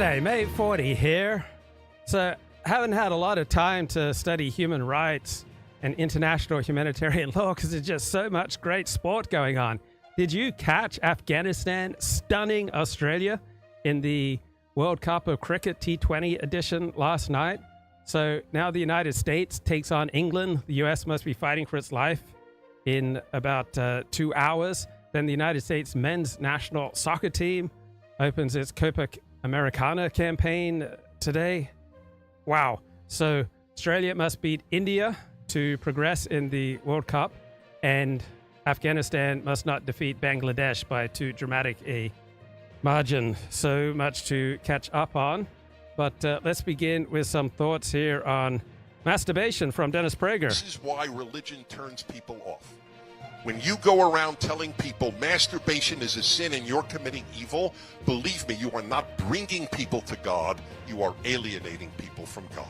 G'day, May 40 here. So, haven't had a lot of time to study human rights and international humanitarian law because there's just so much great sport going on. Did you catch Afghanistan stunning Australia in the World Cup of Cricket T20 edition last night? So now the United States takes on England. The US must be fighting for its life in about 2 hours. Then the United States men's national soccer team opens its Copa Americana campaign today. Wow. So Australia must beat India to progress in the World Cup, and Afghanistan must not defeat Bangladesh by too dramatic a margin. So much to catch up on. But let's begin with some thoughts here on masturbation from Dennis Prager. This is why religion turns people off. When you go around telling people masturbation is a sin and you're committing evil, believe me, you are not bringing people to God. You are alienating people from God.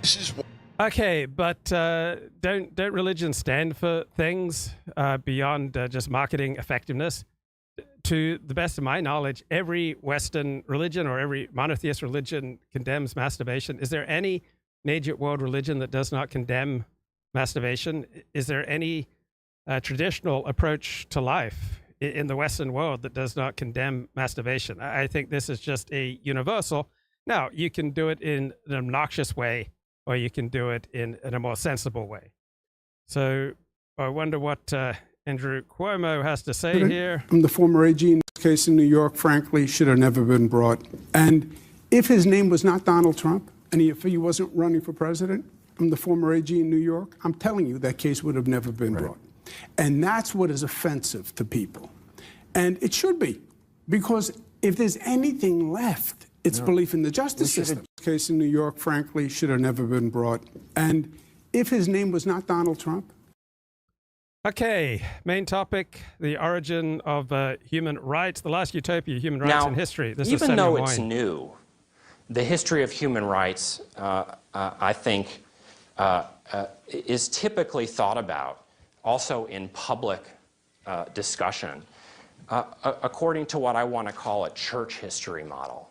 This is why. Okay, but don't religion stand for things beyond just marketing effectiveness? To the best of my knowledge, every Western religion or every monotheist religion condemns masturbation. Is there any major world religion that does not condemn masturbation? Is there any traditional approach to life in the Western world that does not condemn masturbation? I think this is just a universal. Now, you can do it in an obnoxious way, or you can do it in a more sensible way. So I wonder what Andrew Cuomo has to say here. The former AG in this case in New York, frankly, should have never been brought. And if his name was not Donald Trump, and if he wasn't running for president, the former AG in New York, I'm telling you, that case would have never been brought. And that's what is offensive to people. And it should be, because if there's anything left, it's belief in the justice system. This case in New York, frankly, should have never been brought. And if his name was not Donald Trump. Okay, main topic, the origin of human rights, the last utopia, human rights in history. This even though it's new, the history of human rights, I think, is typically thought about also in public discussion according to what I want to call a church history model.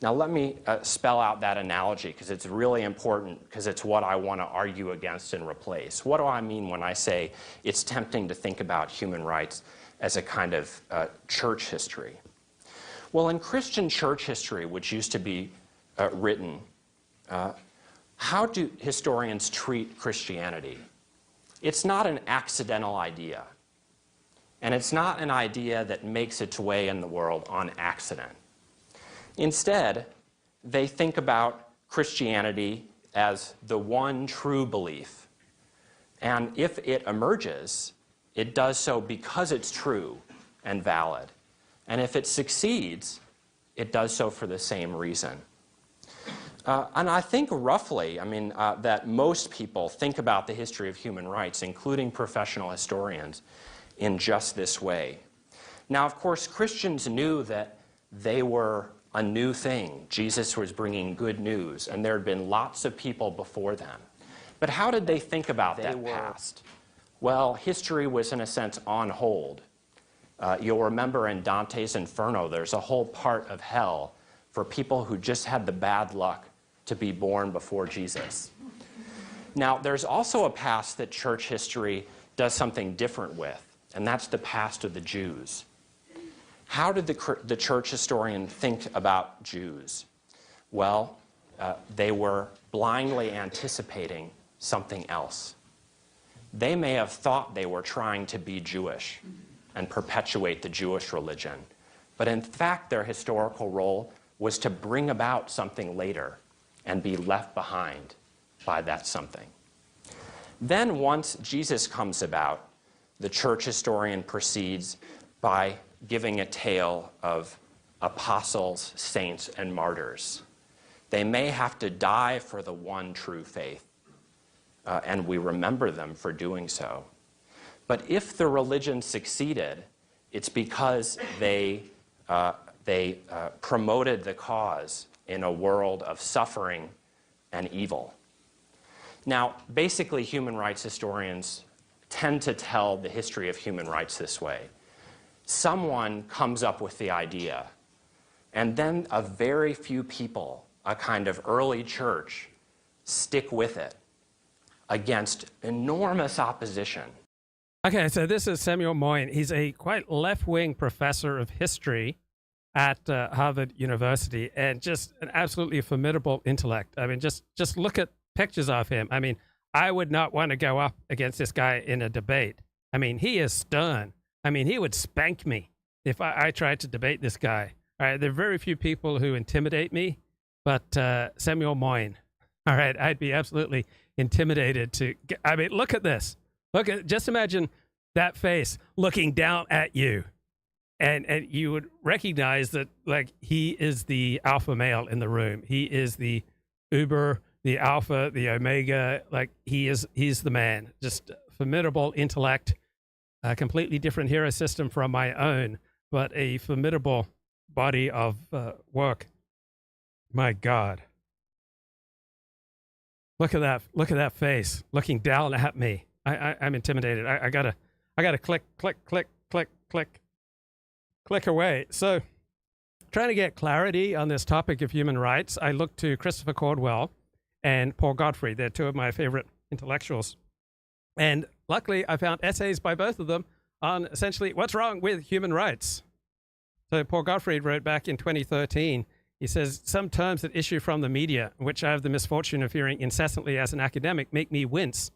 Now, let me spell out that analogy because it's really important, because it's what I want to argue against and replace. What do I mean when I say it's tempting to think about human rights as a kind of church history? Well, in Christian church history, which used to be written, how do historians treat Christianity? It's not an accidental idea, and it's not an idea that makes its way in the world on accident. Instead, they think about Christianity as the one true belief. And if it emerges, it does so because it's true and valid. And if it succeeds, it does so for the same reason. And I think roughly, that most people think about the history of human rights, including professional historians, in just this way. Now, of course, Christians knew that they were a new thing. Jesus was bringing good news, and there had been lots of people before them. But how did they think about that past? Well, history was, in a sense, on hold. You'll remember in Dante's Inferno, there's a whole part of hell for people who just had the bad luck to be born before Jesus. Now, there's also a past that church history does something different with, and that's the past of the Jews. How did the church historian think about Jews? Well, they were blindly anticipating something else. They may have thought they were trying to be Jewish and perpetuate the Jewish religion, but in fact their historical role was to bring about something later and be left behind by that something. Then once Jesus comes about, the church historian proceeds by giving a tale of apostles, saints, and martyrs. They may have to die for the one true faith, and we remember them for doing so. But if the religion succeeded, it's because they promoted the cause in a world of suffering and evil. Now, basically, human rights historians tend to tell the history of human rights this way. Someone comes up with the idea, And then a very few people, a kind of early church, stick with it against enormous opposition. Okay, so this is Samuel Moyn. He's a quite left-wing professor of history at Harvard University, and just an absolutely formidable intellect. I mean, just look at pictures of him. I mean, I would not want to go up against this guy in a debate. I mean, he is stern. I mean, he would spank me if I tried to debate this guy. All right, there are very few people who intimidate me, but Samuel Moyn, all right, I'd be absolutely intimidated to get, I mean, look at this. Just imagine that face looking down at you. And you would recognize that, like, he is the alpha male in the room. He is the uber, the alpha, the omega. Like, he's the man. Just formidable intellect, a completely different hero system from my own, but a formidable body of work. My God. Look at that. Look at that face looking down at me. I'm intimidated. I gotta click away. So, trying to get clarity on this topic of human rights, I looked to Christopher Caldwell and Paul Gottfried. They're two of my favorite intellectuals. And luckily, I found essays by both of them on essentially what's wrong with human rights. So Paul Gottfried wrote back in 2013, he says, some terms that issue from the media, which I have the misfortune of hearing incessantly as an academic, make me wince.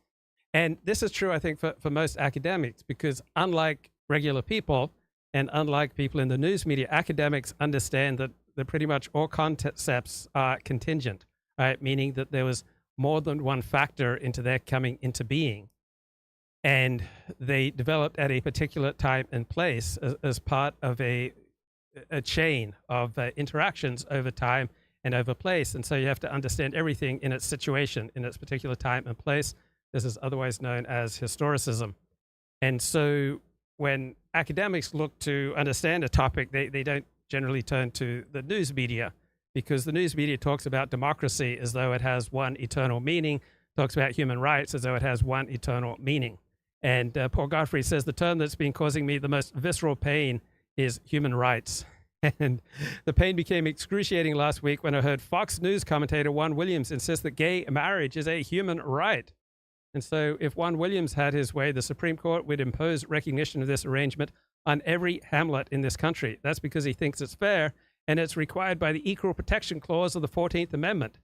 And this is true, I think, for most academics, because unlike regular people, and unlike people in the news media, academics understand that pretty much all concepts are contingent, right? Meaning that there was more than one factor into their coming into being. And they developed at a particular time and place as part of a chain of interactions over time and over place. And so you have to understand everything in its situation, in its particular time and place. This is otherwise known as historicism. And so when academics look to understand a topic, they don't generally turn to the news media, because the news media talks about democracy as though it has one eternal meaning, talks about human rights as though it has one eternal meaning. And Paul Gottfried says the term that's been causing me the most visceral pain is human rights. And the pain became excruciating last week when I heard Fox News commentator Juan Williams insist that gay marriage is a human right. And so if Juan Williams had his way, the Supreme Court would impose recognition of this arrangement on every hamlet in this country. That's because he thinks it's fair, and it's required by the Equal Protection Clause of the 14th Amendment.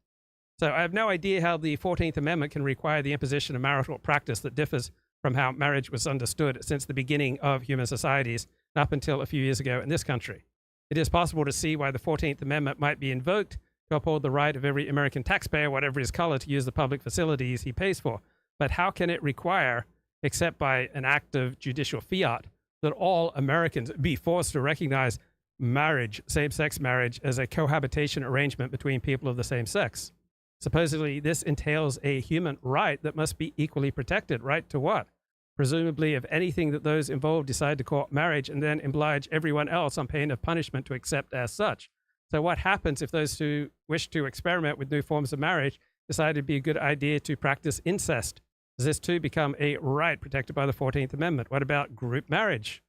So I have no idea how the 14th Amendment can require the imposition of marital practice that differs from how marriage was understood since the beginning of human societies up until a few years ago in this country. It is possible to see why the 14th Amendment might be invoked to uphold the right of every American taxpayer, whatever his color, to use the public facilities he pays for. But how can it require, except by an act of judicial fiat, that all Americans be forced to recognize marriage, same-sex marriage, as a cohabitation arrangement between people of the same sex? Supposedly, this entails a human right that must be equally protected. Right to what? Presumably of anything that those involved decide to call marriage and then oblige everyone else on pain of punishment to accept as such. So what happens if those who wish to experiment with new forms of marriage decide it'd be a good idea to practice incest? Does this too become a right protected by the 14th Amendment? What about group marriage?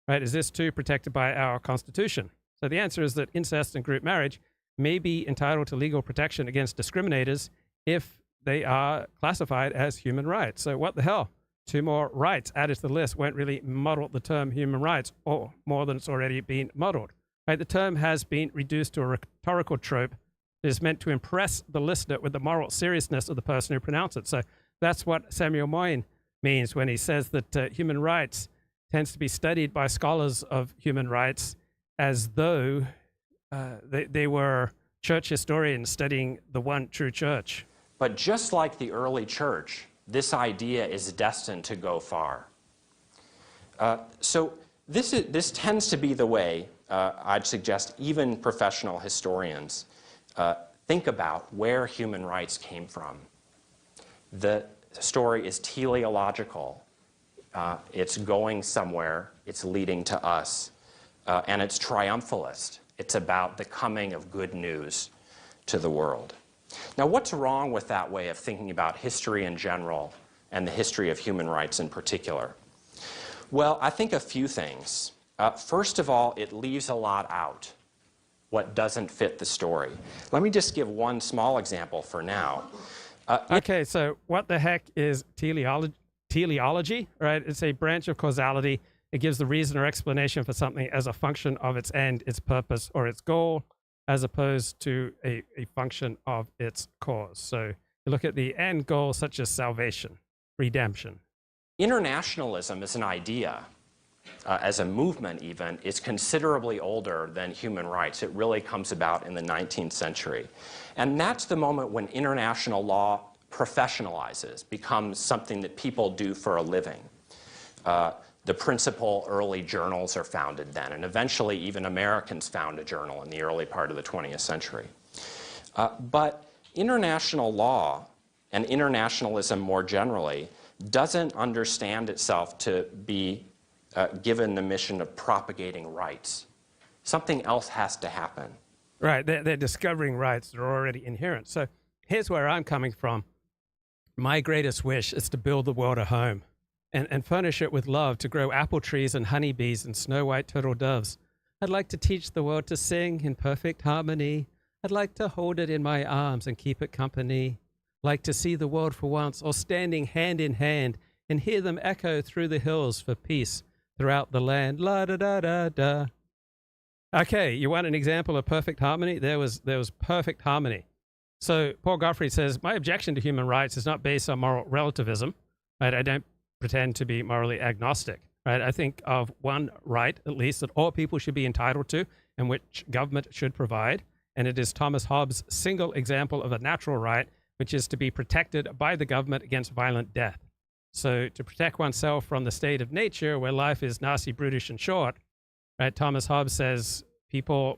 Right? Is this too protected by our Constitution? So the answer is that incest and group marriage may be entitled to legal protection against discriminators if they are classified as human rights. So what the hell? Two more rights added to the list won't really muddle the term human rights or more than it's already been muddled. Right? The term has been reduced to a rhetorical trope that is meant to impress the listener with the moral seriousness of the person who pronounced it. So that's what Samuel Moyn means when he says that human rights tends to be studied by scholars of human rights as though they were church historians studying the one true church. But just like the early church, this idea is destined to go far. So this tends to be the way, I'd suggest, even professional historians think about where human rights came from. The story is teleological. It's going somewhere. It's leading to us. And it's triumphalist. It's about the coming of good news to the world. Now, what's wrong with that way of thinking about history in general and the history of human rights in particular? Well, I think a few things. First of all, it leaves a lot out. what doesn't fit the story. Let me just give one small example for now. Okay, so what the heck is teleology, right? It's a branch of causality. It gives the reason or explanation for something as a function of its end, its purpose, or its goal, as opposed to a function of its cause. So you look at the end goal, such as salvation, redemption. Internationalism as an idea, as a movement even, is considerably older than human rights. It really comes about in the 19th century. And that's the moment when international law professionalizes, becomes something that people do for a living. The principal early journals are founded then, and eventually even Americans found a journal in the early part of the 20th century. But international law, and internationalism more generally, doesn't understand itself to be given the mission of propagating rights. Something else has to happen. Right, they're discovering rights that are already inherent. So here's where I'm coming from. My greatest wish is to build the world a home and furnish it with love, to grow apple trees and honeybees and snow white turtle doves. I'd like to teach the world to sing in perfect harmony. I'd like to hold it in my arms and keep it company. Like to see the world for once, all standing hand in hand, and hear them echo through the hills for peace throughout the land. La da da da da. Okay, you want an example of perfect harmony? There was perfect harmony. So Paul Gottfried says, my objection to human rights is not based on moral relativism. Right? I don't pretend to be morally agnostic. Right? I think of one right, at least, that all people should be entitled to and which government should provide. And it is Thomas Hobbes' single example of a natural right, which is to be protected by the government against violent death. So to protect oneself from the state of nature where life is nasty, brutish, and short, right? Thomas Hobbes says people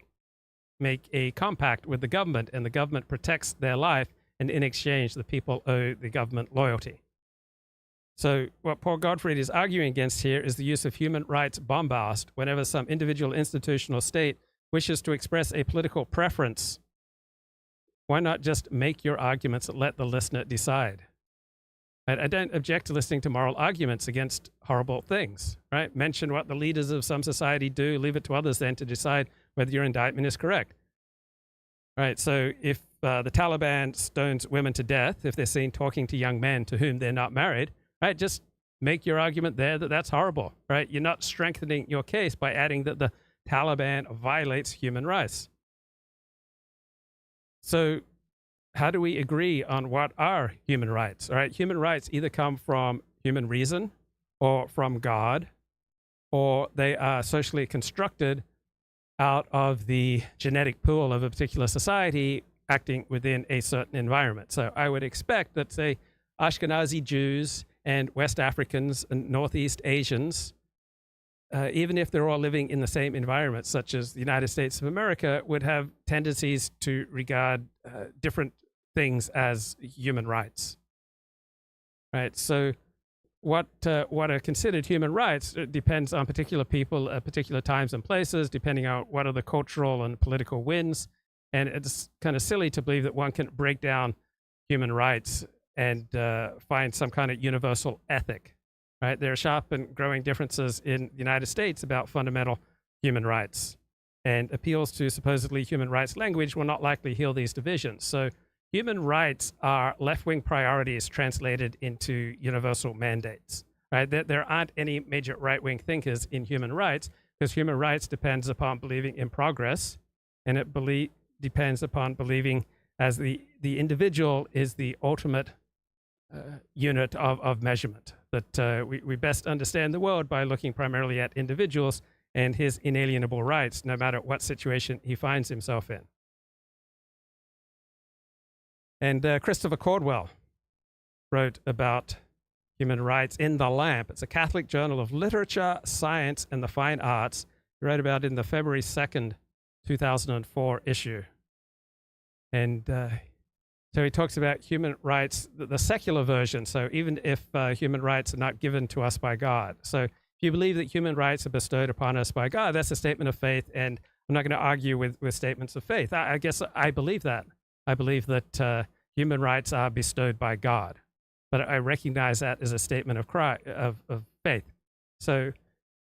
make a compact with the government and the government protects their life, and in exchange the people owe the government loyalty. So what Paul Gottfried is arguing against here is the use of human rights bombast whenever some individual, institution, or state wishes to express a political preference. Why not just make your arguments and let the listener decide? I don't object to listening to moral arguments against horrible things, right? Mention what the leaders of some society do, leave it to others then to decide whether your indictment is correct. Right, so if the Taliban stones women to death, if they're seen talking to young men to whom they're not married, right, just make your argument there that that's horrible, right? You're not strengthening your case by adding that the Taliban violates human rights. So how do we agree on what are human rights? All right, human rights either come from human reason or from God, or they are socially constructed out of the genetic pool of a particular society acting within a certain environment. So I would expect that, say, Ashkenazi Jews and West Africans and Northeast Asians, even if they're all living in the same environment, such as the United States of America, would have tendencies to regard different things as human rights. Right? So what are considered human rights depends on particular people at particular times and places, depending on what are the cultural and political winds. And it's kind of silly to believe that one can break down human rights and find some kind of universal ethic. Right? There are sharp and growing differences in the United States about fundamental human rights. And appeals to supposedly human rights language will not likely heal these divisions. So human rights are left-wing priorities translated into universal mandates. Right? There aren't any major right-wing thinkers in human rights, because human rights depends upon believing in progress, and it depends upon believing as the individual is the ultimate unit of measurement, that we best understand the world by looking primarily at individuals and his inalienable rights, no matter what situation he finds himself in. And Christopher Caldwell wrote about human rights in The Lamp. It's a Catholic journal of literature, science, and the fine arts. He wrote about it in the February 2nd, 2004 issue. And so he talks about human rights, the secular version. So even if human rights are not given to us by God. So if you believe that human rights are bestowed upon us by God, that's a statement of faith. And I'm not going to argue with statements of faith. I guess I believe that. I believe that human rights are bestowed by God. But I recognize that as a statement of faith. So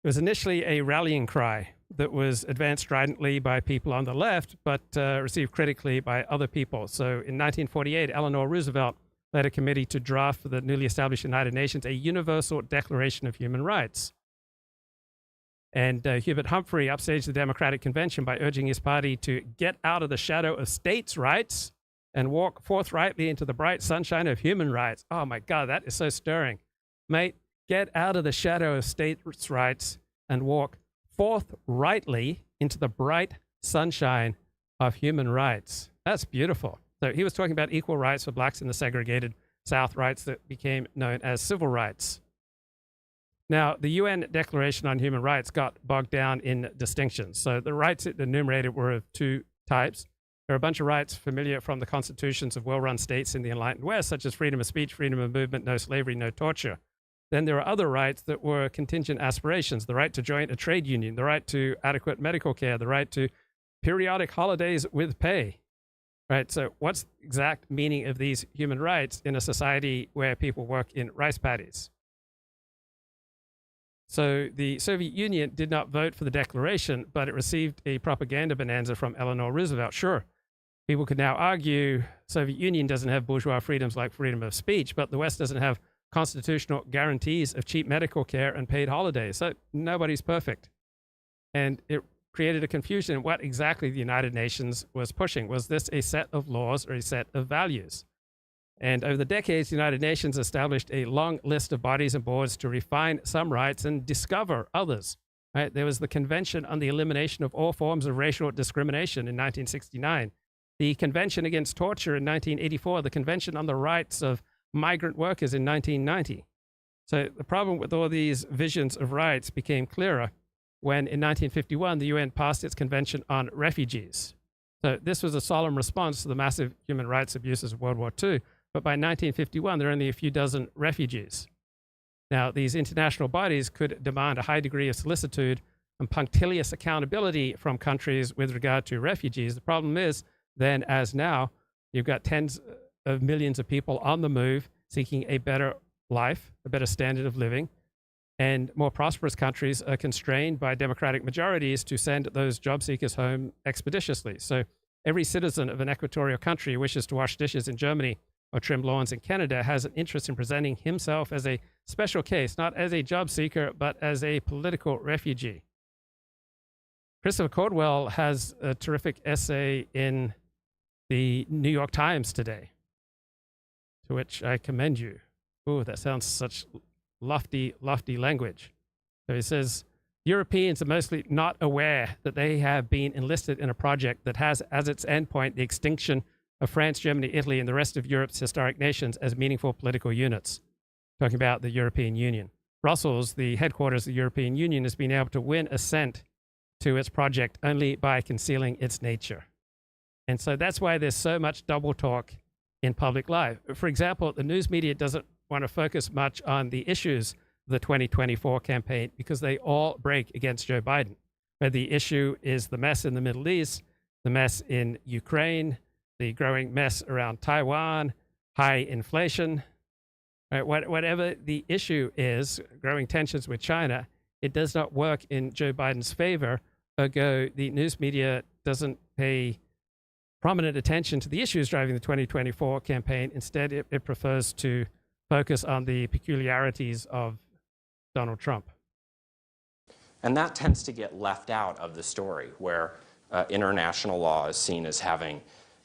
it was initially a rallying cry that was advanced stridently by people on the left, but received critically by other people. So in 1948, Eleanor Roosevelt led a committee to draft for the newly established United Nations a Universal Declaration of Human Rights. And Hubert Humphrey upstaged the Democratic Convention by urging his party to get out of the shadow of states' rights and walk forthrightly into the bright sunshine of human rights. Oh my God, that is so stirring. Mate, get out of the shadow of states' rights and walk forthrightly into the bright sunshine of human rights. That's beautiful. So he was talking about equal rights for blacks in the segregated South, rights that became known as civil rights. Now, the UN Declaration on Human Rights got bogged down in distinctions. So the rights it enumerated were of two types. There are a bunch of rights familiar from the constitutions of well-run states in the enlightened West, such as freedom of speech, freedom of movement, no slavery, no torture. Then there are other rights that were contingent aspirations, the right to join a trade union, the right to adequate medical care, the right to periodic holidays with pay. Right? So what's the exact meaning of these human rights in a society where people work in rice paddies? So the Soviet Union did not vote for the declaration, but it received a propaganda bonanza from Eleanor Roosevelt. Sure, people could now argue Soviet Union doesn't have bourgeois freedoms like freedom of speech, but the West doesn't have constitutional guarantees of cheap medical care and paid holidays. So nobody's perfect. And it created a confusion in what exactly the United Nations was pushing. Was this a set of laws or a set of values? And over the decades, the United Nations established a long list of bodies and boards to refine some rights and discover others. Right? There was the Convention on the Elimination of All Forms of Racial Discrimination in 1969, the Convention Against Torture in 1984, the Convention on the Rights of Migrant Workers in 1990. So the problem with all these visions of rights became clearer when, in 1951, the UN passed its Convention on Refugees. So this was a solemn response to the massive human rights abuses of World War II. But by 1951, there are only a few dozen refugees. Now, these international bodies could demand a high degree of solicitude and punctilious accountability from countries with regard to refugees. The problem is, then as now, you've got tens of millions of people on the move seeking a better life, a better standard of living, and more prosperous countries are constrained by democratic majorities to send those job seekers home expeditiously. So every citizen of an equatorial country who wishes to wash dishes in Germany or trim lawns in Canada has an interest in presenting himself as a special case, not as a job seeker, but as a political refugee. Christopher Caldwell has a terrific essay in the New York Times today, to which I commend you. Ooh, that sounds such lofty, lofty language. So he says, Europeans are mostly not aware that they have been enlisted in a project that has as its endpoint the extinction of France, Germany, Italy, and the rest of Europe's historic nations as meaningful political units. Talking about the European Union. Brussels, the headquarters of the European Union, has been able to win assent to its project only by concealing its nature. And so that's why there's so much double talk in public life. For example, the news media doesn't want to focus much on the issues of the 2024 campaign because they all break against Joe Biden. But the issue is the mess in the Middle East, the mess in Ukraine, the growing mess around Taiwan, high inflation, right? Whatever the issue is, growing tensions with China, it does not work in Joe Biden's favor. Ergo, the news media doesn't pay prominent attention to the issues driving the 2024 campaign. Instead, it prefers to focus on the peculiarities of Donald Trump. And that tends to get left out of the story, where international law is seen as having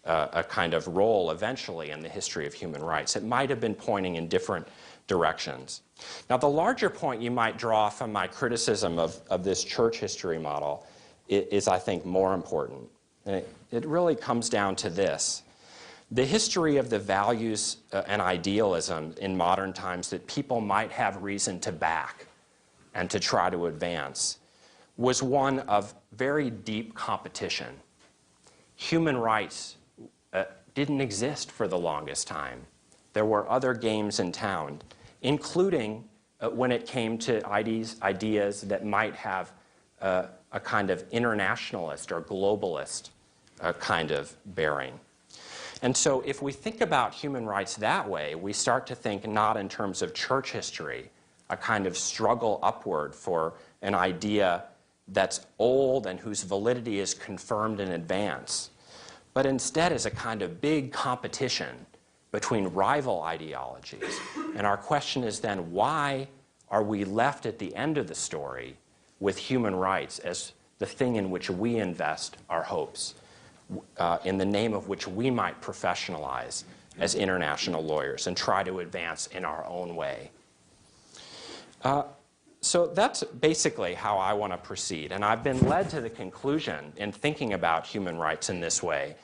a kind of role eventually in the history of human rights. It might have been pointing in different directions. Now, the larger point you might draw from my criticism of this church history model is, I think, more important. And it really comes down to this. The history of the values and idealism in modern times that people might have reason to back and to try to advance was one of very deep competition. Human rights didn't exist for the longest time. There were other games in town, including when it came to ideas that might have a kind of internationalist or globalist kind of bearing. And so if we think about human rights that way, we start to think not in terms of church history, a kind of struggle upward for an idea that's old and whose validity is confirmed in advance, but instead is a kind of big competition between rival ideologies. And our question is then, why are we left at the end of the story with human rights as the thing in which we invest our hopes, in the name of which we might professionalize as international lawyers and try to advance in our own way? So that's basically how I want to proceed. And I've been led to the conclusion in thinking about human rights in this way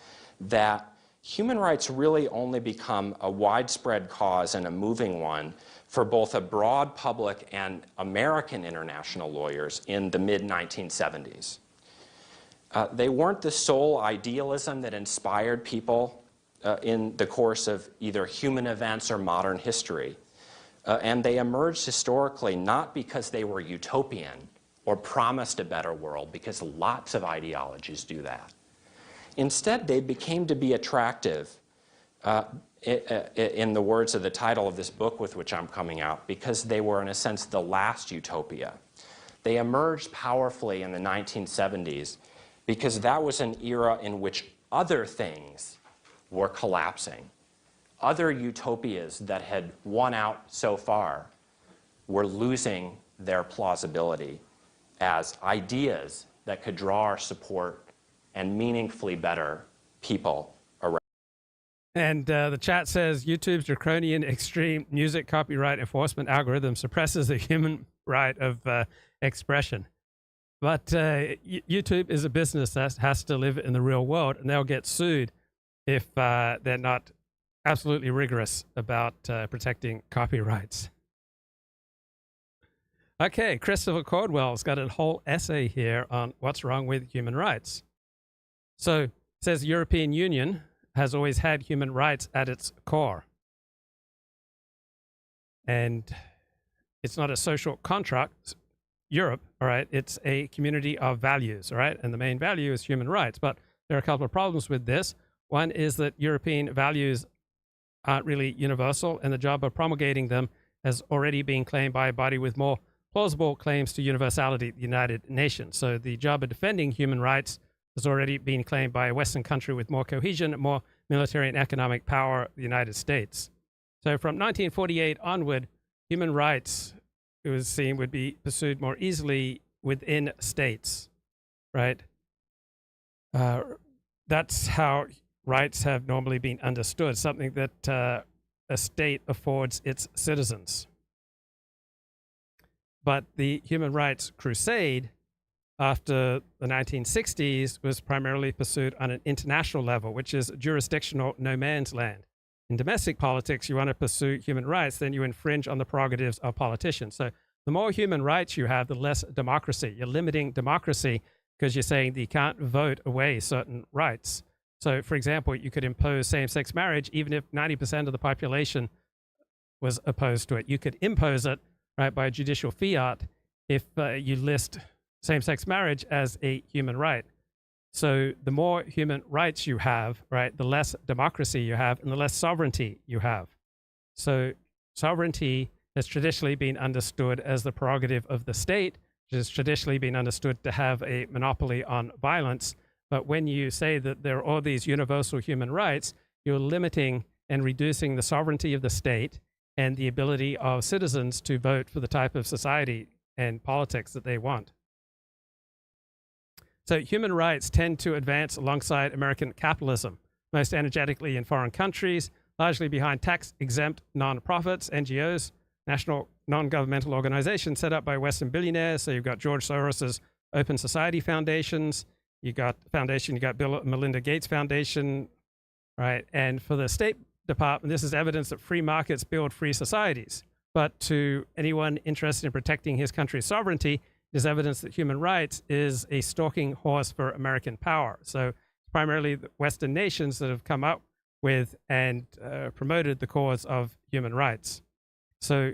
that human rights really only become a widespread cause and a moving one for both a broad public and American international lawyers in the mid-1970s. They weren't the sole idealism that inspired people in the course of either human events or modern history. And they emerged historically not because they were utopian or promised a better world, because lots of ideologies do that. Instead, they became to be attractive, in the words of the title of this book with which I'm coming out, because they were, in a sense, the last utopia. They emerged powerfully in the 1970s because that was an era in which other things were collapsing. Other utopias that had won out so far were losing their plausibility as ideas that could draw our support and meaningfully better people around. And the chat says, YouTube's draconian extreme music copyright enforcement algorithm suppresses the human right of expression. But YouTube is a business that has to live in the real world, and they'll get sued if they're not absolutely rigorous about protecting copyrights. Okay, Christopher Caldwell's got a whole essay here on what's wrong with human rights. So it says the European Union has always had human rights at its core. And it's not a social contract, Europe, all right? It's a community of values, all right? And the main value is human rights. But there are a couple of problems with this. One is that European values aren't really universal, and the job of promulgating them has already been claimed by a body with more plausible claims to universality, the United Nations. So the job of defending human rights has already been claimed by a Western country with more cohesion, more military and economic power, the United States. So from 1948 onward, human rights, it was seen, would be pursued more easily within states, right? That's how rights have normally been understood, something that a state affords its citizens. But the human rights crusade after the 1960s was primarily pursued on an international level, which is jurisdictional no man's land. In domestic politics, you want to pursue human rights, then you infringe on the prerogatives of politicians. So the more human rights you have, the less democracy. You're limiting democracy because you're saying that you can't vote away certain rights. So, for example, you could impose same-sex marriage even if 90% of the population was opposed to it. You could impose it, right, by judicial fiat if you list same-sex marriage as a human right. So the more human rights you have, right, the less democracy you have and the less sovereignty you have. So sovereignty has traditionally been understood as the prerogative of the state, which has traditionally been understood to have a monopoly on violence. But when you say that there are all these universal human rights, you're limiting and reducing the sovereignty of the state and the ability of citizens to vote for the type of society and politics that they want. So human rights tend to advance alongside American capitalism, most energetically in foreign countries, largely behind tax-exempt non-profits, NGOs, national non-governmental organizations set up by Western billionaires. So you've got George Soros's Open Society Foundations, you got Bill and Melinda Gates Foundation, right? And for the State Department, this is evidence that free markets build free societies. But to anyone interested in protecting his country's sovereignty, is evidence that human rights is a stalking horse for American power. So primarily the Western nations that have come up with and promoted the cause of human rights. So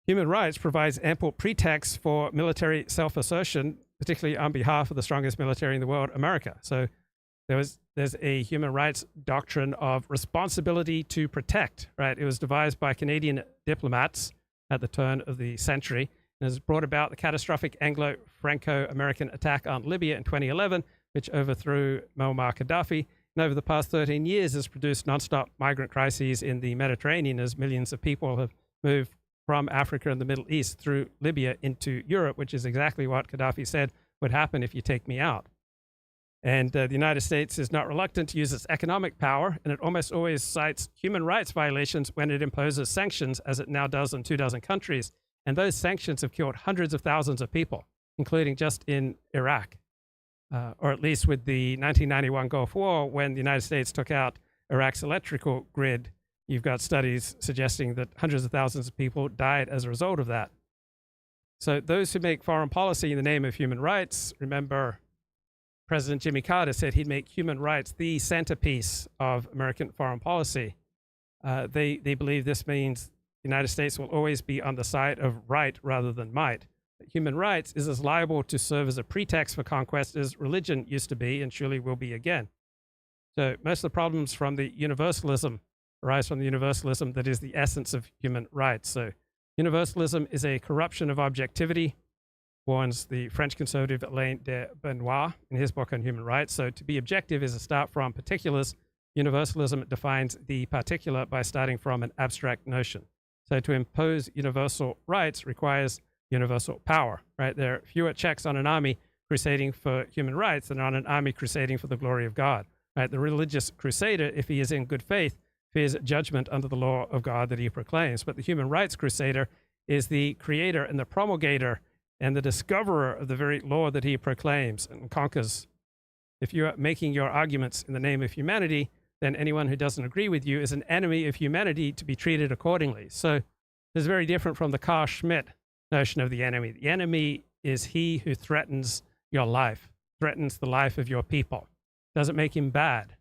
human rights provides ample pretext for military self-assertion, particularly on behalf of the strongest military in the world, America. So there's a human rights doctrine of responsibility to protect, right? It was devised by Canadian diplomats at the turn of the century. and has brought about the catastrophic Anglo-Franco-American attack on Libya in 2011, which overthrew Muammar Gaddafi, and over the past 13 years has produced non-stop migrant crises in the Mediterranean as millions of people have moved from Africa and the Middle East through Libya into Europe, which is exactly what Gaddafi said would happen if you take me out. And the United States is not reluctant to use its economic power, and it almost always cites human rights violations when it imposes sanctions, as it now does on 24 countries. And those sanctions have killed hundreds of thousands of people, including just in Iraq, or at least with the 1991 Gulf War, when the United States took out Iraq's electrical grid. You've got studies suggesting that hundreds of thousands of people died as a result of that. So those who make foreign policy in the name of human rights, remember President Jimmy Carter said he'd make human rights the centerpiece of American foreign policy. They believe this means the United States will always be on the side of right rather than might. Human rights is as liable to serve as a pretext for conquest as religion used to be and surely will be again. So most of the problems from the universalism arise from the universalism that is the essence of human rights. So universalism is a corruption of objectivity, warns the French conservative Alain de Benoit in his book on human rights. So to be objective is to start from particulars. Universalism defines the particular by starting from an abstract notion. So to impose universal rights requires universal power, right? There are fewer checks on an army crusading for human rights than on an army crusading for the glory of God, right? The religious crusader, if he is in good faith, fears judgment under the law of God that he proclaims. But the human rights crusader is the creator and the promulgator and the discoverer of the very law that he proclaims and conquers. If you are making your arguments in the name of humanity, then anyone who doesn't agree with you is an enemy of humanity to be treated accordingly. So this is very different from the Carl Schmitt notion of the enemy. The enemy is he who threatens your life, threatens the life of your people. Doesn't make him bad,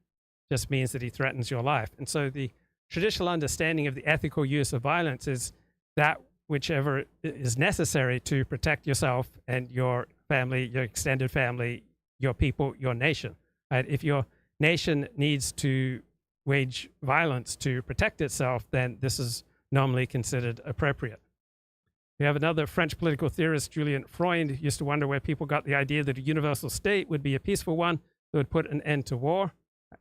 just means that he threatens your life. And so the traditional understanding of the ethical use of violence is that whichever is necessary to protect yourself and your family, your extended family, your people, your nation. Right? If your nation needs to wage violence to protect itself, then this is normally considered appropriate. We have another French political theorist, Julien Freund, used to wonder where people got the idea that a universal state would be a peaceful one that would put an end to war.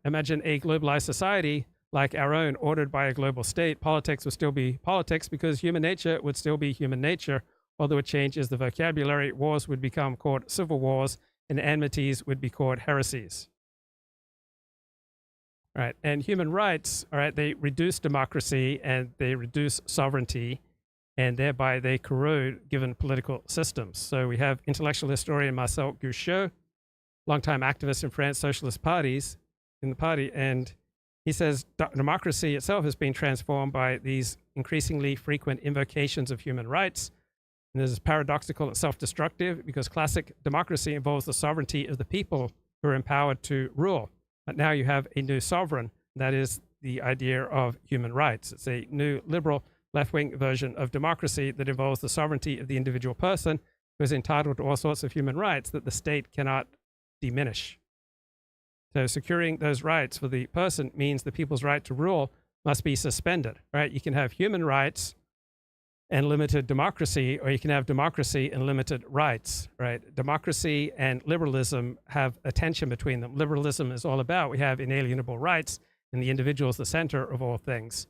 Imagine a globalized society like our own, ordered by a global state. Politics would still be politics because human nature would still be human nature. All that would change is the vocabulary. Wars would become called civil wars, and enmities would be called heresies. All right, and human rights, all right, they reduce democracy and they reduce sovereignty, and thereby they corrode given political systems. So we have intellectual historian Marcel Gouchot, longtime activist in France socialist parties in the party, and he says democracy itself has been transformed by these increasingly frequent invocations of human rights. And this is paradoxical and self-destructive because classic democracy involves the sovereignty of the people who are empowered to rule. But now you have a new sovereign. That is the idea of human rights. It's a new liberal left-wing version of democracy that involves the sovereignty of the individual person who is entitled to all sorts of human rights that the state cannot diminish. So securing those rights for the person means the people's right to rule must be suspended, right? You can have human rights and limited democracy, or you can have democracy and limited rights, right? Democracy and liberalism have a tension between them. Liberalism is all about we have inalienable rights and the individual is the center of all things.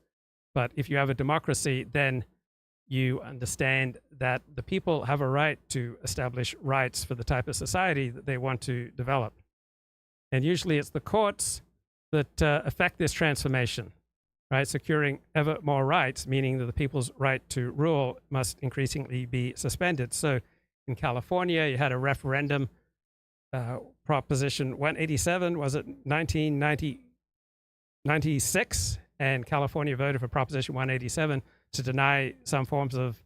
But if you have a democracy, then you understand that the people have a right to establish rights for the type of society that they want to develop. And usually it's the courts that affect this transformation, right? Securing ever more rights, meaning that the people's right to rule must increasingly be suspended. So in California, you had a referendum, Proposition 187, was it 1996? And California voted for Proposition 187 to deny some forms of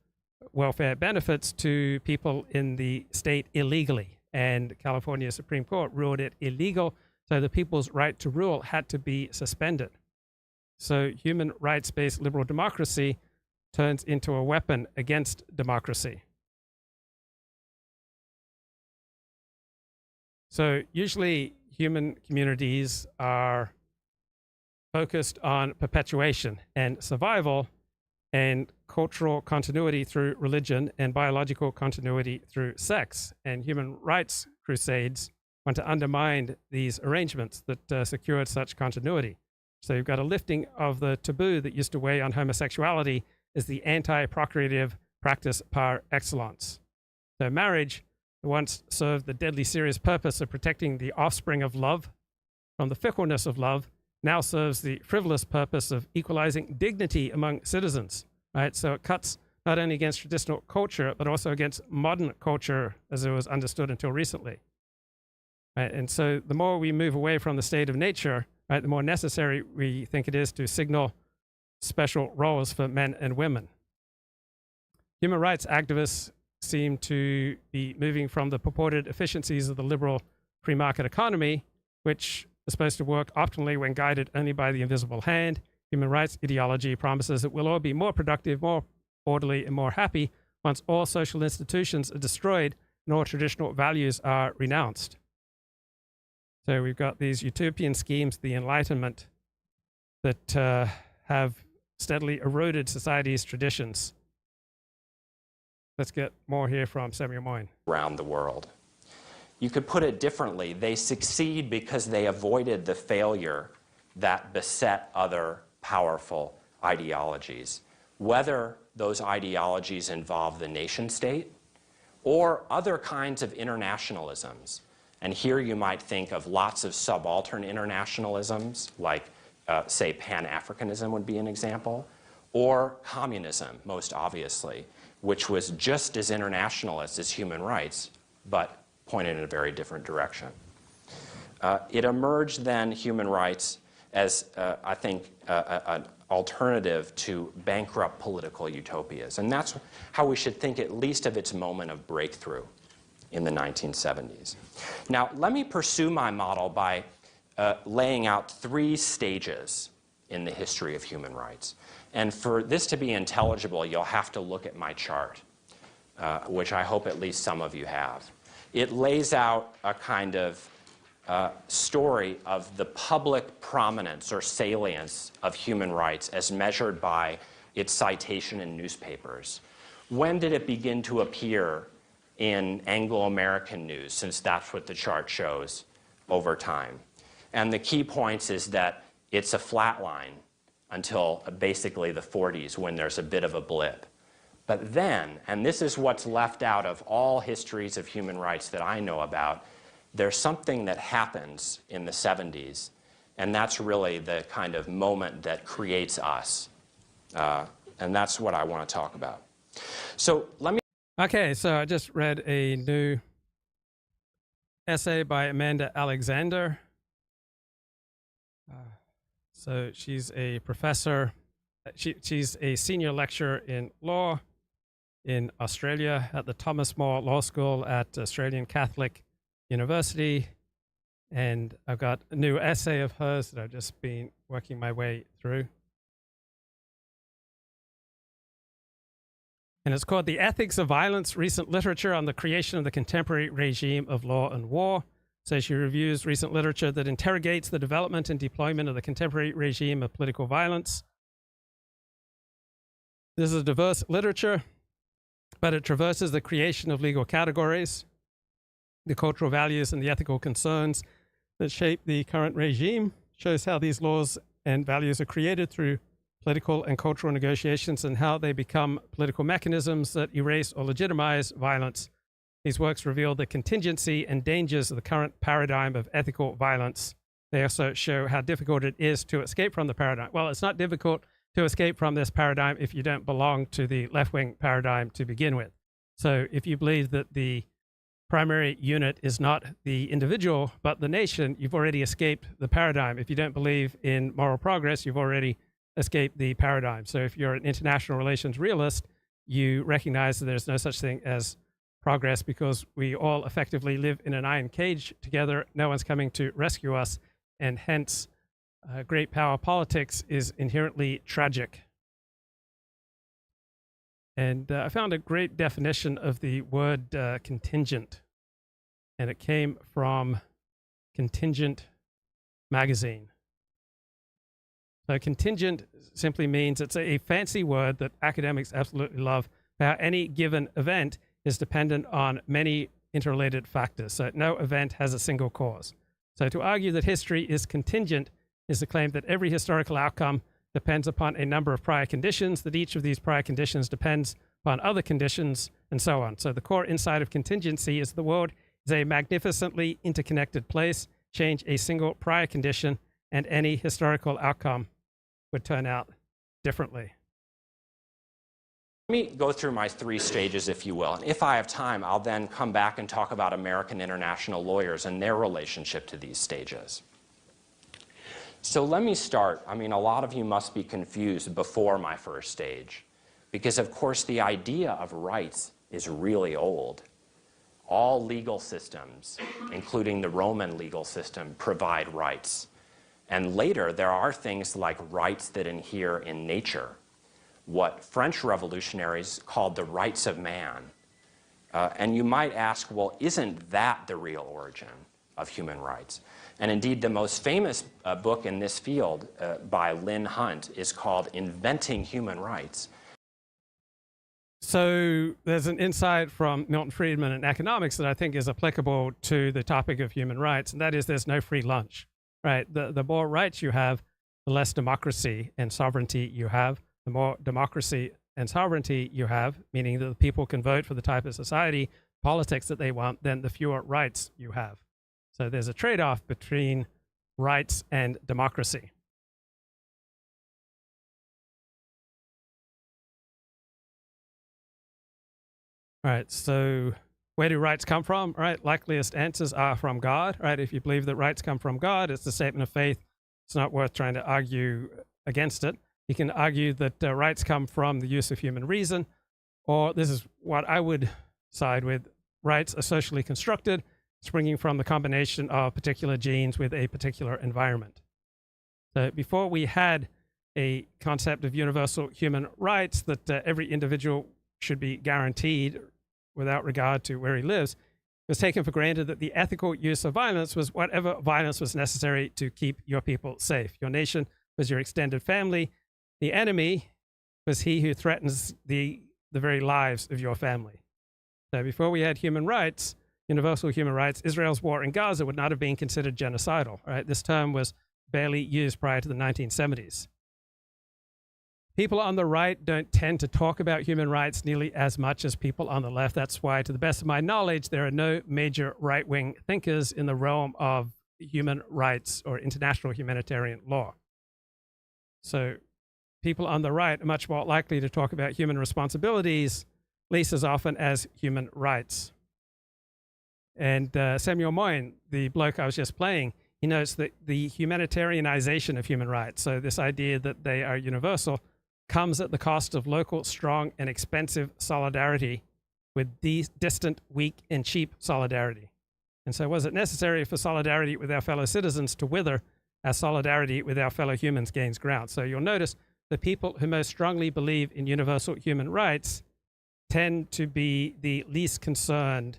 welfare benefits to people in the state illegally. And California Supreme Court ruled it illegal, so the people's right to rule had to be suspended. So human rights-based liberal democracy turns into a weapon against democracy. So usually human communities are focused on perpetuation and survival, and cultural continuity through religion and biological continuity through sex. And human rights crusades want to undermine these arrangements that secured such continuity. So you've got a lifting of the taboo that used to weigh on homosexuality as the anti-procreative practice par excellence. So marriage once served the deadly serious purpose of protecting the offspring of love from the fickleness of love, now serves the frivolous purpose of equalizing dignity among citizens, right? So it cuts not only against traditional culture, but also against modern culture as it was understood until recently. Right? And so the more we move away from the state of nature, right, the more necessary we think it is to signal special roles for men and women. Human rights activists seem to be moving from the purported efficiencies of the liberal free market economy, which is supposed to work optimally when guided only by the invisible hand. Human rights ideology promises that we'll all be more productive, more orderly, and more happy once all social institutions are destroyed and all traditional values are renounced. So we've got these utopian schemes, the Enlightenment, that have steadily eroded society's traditions. Let's get more here from Samuel Moyne. Around the world. You could put it differently. They succeed because they avoided the failure that beset other powerful ideologies, whether those ideologies involve the nation state or other kinds of internationalisms. And here you might think of lots of subaltern internationalisms, like, say, Pan-Africanism would be an example, or communism, most obviously, which was just as internationalist as human rights, but pointed in a very different direction. It emerged then, human rights, as, I think, an alternative to bankrupt political utopias. And that's how we should think at least of its moment of breakthrough in the 1970s. Now, let me pursue my model by laying out 3 stages in the history of human rights. And for this to be intelligible, you'll have to look at my chart, which I hope at least some of you have. It lays out a kind of story of the public prominence or salience of human rights as measured by its citation in newspapers. When did it begin to appear in Anglo-American news, since that's what the chart shows over time? And the key points is that it's a flat line until basically the 40s, when there's a bit of a blip. But then, and this is what's left out of all histories of human rights that I know about, there's something that happens in the 70s, and that's really the kind of moment that creates us. And that's what I want to talk about. So let me... Okay, so I just read a new essay by Amanda Alexander. So she's a professor. She's a senior lecturer in law in Australia at the Thomas More Law School at Australian Catholic University. And I've got a new essay of hers that I've just been working my way through. And it's called The Ethics of Violence, Recent Literature on the Creation of the Contemporary Regime of Law and War. So she reviews recent literature that interrogates the development and deployment of the contemporary regime of political violence. This is a diverse literature, but it traverses the creation of legal categories, the cultural values and the ethical concerns that shape the current regime, shows how these laws and values are created through political and cultural negotiations and how they become political mechanisms that erase or legitimize violence. These works reveal the contingency and dangers of the current paradigm of ethical violence. They also show how difficult it is to escape from the paradigm. Well, it's not difficult to escape from this paradigm if you don't belong to the left-wing paradigm to begin with. So if you believe that the primary unit is not the individual, but the nation, you've already escaped the paradigm. If you don't believe in moral progress, you've already escaped the paradigm. So if you're an international relations realist, you recognize that there's no such thing as progress because we all effectively live in an iron cage together. No one's coming to rescue us, and hence great power politics is inherently tragic. And I found a great definition of the word contingent, and it came from Contingent magazine. So contingent simply means it's a fancy word that academics absolutely love for how any given event is dependent on many interrelated factors. So no event has a single cause. So to argue that history is contingent is the claim that every historical outcome depends upon a number of prior conditions, that each of these prior conditions depends upon other conditions, and so on. So the core insight of contingency is the world is a magnificently interconnected place. Change a single prior condition, and any historical outcome would turn out differently. Let me go through my 3 stages, if you will. And if I have time, I'll then come back and talk about American international lawyers and their relationship to these stages. So let me start. I mean, a lot of you must be confused before my first stage, because of course the idea of rights is really old. All legal systems, including the Roman legal system, provide rights. And later there are things like rights that inhere in nature, what French revolutionaries called the rights of man. And you might ask, well, isn't that the real origin of human rights? And indeed, the most famous book in this field by Lynn Hunt is called Inventing Human Rights. So there's an insight from Milton Friedman in economics that I think is applicable to the topic of human rights, and that is there's no free lunch, right? The more rights you have, the less democracy and sovereignty you have. The more democracy and sovereignty you have, meaning that the people can vote for the type of society, politics that they want, then the fewer rights you have. So there's a trade-off between rights and democracy. All right, so where do rights come from? All right, likeliest answers are from God. All right, if you believe that rights come from God, it's a statement of faith. It's not worth trying to argue against it. You can argue that rights come from the use of human reason, or this is what I would side with. Rights are socially constructed, springing from the combination of particular genes with a particular environment. So before we had a concept of universal human rights that every individual should be guaranteed without regard to where he lives, it was taken for granted that the ethical use of violence was whatever violence was necessary to keep your people safe. Your nation was your extended family. The enemy was he who threatens the very lives of your family. So before we had human rights, universal human rights, Israel's war in Gaza would not have been considered genocidal. Right? This term was barely used prior to the 1970s. People on the right don't tend to talk about human rights nearly as much as people on the left. That's why, to the best of my knowledge, there are no major right-wing thinkers in the realm of human rights or international humanitarian law. So people on the right are much more likely to talk about human responsibilities, at least as often as human rights. And Samuel Moyn, the bloke I was just playing, he notes that the humanitarianization of human rights, so this idea that they are universal, comes at the cost of local, strong, and expensive solidarity with distant, weak, and cheap solidarity. And so was it necessary for solidarity with our fellow citizens to wither as solidarity with our fellow humans gains ground? So you'll notice the people who most strongly believe in universal human rights tend to be the least concerned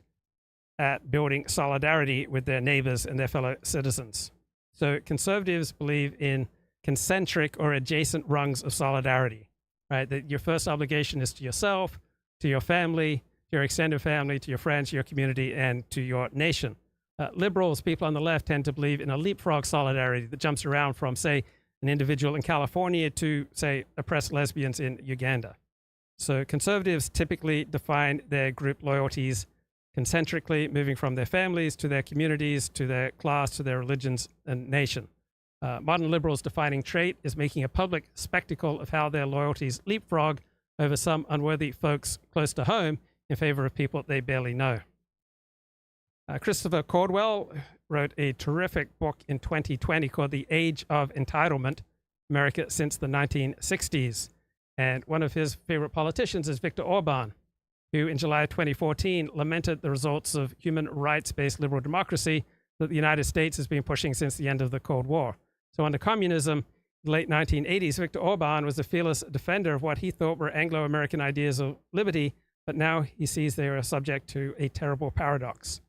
at building solidarity with their neighbors and their fellow citizens. So conservatives believe in concentric or adjacent rungs of solidarity, right? That your first obligation is to yourself, to your family, to your extended family, to your friends, to your community, and to your nation. Liberals, people on the left, tend to believe in a leapfrog solidarity that jumps around from, say, an individual in California to, say, oppressed lesbians in Uganda. So conservatives typically define their group loyalties concentrically, moving from their families to their communities, to their class, to their religions and nation. Modern liberals' defining trait is making a public spectacle of how their loyalties leapfrog over some unworthy folks close to home in favor of people they barely know. Christopher Caldwell wrote a terrific book in 2020 called The Age of Entitlement, America Since the 1960s. And one of his favorite politicians is Viktor Orban, who in July 2014 lamented the results of human rights-based liberal democracy that the United States has been pushing since the end of the Cold War. So under communism, in the late 1980s, Viktor Orban was a fearless defender of what he thought were Anglo-American ideas of liberty, but now he sees they are subject to a terrible paradox.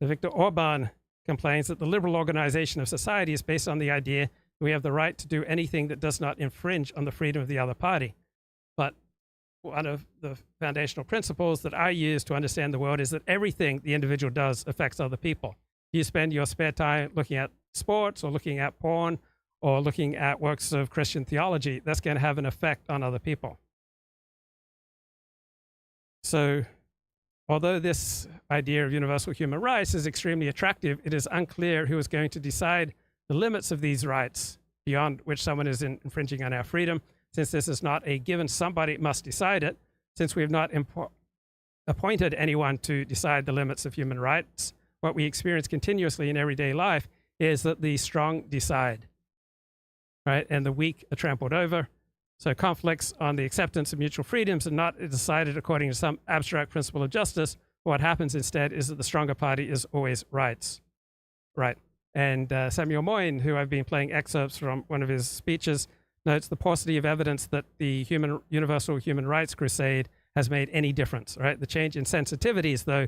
So Viktor Orban complains that the liberal organization of society is based on the idea We have the right to do anything that does not infringe on the freedom of the other party. But one of the foundational principles that I use to understand the world is that everything the individual does affects other people. You spend your spare time looking at sports or looking at porn or looking at works of Christian theology, that's going to have an effect on other people. So although this idea of universal human rights is extremely attractive, it is unclear who is going to decide the limits of these rights beyond which someone is infringing on our freedom. Since this is not a given, somebody must decide it. Since we have not appointed anyone to decide the limits of human rights, what we experience continuously in everyday life is that the strong decide, right? And the weak are trampled over. So conflicts on the acceptance of mutual freedoms are not decided according to some abstract principle of justice. What happens instead is that the stronger party is always right. And Samuel Moyne, who I've been playing excerpts from one of his speeches, notes the paucity of evidence that the universal human rights crusade has made any difference, right? The change in sensitivities, though,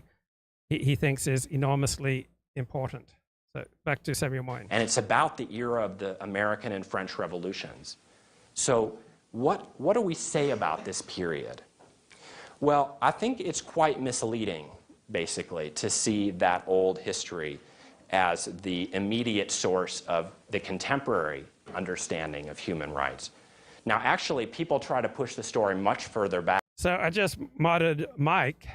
he thinks is enormously important. So back to Samuel Moyne. And it's about the era of the American and French revolutions. So what do we say about this period? Well, I think it's quite misleading, basically, to see that old history as the immediate source of the contemporary understanding of human rights. Now, actually, people try to push the story much further back. So I just modded Mike,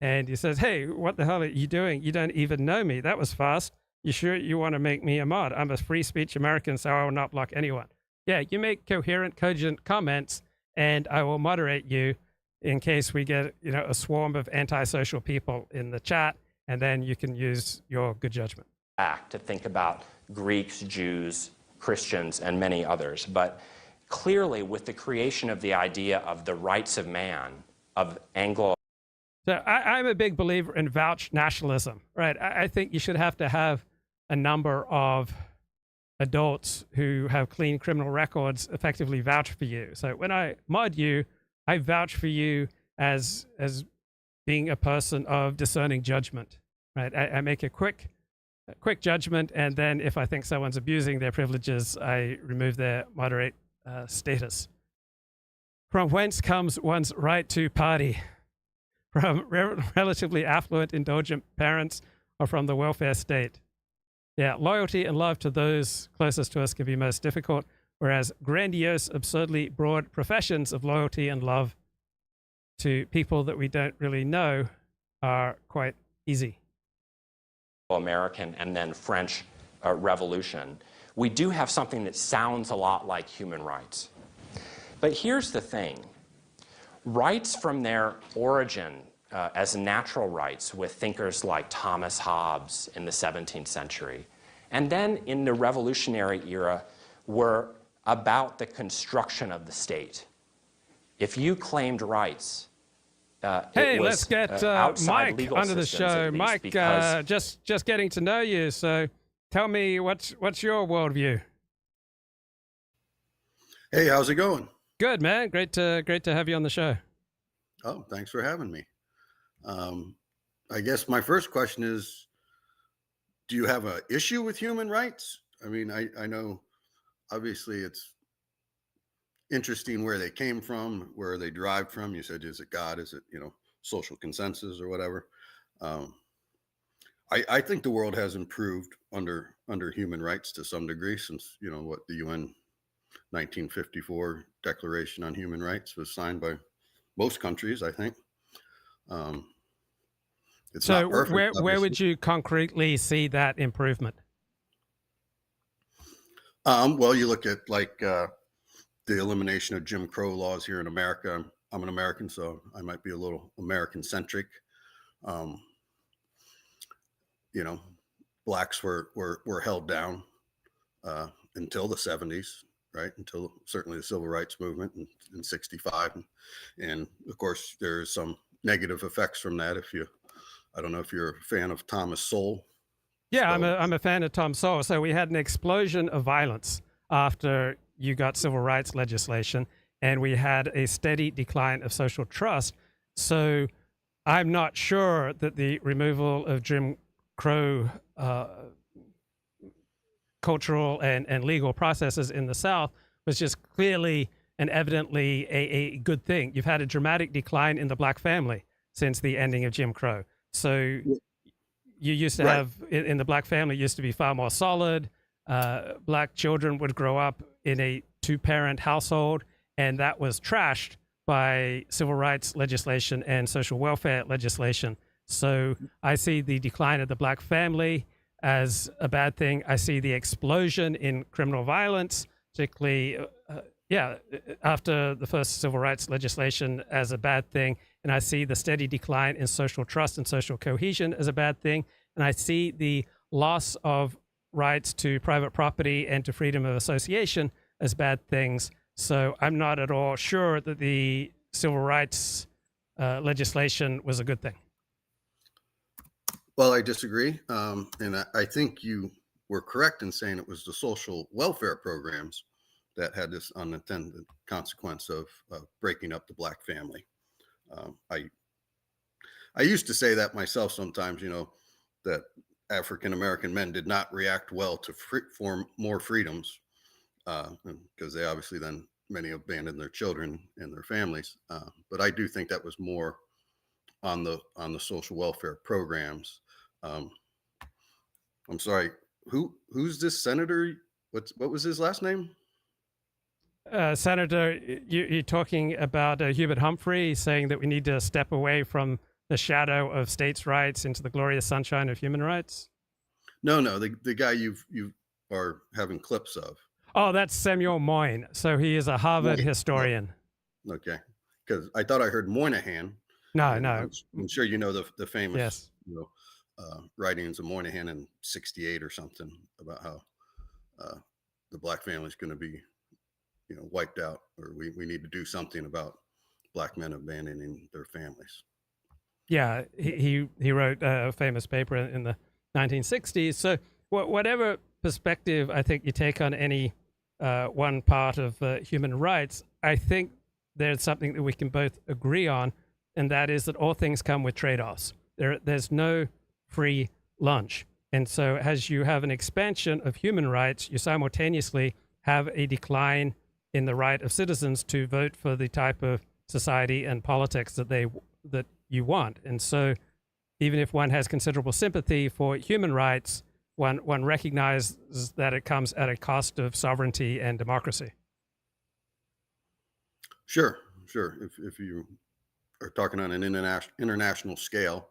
and he says, hey, what the hell are you doing? You don't even know me. That was fast. You sure you want to make me a mod? I'm a free speech American, so I will not block anyone. Yeah, you make coherent, cogent comments, and I will moderate you in case we get, a swarm of antisocial people in the chat, and then you can use your good judgment. To think about Greeks, Jews, Christians, and many others. But clearly, with the creation of the idea of the rights of man, of Anglo... So I'm a big believer in vouch nationalism, right? I think you should have to have a number of adults who have clean criminal records effectively vouch for you. So when I mod you, I vouch for you as being a person of discerning judgment, right? I make a quick judgment, and then if I think someone's abusing their privileges, I remove their moderate status. From whence comes one's right to party? From relatively affluent, indulgent parents, or from the welfare state? Yeah, loyalty and love to those closest to us can be most difficult, whereas grandiose, absurdly broad professions of loyalty and love to people that we don't really know are quite easy. American and then French Revolution, we do have something that sounds a lot like human rights. But here's the thing. Rights from their origin as natural rights with thinkers like Thomas Hobbes in the 17th century, and then in the revolutionary era, were about the construction of the state. If you claimed rights, hey, let's get Mike onto the show. Mike, just getting to know you. So tell me, what's your worldview? Hey, how's it going? Good, man. Great to have you on the show. Oh, thanks for having me. I guess my first question is, do you have an issue with human rights? I mean, I know obviously it's interesting where they came from, where they derived from. You said, is it God? Is it, social consensus or whatever? I think the world has improved under human rights to some degree since, what the UN 1954 Declaration on Human Rights was signed by most countries, I think. It's so not perfect, where would you concretely see that improvement? Well, you look at like the elimination of Jim Crow laws here in America. I'm an American, so I might be a little American centric. Blacks were held down until the 70s, right? Until certainly the civil rights movement in 65. And of course, there's some negative effects from that. I don't know if you're a fan of Thomas Sowell. Yeah, I'm a fan of Tom Sowell. So we had an explosion of violence after you got civil rights legislation, and we had a steady decline of social trust. So I'm not sure that the removal of Jim Crow cultural and legal processes in the South was just clearly and evidently a good thing. You've had a dramatic decline in the black family since the ending of Jim Crow. So you used to have, in the black family, used to be far more solid. Black children would grow up in a two-parent household, and that was trashed by civil rights legislation and social welfare legislation. So I see the decline of the black family as a bad thing. I see the explosion in criminal violence, particularly, after the first civil rights legislation, as a bad thing. And I see the steady decline in social trust and social cohesion as a bad thing. And I see the loss of rights to private property and to freedom of association as bad things. So I'm not at all sure that the civil rights legislation was a good thing. Well, I disagree. And I think you were correct in saying it was the social welfare programs that had this unintended consequence of breaking up the black family. I used to say that myself sometimes, that African American men did not react well to for more freedoms, because they obviously then many abandoned their children and their families. But I do think that was more on the social welfare programs. I'm sorry, who's this senator? What was his last name? Senator, you're talking about Hubert Humphrey saying that we need to step away from the shadow of states' rights into the glorious sunshine of human rights? No, the guy you are having clips of. Oh, that's Samuel Moyne. So he is a Harvard historian. Okay, because I thought I heard Moynihan. No. I'm sure you know the famous yes. Writings of Moynihan in '68 or something about how the black family is going to be wiped out, or we need to do something about black men abandoning their families. Yeah, he wrote a famous paper in the 1960s. So whatever perspective I think you take on any one part of human rights, I think there's something that we can both agree on, and that is that all things come with trade-offs. There's no free lunch. And so as you have an expansion of human rights, you simultaneously have a decline in the right of citizens to vote for the type of society and politics that you want. And so even if one has considerable sympathy for human rights, one recognizes that it comes at a cost of sovereignty and democracy. Sure. If you are talking on an international scale,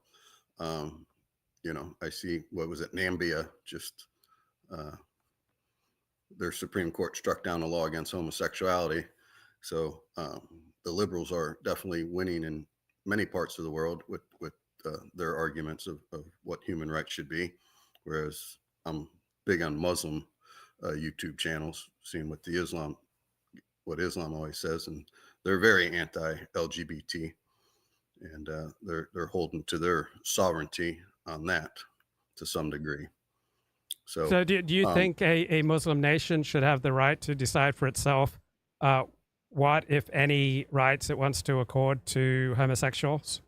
I see, what was it, Namibia, just their Supreme Court struck down a law against homosexuality. So the liberals are definitely winning in many parts of the world with their arguments of what human rights should be. Whereas I'm big on Muslim YouTube channels, seeing what Islam always says, and they're very anti-LGBT, and they're holding to their sovereignty on that to some degree. So do you think a Muslim nation should have the right to decide for itself what, if any, rights it wants to accord to homosexuals?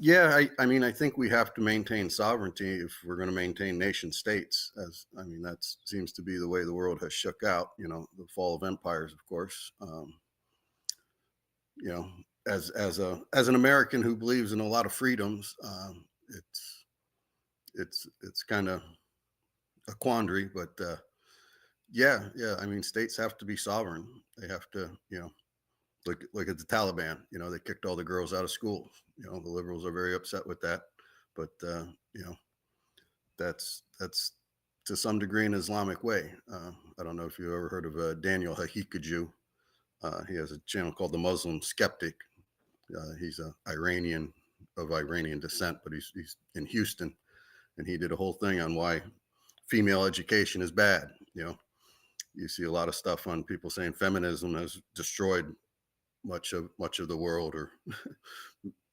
Yeah, I think we have to maintain sovereignty if we're going to maintain nation states. That seems to be the way the world has shook out. The fall of empires, of course. As an American who believes in a lot of freedoms, it's kind of a quandary. But yeah. States have to be sovereign. They have to, look at the Taliban. They kicked all the girls out of schools. The liberals are very upset with that. But that's to some degree an Islamic way. I don't know if you ever heard of Daniel Hakikaju. He has a channel called The Muslim Skeptic. He's of Iranian descent, but he's in Houston, and he did a whole thing on why female education is bad. You see a lot of stuff on people saying feminism has destroyed much of the world, or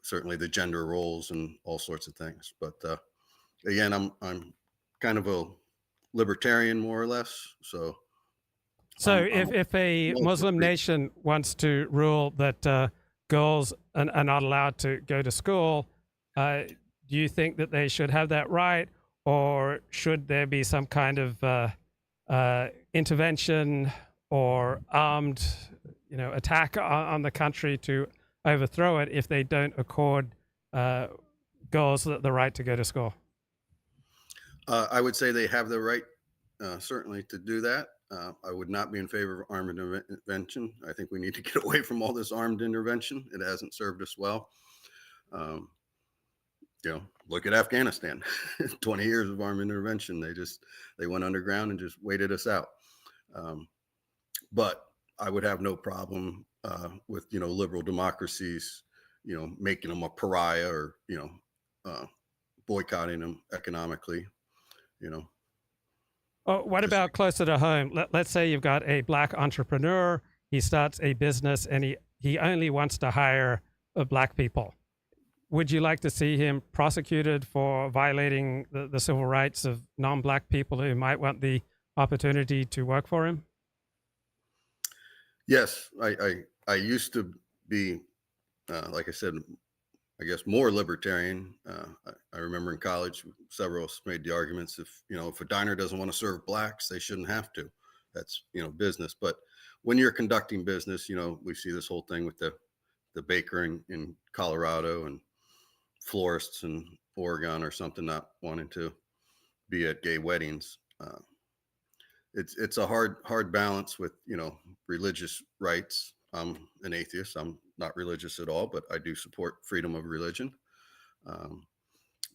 certainly the gender roles and all sorts of things. But again, I'm kind of a libertarian, more or less. So if a Muslim nation wants to rule that girls are not allowed to go to school, do you think that they should have that right? or should there be some kind of intervention or armed, attack on the country to overthrow it if they don't accord girls the right to go to school? I would say they have the right, certainly, to do that. I would not be in favor of armed intervention. I think we need to get away from all this armed intervention. It hasn't served us well. Look at Afghanistan. 20 years of armed intervention. They went underground and just waited us out. But I would have no problem with liberal democracies, making them a pariah or boycotting them economically. Oh, what about closer to home? Let's say you've got a black entrepreneur. He starts a business and he only wants to hire black people. Would you like to see him prosecuted for violating the civil rights of non-black people who might want the opportunity to work for him? Yes, I used to be, like I said, I guess more libertarian. I remember in college, several of us made the arguments if a diner doesn't want to serve blacks, they shouldn't have to. That's business. But when you're conducting business, we see this whole thing with the baker in Colorado and florists in Oregon or something not wanting to be at gay weddings. It's a hard balance with religious rights. I'm an atheist. I'm not religious at all, but I do support freedom of religion.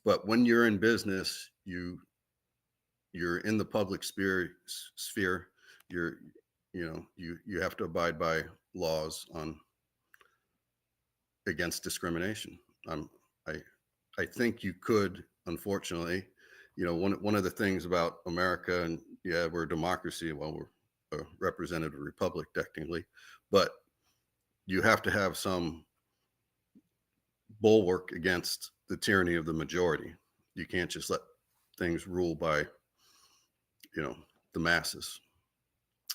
But when you're in business, you're in the public sphere. You have to abide by laws against discrimination. I think you could, unfortunately, one of the things about America, and we're a democracy. Well, we're a representative republic technically, but you have to have some bulwark against the tyranny of the majority. You can't just let things rule by, the masses.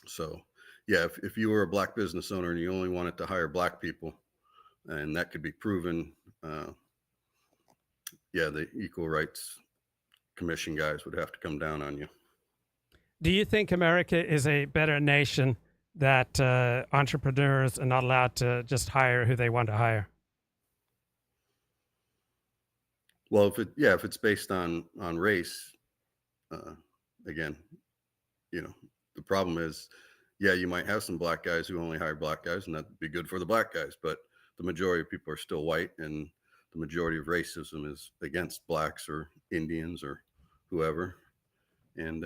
So, if you were a black business owner and you only wanted to hire black people, and that could be proven, the Equal Rights Commission guys would have to come down on you. Do you think America is a better nation that entrepreneurs are not allowed to just hire who they want to hire? Well, if it's based on race, again, the problem is, you might have some black guys who only hire black guys, and that'd be good for the black guys, but the majority of people are still white, and the majority of racism is against blacks or Indians or whoever, and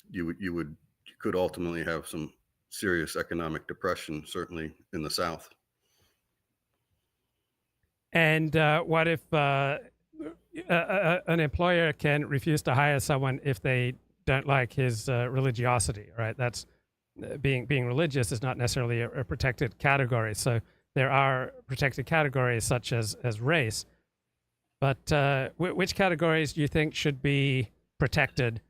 you could ultimately have some serious economic depression, certainly in the South. And what if an employer can refuse to hire someone if they don't like his religiosity? Right, that's being religious is not necessarily a protected category. So there are protected categories such as race, but which categories do you think should be protected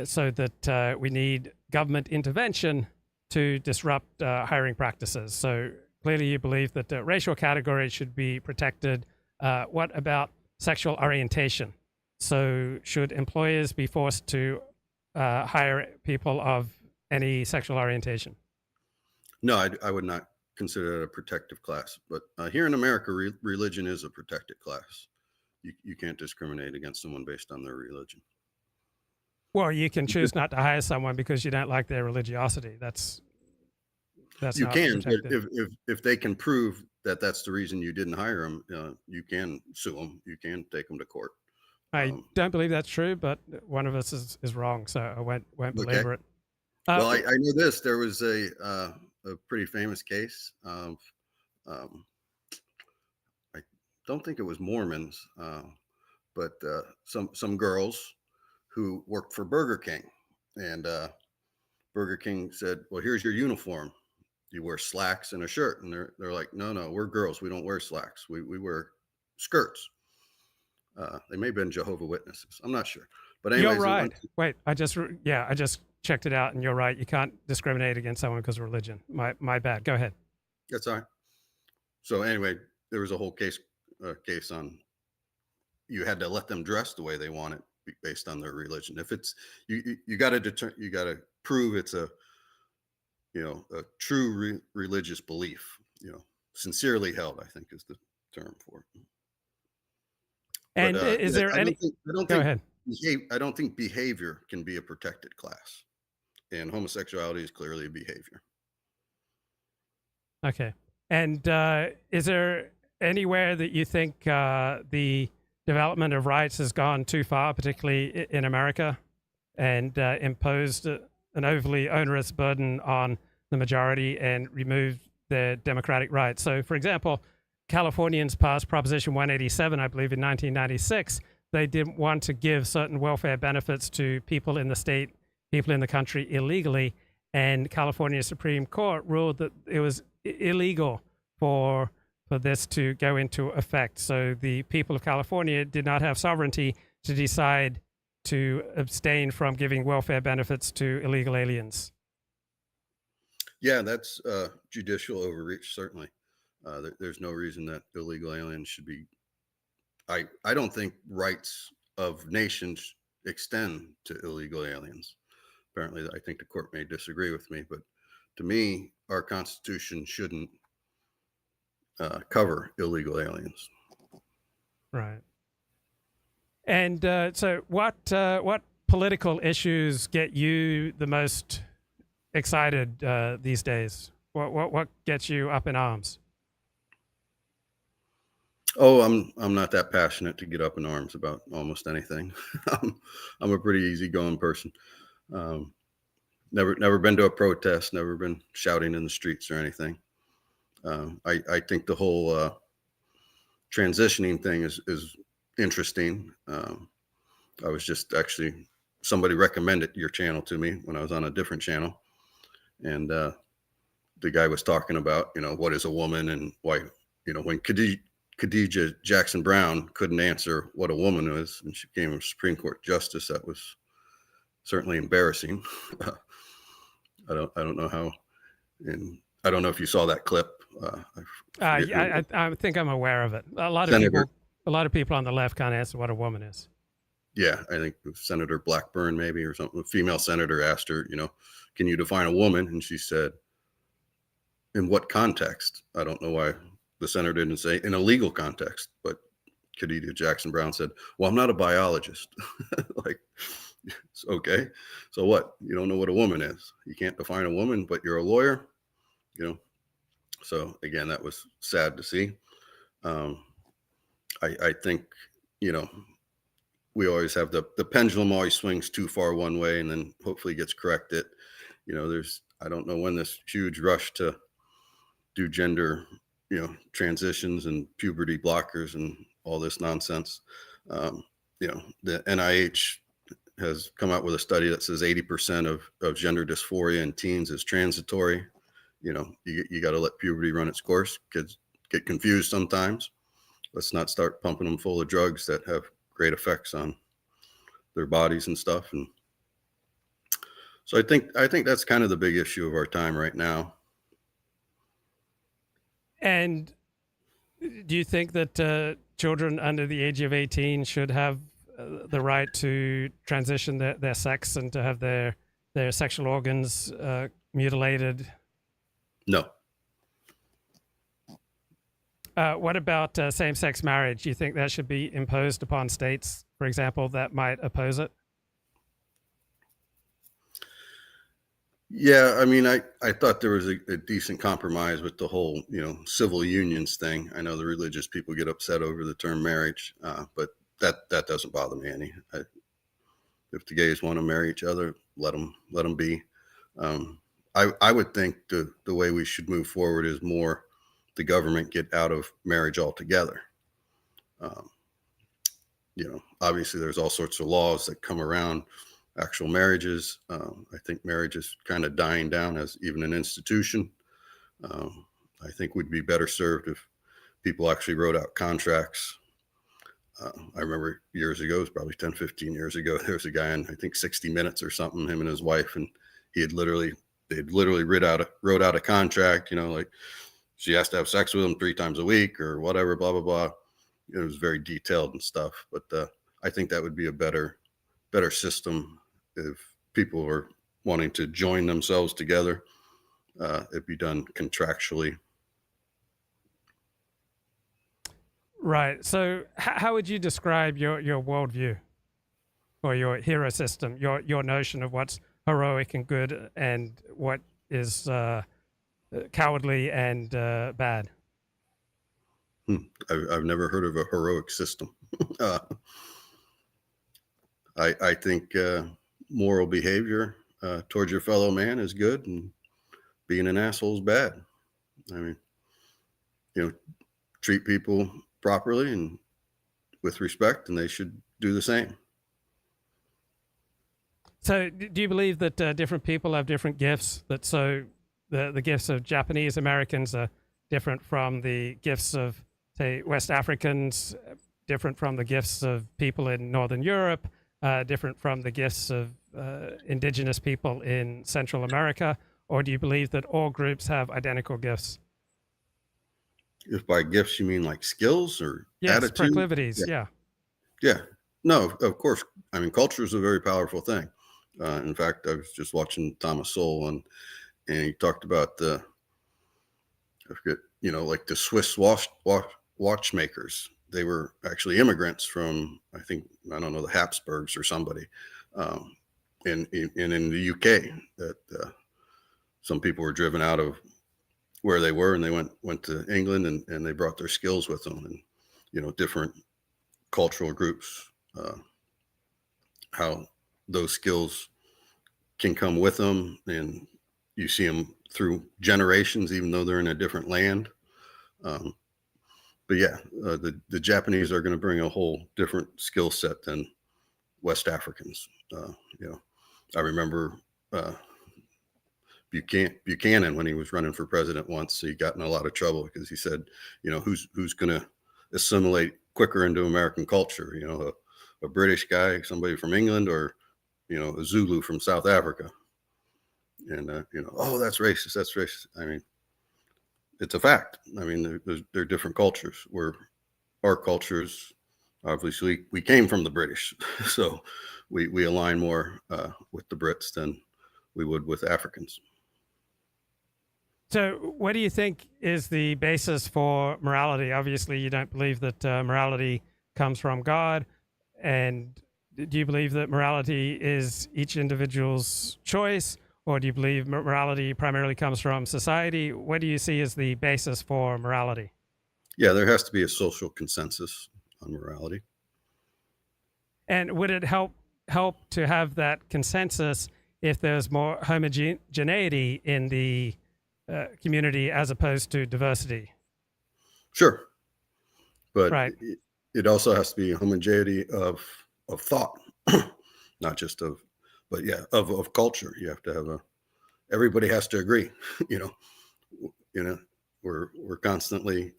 so that we need government intervention to disrupt hiring practices? So clearly you believe that the racial categories should be protected. What about sexual orientation? So should employers be forced to hire people of any sexual orientation? No, I would not consider it a protective class. But here in America, religion is a protected class. You can't discriminate against someone based on their religion. Well, you can choose not to hire someone because you don't like their religiosity. That's you not can, but protected. if they can prove that that's the reason you didn't hire them, you can sue them. You can take them to court. I don't believe that's true, but one of us is wrong, so I won't belabor it. Well, I know this. There was a pretty famous case of, I don't think it was Mormons, but some girls who worked for Burger King, and Burger King said, "Well, here's your uniform. You wear slacks and a shirt." And they're like, "No, we're girls. We don't wear slacks. We wear skirts." They may have been Jehovah's Witnesses. I'm not sure. But anyways, you're right. Wait, I just checked it out, and you're right. You can't discriminate against someone because of religion. My bad. Go ahead. That's all right. So anyway, there was a whole case on you had to let them dress the way they wanted based on their religion. If it's you got to you got to prove it's a a true religious belief. Sincerely held, I think is the term for it. And But is there any? Go ahead. I don't think behavior can be a protected class, and homosexuality is clearly a behavior. Okay. And is there anywhere that you think the development of rights has gone too far, particularly in America, and imposed an overly onerous burden on the majority and removed their democratic rights? So, for example, Californians passed Proposition 187, I believe, in 1996. They didn't want to give certain welfare benefits to people in the state, people in the country illegally. And California Supreme Court ruled that it was illegal for this to go into effect. So the people of California did not have sovereignty to decide to abstain from giving welfare benefits to illegal aliens. Yeah, that's judicial overreach, certainly. There's no reason that illegal aliens should be. I don't think rights of nations extend to illegal aliens. Apparently, I think the court may disagree with me, but to me, our Constitution shouldn't cover illegal aliens. Right. And so, what political issues get you the most excited these days? What gets you up in arms? Oh, I'm not that passionate to get up in arms about almost anything. I'm a pretty easygoing person. Never been to a protest. Never been shouting in the streets or anything. I think the whole transitioning thing is interesting. I was just actually somebody recommended your channel to me when I was on a different channel, and the guy was talking about what is a woman and why when Khadijah Jackson Brown couldn't answer what a woman was, and she became a Supreme Court justice. That was certainly embarrassing. I don't know how, and I don't know if you saw that clip. I think I'm aware of it. A lot of people on the left can't answer what a woman is. Yeah, I think Senator Blackburn maybe or something. A female senator asked her, can you define a woman? And she said, in what context? I don't know why the senator didn't say in a legal context, but Khadijah Jackson Brown said, well, I'm not a biologist. Like, okay, so what? You don't know what a woman is. You can't define a woman, but you're a lawyer, So again, that was sad to see. I think, we always have the pendulum always swings too far one way and then hopefully gets corrected. I don't know when this huge rush to do gender, transitions and puberty blockers and all this nonsense. The NIH has come out with a study that says 80% of gender dysphoria in teens is transitory. You got to let puberty run its course. Kids get confused sometimes. Let's not start pumping them full of drugs that have great effects on their bodies and stuff. And so I think that's kind of the big issue of our time right now. And do you think that children under the age of 18 should have the right to transition their sex and to have their sexual organs mutilated? No. What about same-sex marriage? Do you think that should be imposed upon states, for example, that might oppose it? Yeah, I mean, I thought there was a decent compromise with the whole, civil unions thing. I know the religious people get upset over the term marriage, but that doesn't bother me any. If the gays want to marry each other, let them be. I would think the way we should move forward is more the government get out of marriage altogether. Obviously there's all sorts of laws that come around actual marriages. I think marriage is kind of dying down as even an institution. I think we'd be better served if people actually wrote out contracts. I remember years ago, it was probably 10, 15 years ago, there was a guy on, I think 60 Minutes or something, him and his wife, and they'd literally wrote out a contract, like she has to have sex with him 3 times a week or whatever, blah, blah, blah. It was very detailed and stuff, but I think that would be a better better system if people are wanting to join themselves together. It'd be done contractually. Right. So how would you describe your worldview or your hero system, your notion of what's heroic and good and what is cowardly and bad? I've never heard of a heroic system. I think moral behavior towards your fellow man is good, and being an asshole is bad. I mean, treat people properly and with respect, and they should do the same. So do you believe that different people have different gifts? That so the gifts of Japanese Americans are different from the gifts of, say, West Africans, different from the gifts of people in Northern Europe, different from the gifts of indigenous people in Central America? Or do you believe that all groups have identical gifts? If by gifts you mean like skills or attitude? Proclivities, yeah. No, of course. I mean, culture is a very powerful thing. In fact, I was just watching Thomas Sowell, and he talked about I forget, like the Swiss watchmakers. They were actually immigrants from, I don't know, the Habsburgs or somebody, in the UK. That some people were driven out of where they were, and they went to England, and they brought their skills with them, and different cultural groups, how those skills can come with them, and you see them through generations, even though they're in a different land. But yeah, the Japanese are going to bring a whole different skill set than West Africans. I remember Buchanan, when he was running for president once, he got in a lot of trouble because he said, who's going to assimilate quicker into American culture? A British guy, somebody from England, or a Zulu from South Africa. And oh, that's racist. That's racist. I mean, it's a fact. I mean, they're different cultures. Where our cultures, obviously, we came from the British, so we align more with the Brits than we would with Africans. So what do you think is the basis for morality? Obviously, you don't believe that morality comes from God. And do you believe that morality is each individual's choice? Or do you believe morality primarily comes from society? What do you see as the basis for morality? Yeah, there has to be a social consensus on morality. And would it help to have that consensus if there's more homogeneity in the community as opposed to diversity? Sure. But right. It also has to be a homogeneity of thought, not just of culture. You have to have everybody has to agree. We're constantly,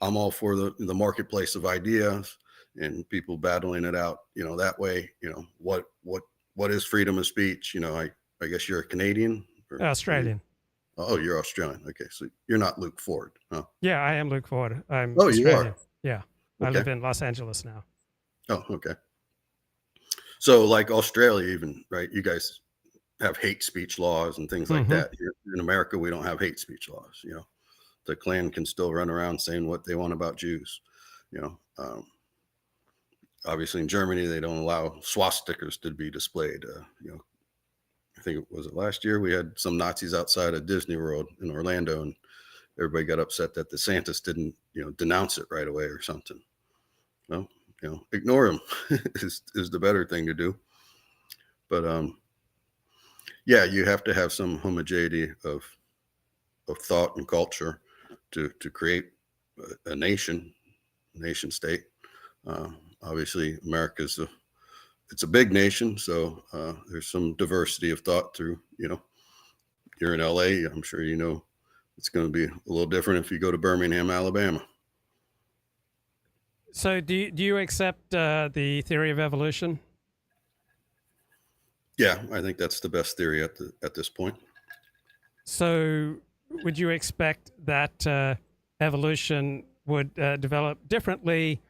I'm all for the marketplace of ideas and people battling it out, that way. What is freedom of speech? I guess you're a Canadian or Australian. Oh, you're Australian. Okay, so you're not Luke Ford, huh? Yeah, I am Luke Ford. I'm Australian. You are? Yeah, okay. I live in Los Angeles now. Oh, okay. So like Australia, even, right? You guys have hate speech laws and things like that. Here in America, we don't have hate speech laws. The Klan can still run around saying what they want about Jews. Obviously in Germany, they don't allow swastikas to be displayed. I think it was last year we had some Nazis outside of Disney World in Orlando, and everybody got upset that DeSantis didn't, denounce it right away or something. Well, ignore him is the better thing to do. But yeah, you have to have some homogeneity of thought and culture to create a nation state. Obviously, America's it's a big nation, so there's some diversity of thought through. You're in LA. I'm sure it's going to be a little different if you go to Birmingham, Alabama. So do you accept the theory of evolution? Yeah, I think that's the best theory at this point. So would you expect that evolution would develop differently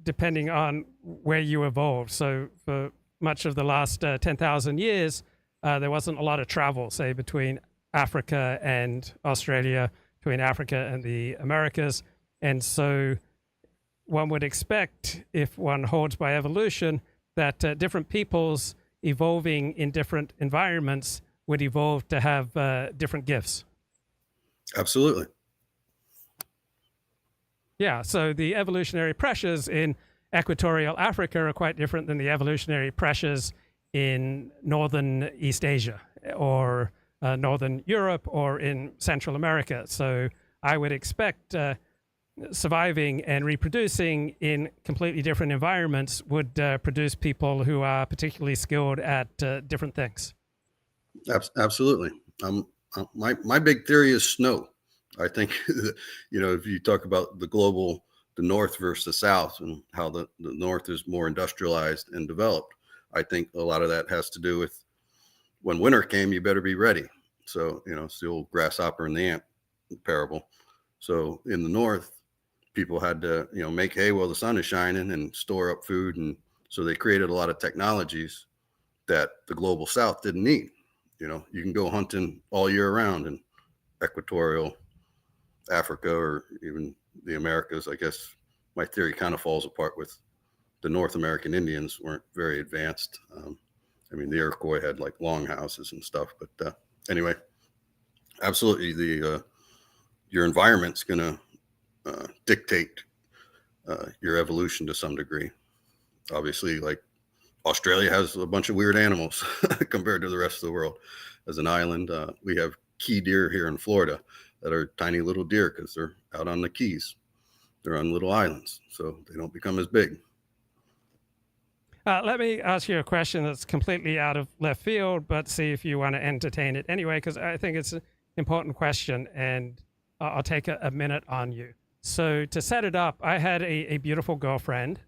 depending on where you evolved. So for much of the last 10,000 years, there wasn't a lot of travel, say, between Africa and Australia, between Africa and the Americas. And so one would expect, if one holds by evolution, that different peoples evolving in different environments would evolve to have different gifts. Absolutely. Yeah, so the evolutionary pressures in equatorial Africa are quite different than the evolutionary pressures in northern East Asia or northern Europe or in Central America. So I would expect surviving and reproducing in completely different environments would produce people who are particularly skilled at different things. Absolutely. My big theory is snow. I think, if you talk about the North versus the South and how the North is more industrialized and developed, I think a lot of that has to do with when winter came, you better be ready. So, it's the old grasshopper and the ant parable. So in the North, people had to, make hay while the sun is shining and store up food. And so they created a lot of technologies that the global South didn't need. You can go hunting all year round in equatorial Africa or even the Americas. I guess my theory kind of falls apart with the North American Indians weren't very advanced. The Iroquois had like long houses and stuff, but anyway, absolutely. Your environment's going to dictate your evolution to some degree. Obviously, like Australia has a bunch of weird animals compared to the rest of the world. As an island, we have key deer here in Florida that are tiny little deer because they're out on the Keys. They're on little islands, so they don't become as big. Let me ask you a question that's completely out of left field, but see if you want to entertain it anyway, because I think it's an important question, and I'll take a minute on you. So to set it up, I had a beautiful girlfriend,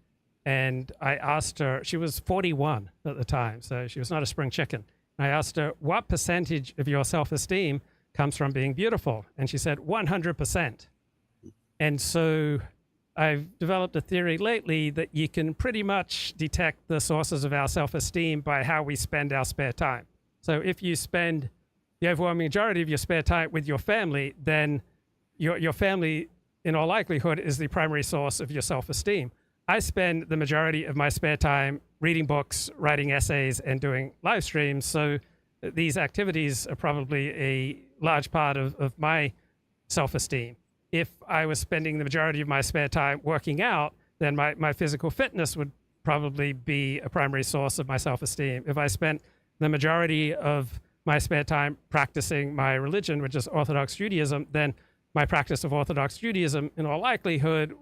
and I asked her, she was 41 at the time, so she was not a spring chicken. I asked her, what percentage of your self-esteem comes from being beautiful? And she said 100%. And so I've developed a theory lately that you can pretty much detect the sources of our self-esteem by how we spend our spare time. So if you spend the overwhelming majority of your spare time with your family, then your family, in all likelihood, is the primary source of your self-esteem. I spend the majority of my spare time reading books, writing essays, and doing live streams. So these activities are probably a large part of my self-esteem. If I was spending the majority of my spare time working out, then my physical fitness would probably be a primary source of my self-esteem. If I spent the majority of my spare time practicing my religion, which is Orthodox Judaism, then my practice of Orthodox Judaism, in all likelihood,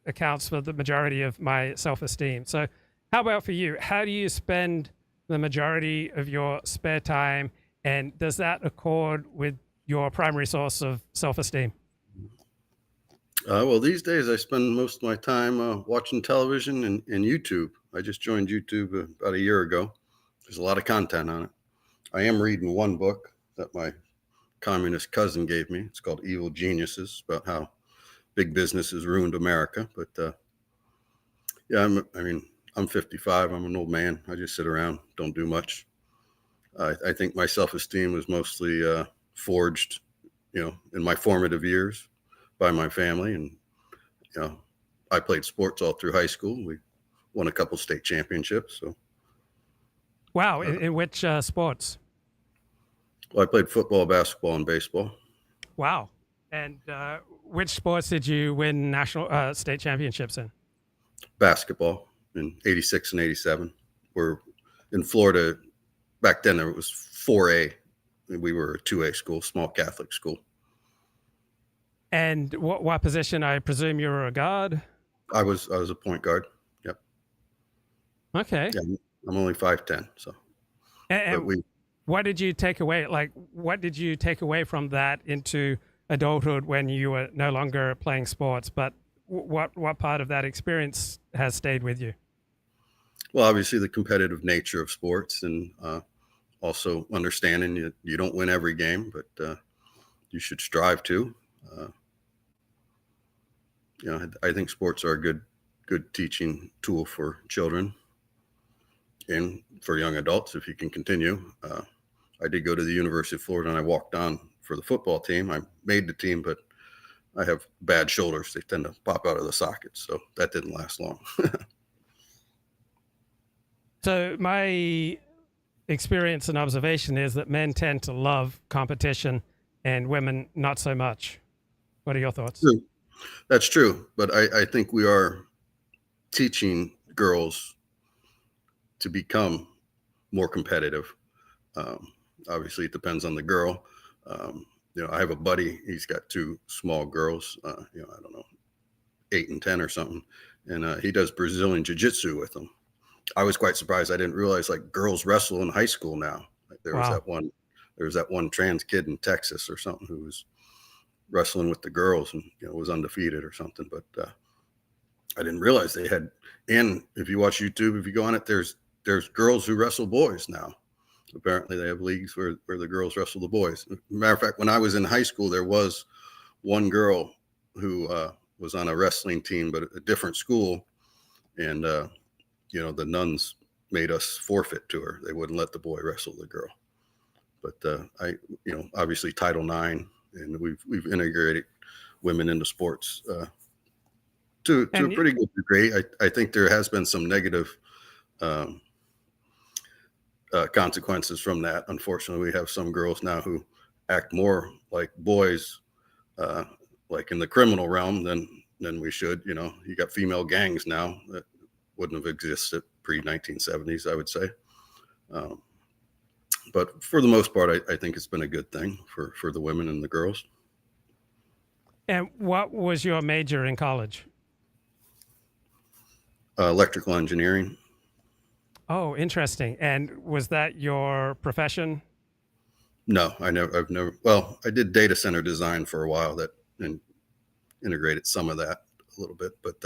accounts for the majority of my self-esteem. So how about for you? How do you spend the majority of your spare time, and does that accord with your primary source of self-esteem? Well, these days I spend most of my time watching television and YouTube. I just joined YouTube about a year ago. There's a lot of content on it. I am reading one book that my communist cousin gave me. It's called Evil Geniuses, about how big business has ruined America. But I'm 55. I'm an old man. I just sit around, don't do much. I think my self-esteem was mostly forged, in my formative years by my family. And, I played sports all through high school. We won a couple state championships. So. Wow. In which sports? Well, I played football, basketball, and baseball. Wow. And which sports did you win national state championships in? Basketball in 86 and 87. We're in Florida. Back then, there was 4A. We were a 2A school, small Catholic school. And what position? I presume you were a guard? I was a point guard. Yep. Okay. Yeah, I'm only 5'10", so. What did you take away? What did you take away from that into adulthood when you were no longer playing sports? But what part of that experience has stayed with you? Well, obviously the competitive nature of sports, and also understanding you don't win every game, but you should strive to. I think sports are a good good teaching tool for children and for young adults if you can continue. I did go to the University of Florida and I walked on for the football team. I made the team, but I have bad shoulders. They tend to pop out of the sockets. So that didn't last long. So my experience and observation is that men tend to love competition and women not so much. What are your thoughts? True. That's true. But I think we are teaching girls to become more competitive. Obviously, it depends on the girl. I have a buddy. He's got two small girls, I don't know, 8 and 10 or something. And he does Brazilian jiu-jitsu with them. I was quite surprised. I didn't realize like girls wrestle in high school now. Like there was that one trans kid in Texas or something who was wrestling with the girls and was undefeated or something. But I didn't realize they had. And if you watch YouTube, if you go on it, there's girls who wrestle boys now. Apparently, they have leagues where the girls wrestle the boys. Matter of fact, when I was in high school, there was one girl who was on a wrestling team, but at a different school, and the nuns made us forfeit to her. They wouldn't let the boy wrestle the girl. But obviously Title IX, and we've integrated women into sports to a pretty good degree. I think there has been some negative consequences from that. Unfortunately, we have some girls now who act more like boys, like in the criminal realm than we should. You got female gangs now that wouldn't have existed pre-1970s, I would say. But for the most part, I think it's been a good thing for the women and the girls. And what was your major in college? Electrical engineering. Oh, interesting. And was that your profession? No, I've never. Well, I did data center design for a while and integrated some of that a little bit, but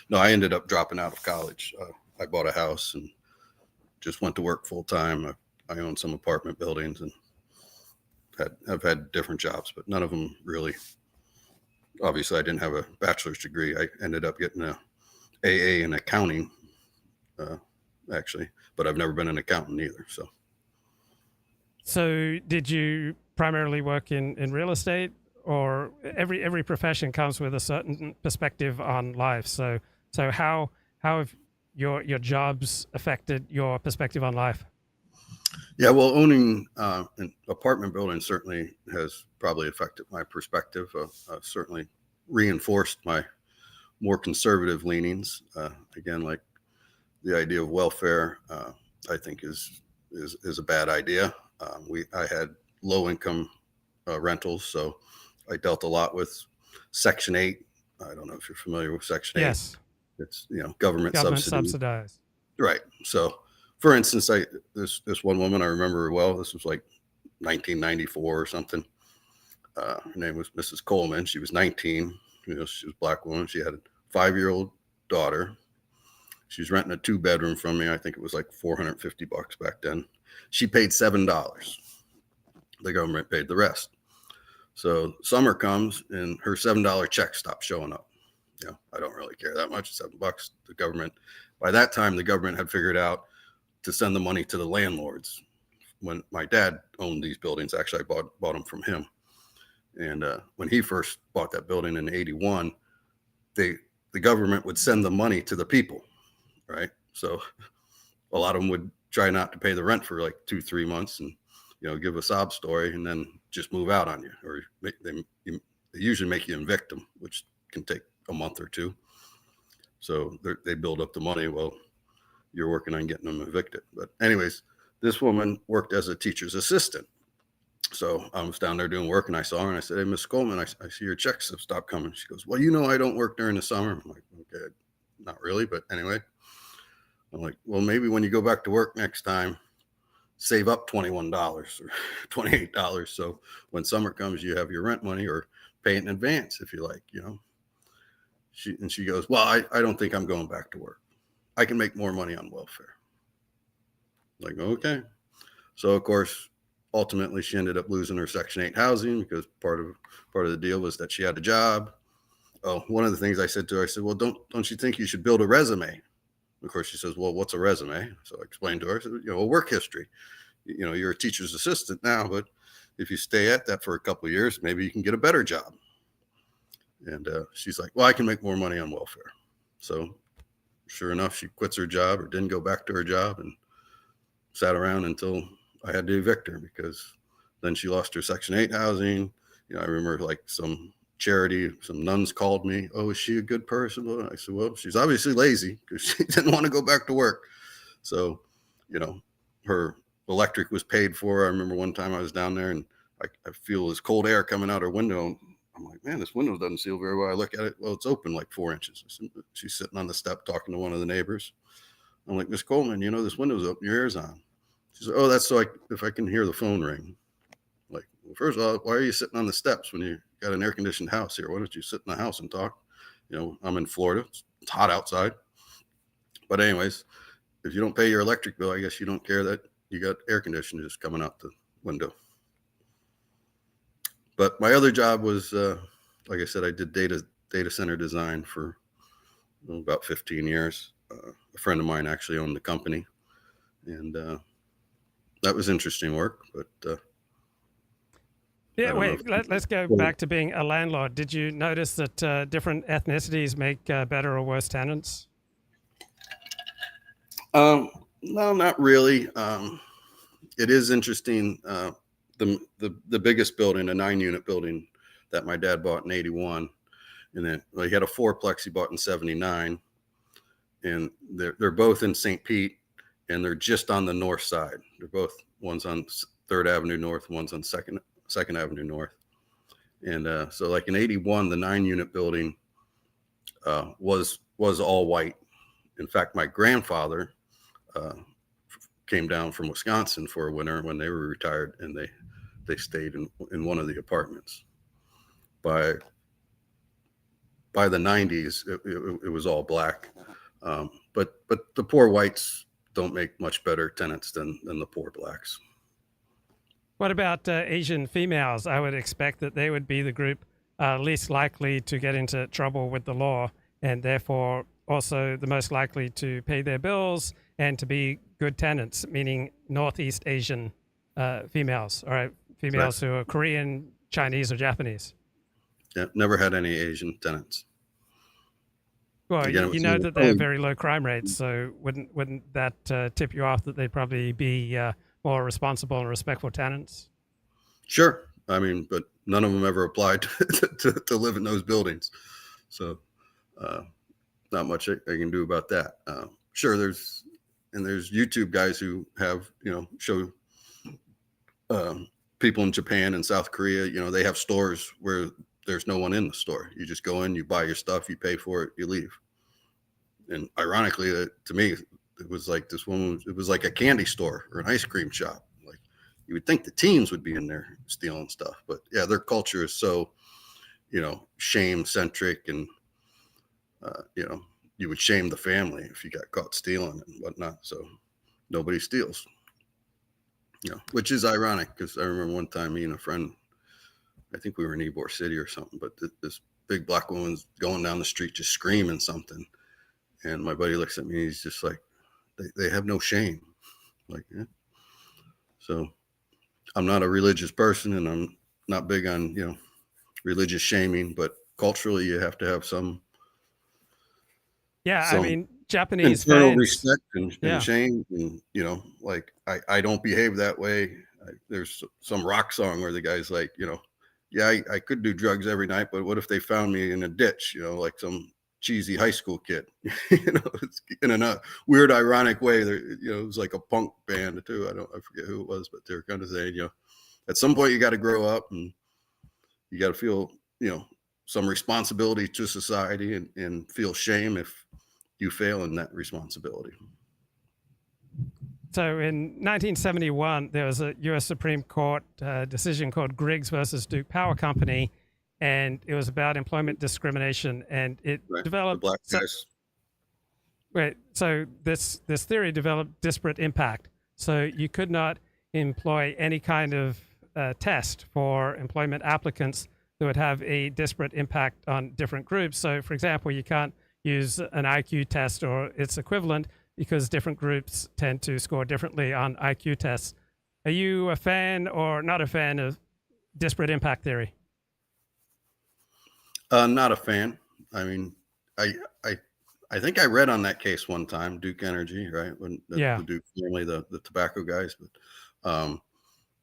no, I ended up dropping out of college. I bought a house and just went to work full time. I own some apartment buildings and I've had different jobs, but none of them really. Obviously, I didn't have a bachelor's degree. I ended up getting a AA in accounting, actually, but I've never been an accountant either. So did you primarily work in real estate, or every profession comes with a certain perspective on life? So how have your jobs affected your perspective on life? Yeah, well, owning an apartment building certainly has probably affected my perspective. Certainly reinforced my more conservative leanings. Again, like the idea of welfare, I think is a bad idea. I had low income rentals, so I dealt a lot with Section 8. I don't know if you're familiar with Section 8. Yes. It's government subsidized. Right. So, for instance, this one woman I remember her well. This was like 1994 or something. Her name was Mrs. Coleman. She was 19. She was a black woman. She had a 5-year-old daughter. She was renting a 2-bedroom from me. I think it was like $450 back then. She paid $7. The government paid the rest. So summer comes and her $7 check stops showing up. I don't really care that much. $7. The government, by that time, the government had figured out to send the money to the landlords. When my dad owned these buildings, actually, I bought them from him. And when he first bought that building in '81, the government would send the money to the people, right? So a lot of them would try not to pay the rent for like 2-3 months and give a sob story and then just move out on you, or they usually make you evict them, which can take a month or two. So they build up the money while you're working on getting them evicted. But anyways, this woman worked as a teacher's assistant. So I was down there doing work and I saw her and I said, "Hey, Miss Coleman, I see your checks have stopped coming." She goes, "Well, I don't work during the summer." I'm like, "Okay, not really, but anyway." I'm like, "Well, maybe when you go back to work next time, save up $21 or $28. So when summer comes, you have your rent money, or pay it in advance if you like, She goes, "Well, I don't think I'm going back to work. I can make more money on welfare." I'm like, okay. So of course, ultimately she ended up losing her Section 8 housing because part of the deal was that she had a job. Oh, one of the things I said to her, I said, well, don't you think you should build a resume? Of course, she says, well, what's a resume? So I explained to her, I said, a work history. You're a teacher's assistant now, but if you stay at that for a couple of years, maybe you can get a better job. And she's like, well, I can make more money on welfare. So sure enough, she quits her job or didn't go back to her job and sat around until I had to evict her, because then she lost her Section 8 housing. I remember like some charity, some nuns called me. Oh, is she a good person? Well, I said, well, she's obviously lazy because she didn't want to go back to work. So, her electric was paid for. I remember one time I was down there and I feel this cold air coming out her window. I'm like, man, this window doesn't seal very well. I look at it. Well, it's open like 4 inches. She's sitting on the step talking to one of the neighbors. I'm like, Miss Coleman, this window's open. Your air's on. She said, oh, that's so if I can hear the phone ring. Like, well, first of all, why are you sitting on the steps when you got an air-conditioned house here? Why don't you sit in the house and talk? I'm in Florida. It's hot outside. But anyways, if you don't pay your electric bill, I guess you don't care that you got air conditioning just coming out the window. But my other job was, like I said, I did data center design for about 15 years. A friend of mine actually owned the company, and that was interesting work. But yeah, wait, let's go back to being a landlord. Did you notice that different ethnicities make better or worse tenants? No, not really. It is interesting. The biggest building, a 9-unit building that my dad bought in 81, and then he had a 4-plex he bought in 79, and they're both in St. Pete, and they're just on the north side. They're both, one's on 3rd Avenue North, one's on 2nd Avenue North. And so like in 81, the 9-unit building was all white. In fact, my grandfather came down from Wisconsin for a winter when they were retired, and they stayed in one of the apartments. By the 90s, it was all black. But the poor whites don't make much better tenants than the poor blacks. What about Asian females? I would expect that they would be the group least likely to get into trouble with the law, and therefore also the most likely to pay their bills and to be good tenants, meaning Northeast Asian females, or females who are Korean, Chinese, or Japanese. Yeah, never had any Asian tenants. Well, again, you know that they have very low crime rates, so wouldn't that tip you off that they'd probably be more responsible and respectful tenants? Sure. I mean, but none of them ever applied to live in those buildings. So not much I can do about that. Sure, there's YouTube guys who have, show people in Japan and South Korea, they have stores where there's no one in the store. You just go in, you buy your stuff, you pay for it, you leave. And ironically, to me, it was like this woman, it was like a candy store or an ice cream shop. Like, you would think the teens would be in there stealing stuff, but yeah, their culture is so, shame centric, and, you would shame the family if you got caught stealing and whatnot. So nobody steals, which is ironic, because I remember one time me and a friend, I think we were in Ybor City or something, but this big black woman's going down the street just screaming something. And my buddy looks at me, he's just like, they have no shame. Like, yeah. So I'm not a religious person, and I'm not big on, religious shaming, but culturally you have to have some. Yeah, I mean, Japanese internal fans, respect and shame, and like I don't behave that way. There's some rock song where the guy's like, yeah, I could do drugs every night, but what if they found me in a ditch? Like some cheesy high school kid. It's in a weird, ironic way. There, it was like a punk band too. I forget who it was, but they were kind of saying, at some point you got to grow up and you got to feel, some responsibility to society, and feel shame if you fail in that responsibility. So in 1971, there was a U.S. Supreme Court decision called Griggs versus Duke Power Company, and it was about employment discrimination, and it developed. The black guys. So this theory developed disparate impact. So you could not employ any kind of test for employment applicants that would have a disparate impact on different groups. So, for example, you can't use an IQ test or its equivalent because different groups tend to score differently on IQ tests. Are you a fan or not a fan of disparate impact theory? Not a fan. I mean, I think I read on that case one time, Duke Energy, right? When the Duke family, the tobacco guys, but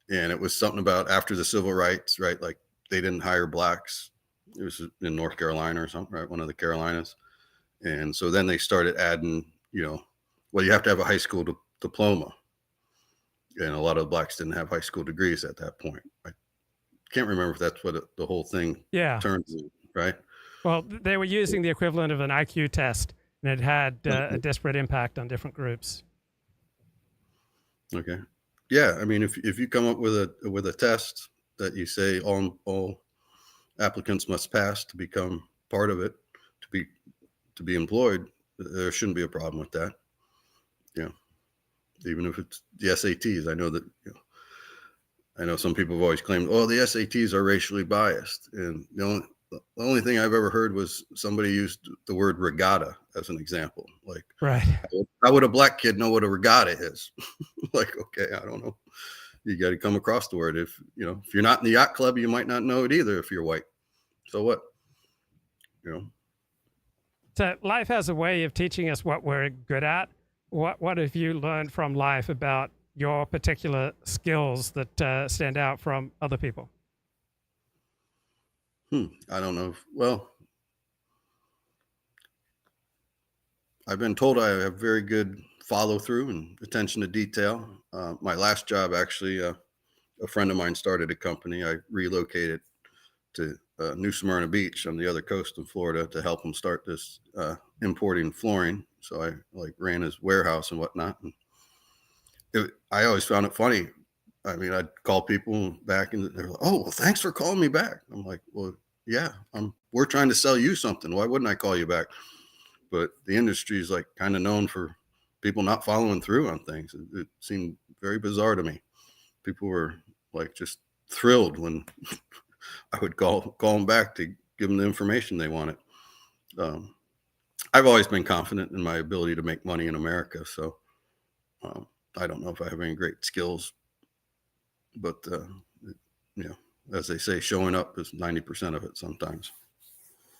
and it was something about after the civil rights, right? Like they didn't hire blacks. It was in North Carolina or something, right? One of the Carolinas. And so then they started adding, well, you have to have a high school diploma. And a lot of the blacks didn't have high school degrees at that point. I can't remember if that's what the whole thing turns in, right? Well, they were using the equivalent of an IQ test, and it had a disparate impact on different groups. Okay. Yeah, I mean, if you come up with a test that you say all applicants must pass to become part of it, to be employed, there shouldn't be a problem with that. Even if it's the SATs. I know that I know some people have always claimed, oh, the SATs are racially biased, and the only thing I've ever heard was somebody used the word regatta as an example. Like, right? How would a black kid know what a regatta is? Like, okay, I don't know. You got to come across the word. If you're not in the yacht club, you might not know it either. If you're white, so what? So life has a way of teaching us what we're good at. What have you learned from life about your particular skills that stand out from other people? I don't know. Well, I've been told I have very good follow through and attention to detail. My last job, actually, a friend of mine started a company. I relocated to New Smyrna Beach on the other coast of Florida to help him start this importing flooring. So I ran his warehouse and whatnot. And I always found it funny. I mean, I'd call people back and they're like, "Oh, well, thanks for calling me back." I'm like, "Well, yeah, we're trying to sell you something. Why wouldn't I call you back?" But the industry is kind of known for people not following through on things. It seemed very bizarre to me. People were just thrilled when I would call them back to give them the information they wanted. I've always been confident in my ability to make money in America. So I don't know if I have any great skills, but as they say, showing up is 90% of it sometimes.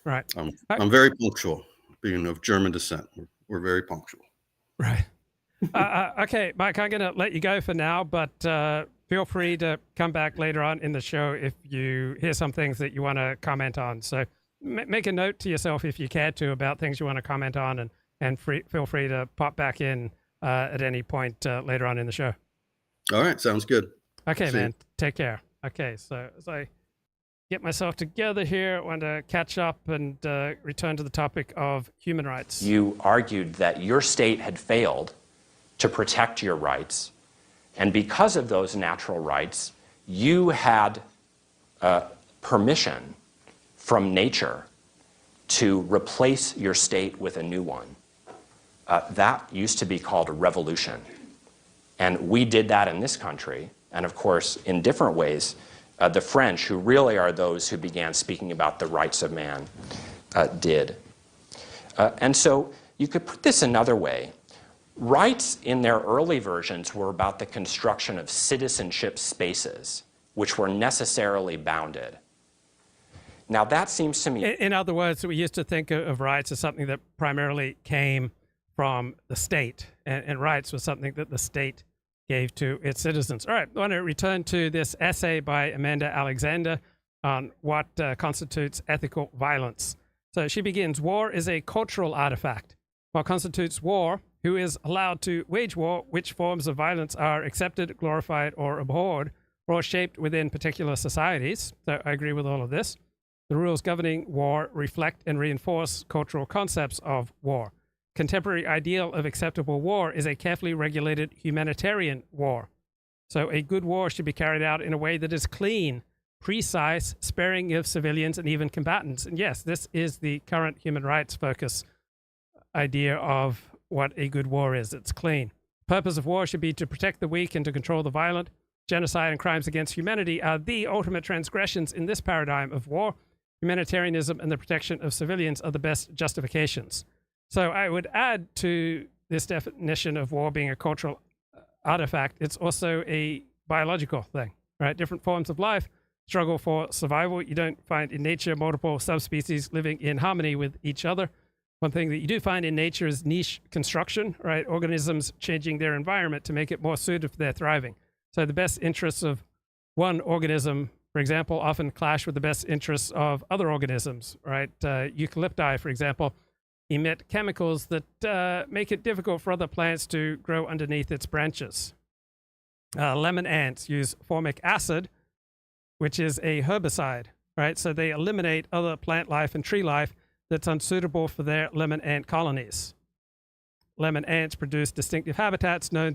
Right. I'm very punctual. Being of German descent, we're very punctual. Right. Okay, Mike, I'm going to let you go for now, but feel free to come back later on in the show if you hear some things that you want to comment on. So make a note to yourself if you care to about things you want to comment on, and feel free to pop back in at any point later on in the show. All right, sounds good. Okay, man, take care. Okay, so as I get myself together here, I want to catch up and return to the topic of human rights. You argued that your state had failed to protect your rights, and because of those natural rights, you had permission from nature to replace your state with a new one. That used to be called a revolution. And we did that in this country, and of course, in different ways, the French, who really are those who began speaking about the rights of man, did. And so you could put this another way. Rights in their early versions were about the construction of citizenship spaces, which were necessarily bounded. Now that seems to me... In other words, we used to think of rights as something that primarily came from the state, and rights was something that the state gave to its citizens. All right, I want to return to this essay by Amanda Alexander on what constitutes ethical violence. So she begins, war is a cultural artifact. What constitutes war? Who is allowed to wage war? Which forms of violence are accepted, glorified, or abhorred, or shaped within particular societies? So I agree with all of this. The rules governing war reflect and reinforce cultural concepts of war. Contemporary ideal of acceptable war is a carefully regulated humanitarian war. So a good war should be carried out in a way that is clean, precise, sparing of civilians and even combatants. And yes, this is the current human rights focus idea of what a good war is. It's clean. The purpose of war should be to protect the weak and to control the violent. genocide and crimes against humanity are the ultimate transgressions in this paradigm of war. Humanitarianism and the protection of civilians are the best justifications. So I would add to this definition of war being a cultural artifact, it's also a biological thing, right? Different forms of life struggle for survival. You don't find in nature multiple subspecies living in harmony with each other. One thing that you do find in nature is niche construction, right? Organisms changing their environment to make it more suited for their thriving. So the best interests of one organism, for example, often clash with the best interests of other organisms, right? Eucalypti, for example, emit chemicals that make it difficult for other plants to grow underneath its branches. Lemon ants use formic acid, which is a herbicide, right? So they eliminate other plant life and tree life that's unsuitable for their lemon ant colonies. Lemon ants produce distinctive habitats known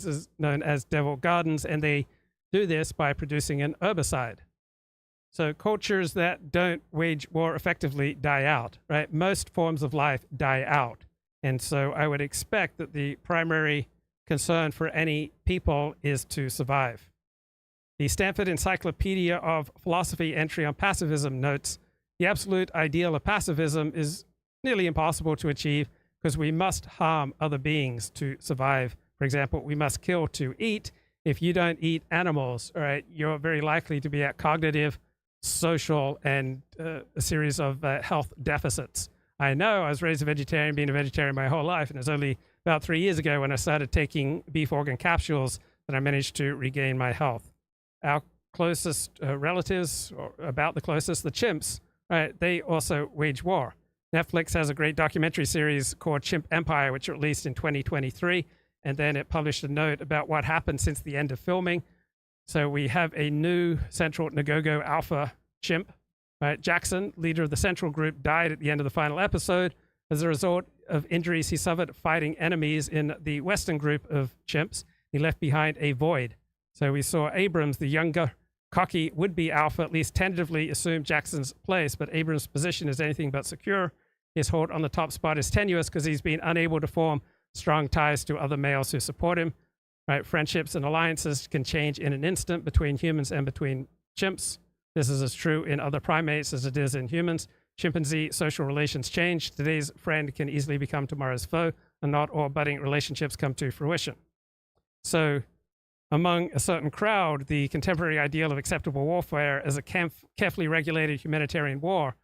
as devil gardens, and they do this by producing an herbicide. So cultures that don't wage war effectively die out, right? Most forms of life die out. And so I would expect that the primary concern for any people is to survive. The Stanford Encyclopedia of Philosophy entry on pacifism notes, the absolute ideal of pacifism is nearly impossible to achieve because we must harm other beings to survive. For example, we must kill to eat. If you don't eat animals, all right, you're very likely to be at cognitive, social, and a series of health deficits. I know I was raised a vegetarian, being a vegetarian my whole life, and it was only about 3 years ago when I started taking beef organ capsules that I managed to regain my health. Our closest relatives, or about the closest, the chimps, right, they also wage war. Netflix has a great documentary series called Chimp Empire, which released in 2023, and then it published a note about what happened since the end of filming. So we have a new central Nagogo alpha chimp, right? Jackson, leader of the central group, died at the end of the final episode as a result of injuries he suffered fighting enemies in the western group of chimps. He left behind a void. So we saw Abrams, the younger, cocky would-be alpha, at least tentatively assume Jackson's place, but Abrams' position is anything but secure. His hold on the top spot is tenuous because he's been unable to form strong ties to other males who support him. Right? Friendships and alliances can change in an instant between humans and between chimps. This is as true in other primates as it is in humans. Chimpanzee social relations change. Today's friend can easily become tomorrow's foe, and not all budding relationships come to fruition. So among a certain crowd, the contemporary ideal of acceptable warfare as a carefully regulated humanitarian war,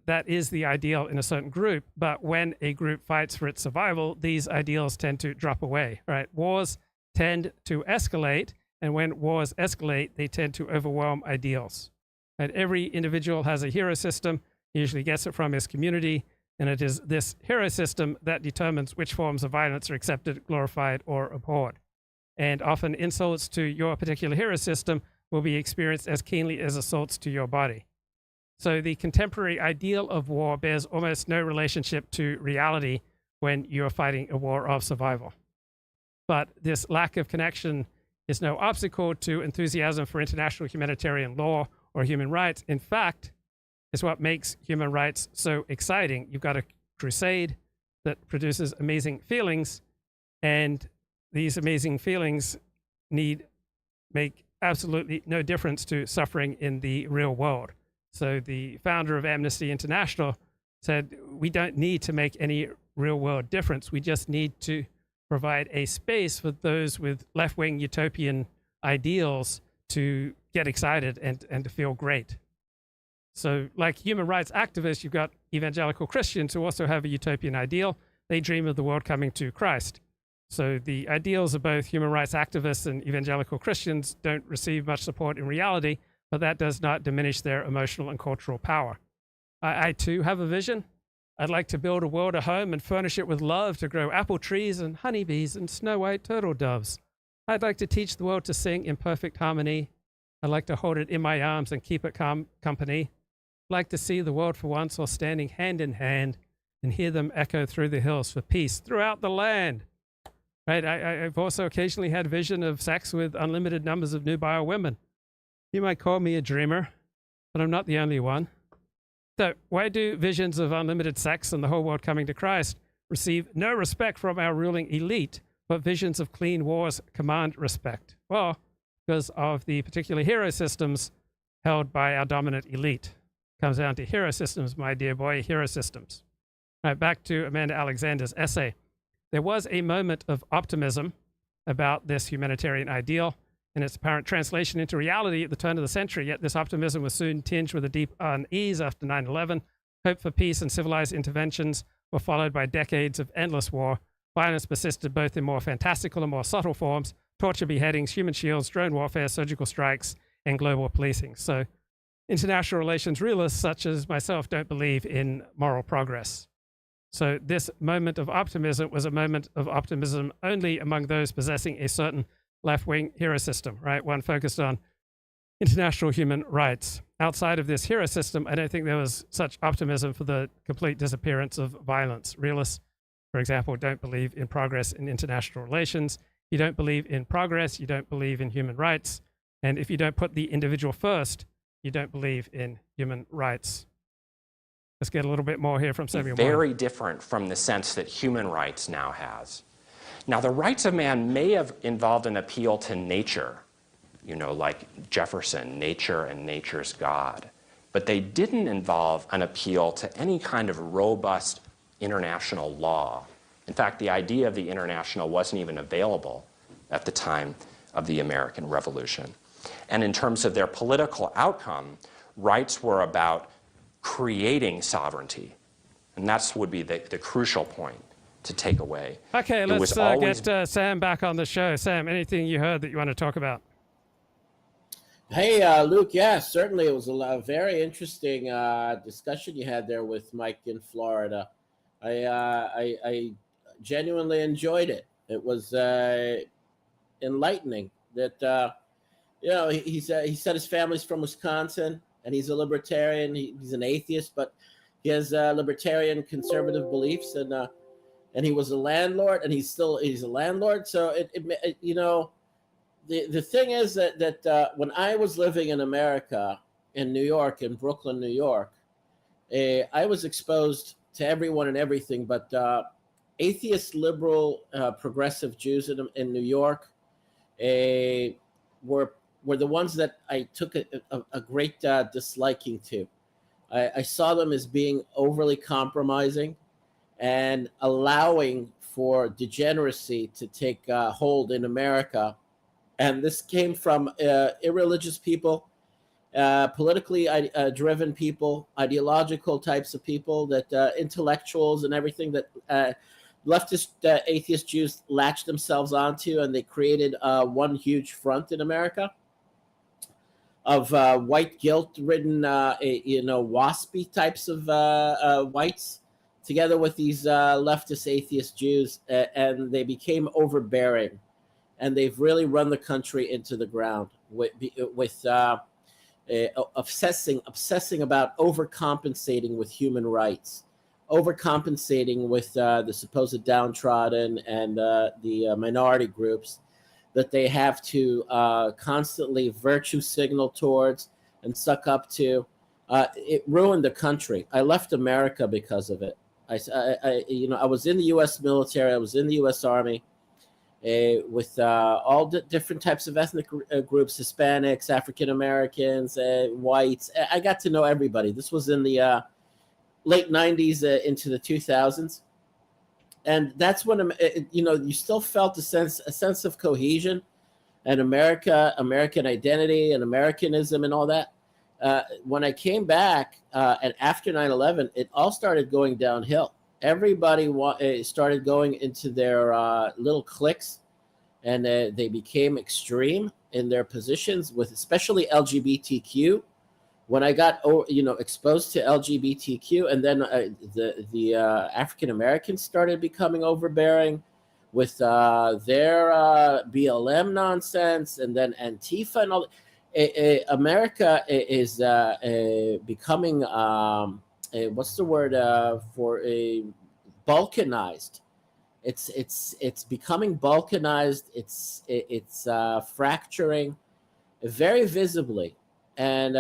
that is the ideal in a certain group. But when a group fights for its survival, these ideals tend to drop away, right? Wars tend to escalate, and when wars escalate, they tend to overwhelm ideals. And every individual has a hero system. He usually gets it from his community, and it is this hero system that determines which forms of violence are accepted, glorified, or abhorred. And often insults to your particular hero system will be experienced as keenly as assaults to your body. So the contemporary ideal of war bears almost no relationship to reality when you're fighting a war of survival. But this lack of connection is no obstacle to enthusiasm for international humanitarian law or human rights. In fact, it's what makes human rights so exciting. You've got a crusade that produces amazing feelings, and these amazing feelings make absolutely no difference to suffering in the real world. So the founder of Amnesty International said, we don't need to make any real world difference. We just need to provide a space for those with left-wing utopian ideals to get excited and to feel great. So like human rights activists, you've got evangelical Christians who also have a utopian ideal. They dream of the world coming to Christ. So the ideals of both human rights activists and evangelical Christians don't receive much support in reality, but that does not diminish their emotional and cultural power. I too have a vision. I'd like to build a world at home and furnish it with love to grow apple trees and honeybees and snow white turtle doves. I'd like to teach the world to sing in perfect harmony. I'd like to hold it in my arms and keep it company. I'd like to see the world for once while standing hand in hand and hear them echo through the hills for peace throughout the land. Right? I've also occasionally had vision of sex with unlimited numbers of nubile women. You might call me a dreamer, but I'm not the only one. So why do visions of unlimited sex and the whole world coming to Christ receive no respect from our ruling elite, but visions of clean wars command respect? Well, because of the particular hero systems held by our dominant elite. Comes down to hero systems, my dear boy, hero systems. All right, back to Amanda Alexander's essay. There was a moment of optimism about this humanitarian ideal and its apparent translation into reality at the turn of the century, yet this optimism was soon tinged with a deep unease after 9/11. Hope for peace and civilized interventions were followed by decades of endless war. Violence persisted both in more fantastical and more subtle forms: torture, beheadings, human shields, drone warfare, surgical strikes, and global policing. So international relations realists such as myself don't believe in moral progress. So this moment of optimism was a moment of optimism only among those possessing a certain left-wing hero system, right? One focused on international human rights. Outside of this hero system, I don't think there was such optimism for the complete disappearance of violence. Realists, for example, don't believe in progress in international relations. You don't believe in progress, you don't believe in human rights. And if you don't put the individual first, you don't believe in human rights. Let's get a little bit more here from Samuel. Very different from the sense that human rights now has. Now, the rights of man may have involved an appeal to nature, like Jefferson, nature and nature's God. But they didn't involve an appeal to any kind of robust international law. In fact, the idea of the international wasn't even available at the time of the American Revolution. And in terms of their political outcome, rights were about creating sovereignty. And that would be the crucial point to take away. Okay, let's get Sam back on the show. Sam, anything you heard that you want to talk about? Hey, Luke, yeah, certainly it was a very interesting discussion you had there with Mike in Florida. I genuinely enjoyed it. It was enlightening that, he said his family's from Wisconsin and he's a libertarian. He's an atheist, but he has libertarian conservative beliefs, and he was a landlord, and he's a landlord. So the thing is that when I was living in America, in New York, in Brooklyn, New York, I was exposed to everyone and everything, but atheist, liberal, progressive Jews in New York were the ones that I took a great disliking to. I saw them as being overly compromising and allowing for degeneracy to take hold in America. And this came from irreligious people, politically driven people, ideological types of people, that intellectuals and everything that leftist atheist Jews latched themselves onto, and they created one huge front in America of white guilt-ridden, waspy types of whites, together with these leftist atheist Jews, and they became overbearing, and they've really run the country into the ground with obsessing about overcompensating with human rights, overcompensating with the supposed downtrodden and the minority groups that they have to constantly virtue signal towards and suck up to. It ruined the country. I left America because of it. I was in the U.S. military. I was in the U.S. Army with all different types of ethnic groups: Hispanics, African Americans, whites. I got to know everybody. This was in the late 90s into the 2000s. And that's when, you still felt a sense of cohesion and American identity and Americanism and all that. When I came back and after 9/11, it all started going downhill. Everybody started going into their little cliques, and they became extreme in their positions with especially LGBTQ. When I got exposed to LGBTQ, and then the African Americans started becoming overbearing with their BLM nonsense, and then Antifa and all. America is becoming what's the word for a balkanized? It's becoming balkanized. It's fracturing very visibly, and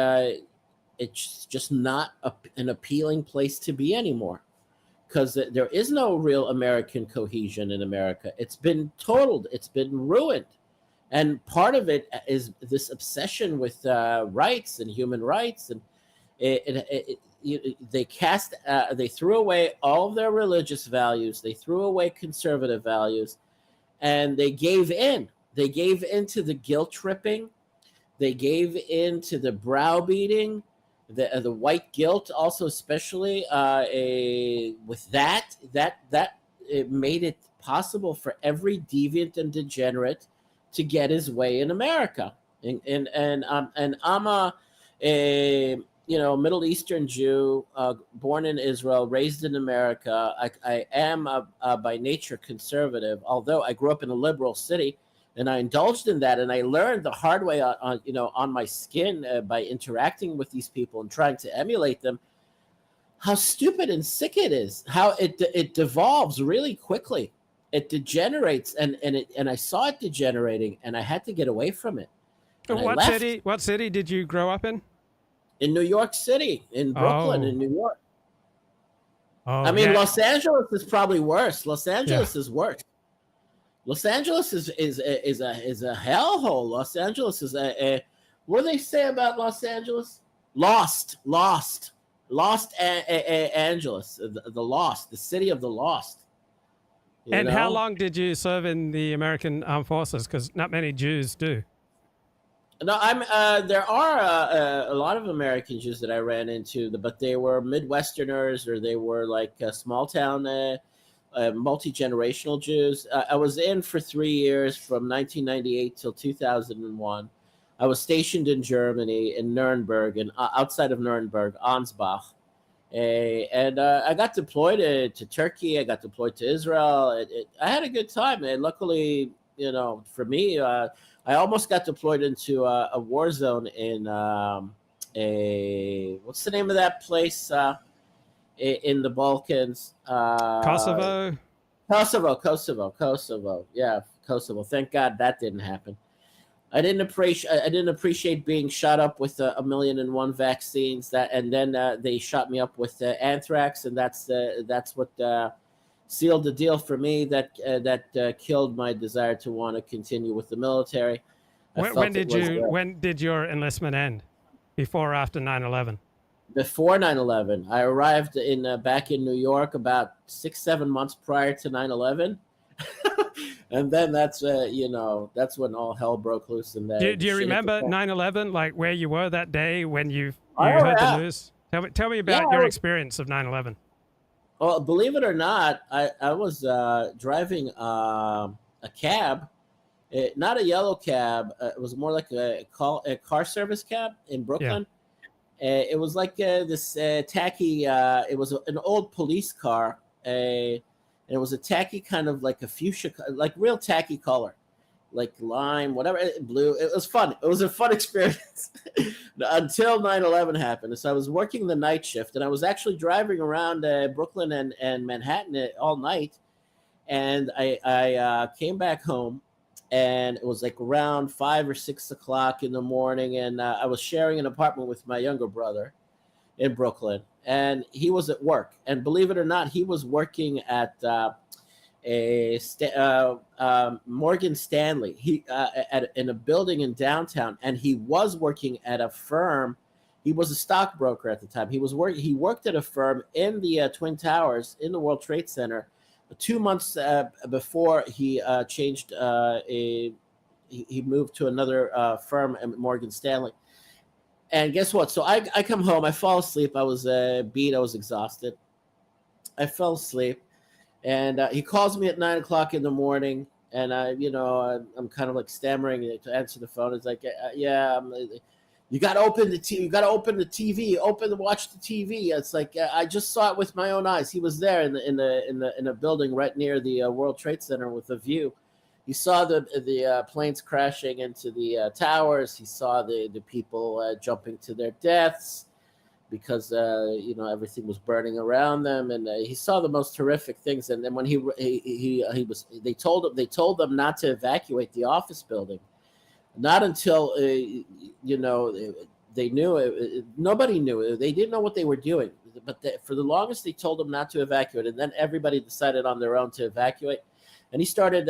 it's just not an appealing place to be anymore, because there is no real American cohesion in America. It's been totaled. It's been ruined. And part of it is this obsession with rights and human rights, and they threw away all of their religious values, they threw away conservative values, and they gave in. They gave into the guilt tripping, they gave into the browbeating, the white guilt, also especially with that it made it possible for every deviant and degenerate to get his way in America. And I'm a Middle Eastern Jew, born in Israel, raised in America. I am by nature conservative, although I grew up in a liberal city, and I indulged in that, and I learned the hard way on my skin by interacting with these people and trying to emulate them, how stupid and sick it is, how it devolves really quickly. It degenerates, and I saw it degenerating, and I had to get away from it. What city did you grow up in? In New York City, in Brooklyn, in New York. Oh, I mean, yeah. Los Angeles is probably worse. Los Angeles is worse. Los Angeles is a hellhole. Los Angeles is what do they say about Los Angeles? Lost Angeles, the lost, the city of the lost. And how long did you serve in the American Armed Forces? Because not many Jews do. No, there are a lot of American Jews that I ran into, but they were Midwesterners, or they were like small town, multi-generational Jews. I was in for 3 years, from 1998 till 2001. I was stationed in Germany, in Nuremberg, and outside of Nuremberg, Ansbach. And I got deployed to Turkey. I got deployed to Israel. I had a good time, and luckily, for me, I almost got deployed into a war zone in what's the name of that place in the Balkans? Kosovo. Yeah, Kosovo. Thank God that didn't happen. I didn't appreciate being shot up with 1,000,001 vaccines. And then they shot me up with anthrax, and that's what sealed the deal for me. That killed my desire to want to continue with the military. When did your enlistment end? Before or after 9/11? Before 9/11. I arrived back in New York about 6-7 months prior to 9/11. And then that's when all hell broke loose. And do you remember 9/11, like where you were that day when you heard the news? Tell me about your experience of 9/11. Well, believe it or not, I was driving a cab, not a yellow cab. It was more like a car service cab in Brooklyn. Yeah. It was like this tacky. It was an old police car. And it was a tacky kind of like a fuchsia, like real tacky color, like lime, whatever, blue. It was fun. It was a fun experience until 9/11 happened. So I was working the night shift, and I was actually driving around Brooklyn and Manhattan all night. And I came back home, and it was like around 5 or 6 o'clock in the morning. And I was sharing an apartment with my younger brother in Brooklyn, and he was at work. And believe it or not, he was working at Morgan Stanley. In a building in downtown, and he was working at a firm. He was a stockbroker at the time. He worked at a firm in the Twin Towers in the World Trade Center. 2 months before he changed, he moved to another firm at Morgan Stanley. And guess what? So I come home, I fall asleep. I was beat. I was exhausted. I fell asleep, and he calls me at 9 o'clock in the morning, and I'm kind of like stammering to answer the phone. It's like, you got to open the TV. You got to open the TV. Watch the TV. It's like I just saw it with my own eyes. He was there in a building right near the World Trade Center with a view. He saw the planes crashing into the towers. He saw the people jumping to their deaths because everything was burning around them, and he saw the most horrific things. And then when they told them not to evacuate the office building, not until they knew. Nobody knew. They didn't know what they were doing. But for the longest, they told them not to evacuate, and then everybody decided on their own to evacuate. And he started,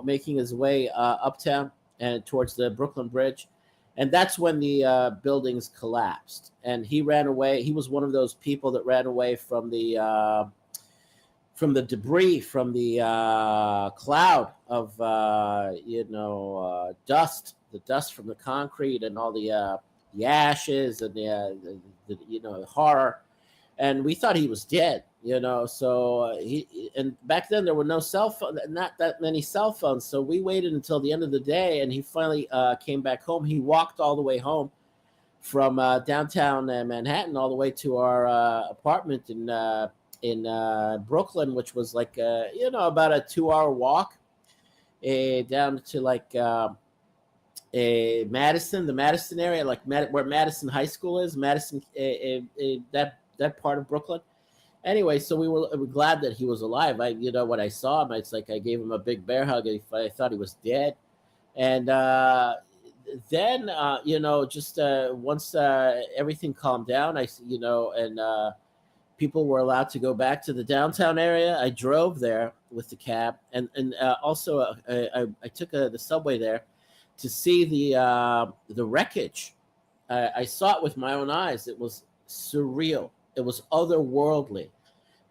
making his way uptown. and towards the Brooklyn Bridge. And that's when the buildings collapsed. And he ran away. He was one of those people that ran away from the debris, from the cloud of dust, the dust from the concrete and all the ashes and the horror. And we thought he was dead, So and back then there were no cell phone, not that many cell phones. So we waited until the end of the day, and he finally came back home. He walked all the way home from downtown Manhattan all the way to our apartment in Brooklyn, which was like about a 2-hour walk down to like Madison, the Madison area, like where Madison High School is, Madison, that part of Brooklyn. Anyway, so we were glad that he was alive. When I saw him, it's like I gave him a big bear hug. I thought he was dead. And then, just once everything calmed down, and people were allowed to go back to the downtown area, I drove there with the cab. And also I took the subway there to see the wreckage. I saw it with my own eyes. It was surreal. It was otherworldly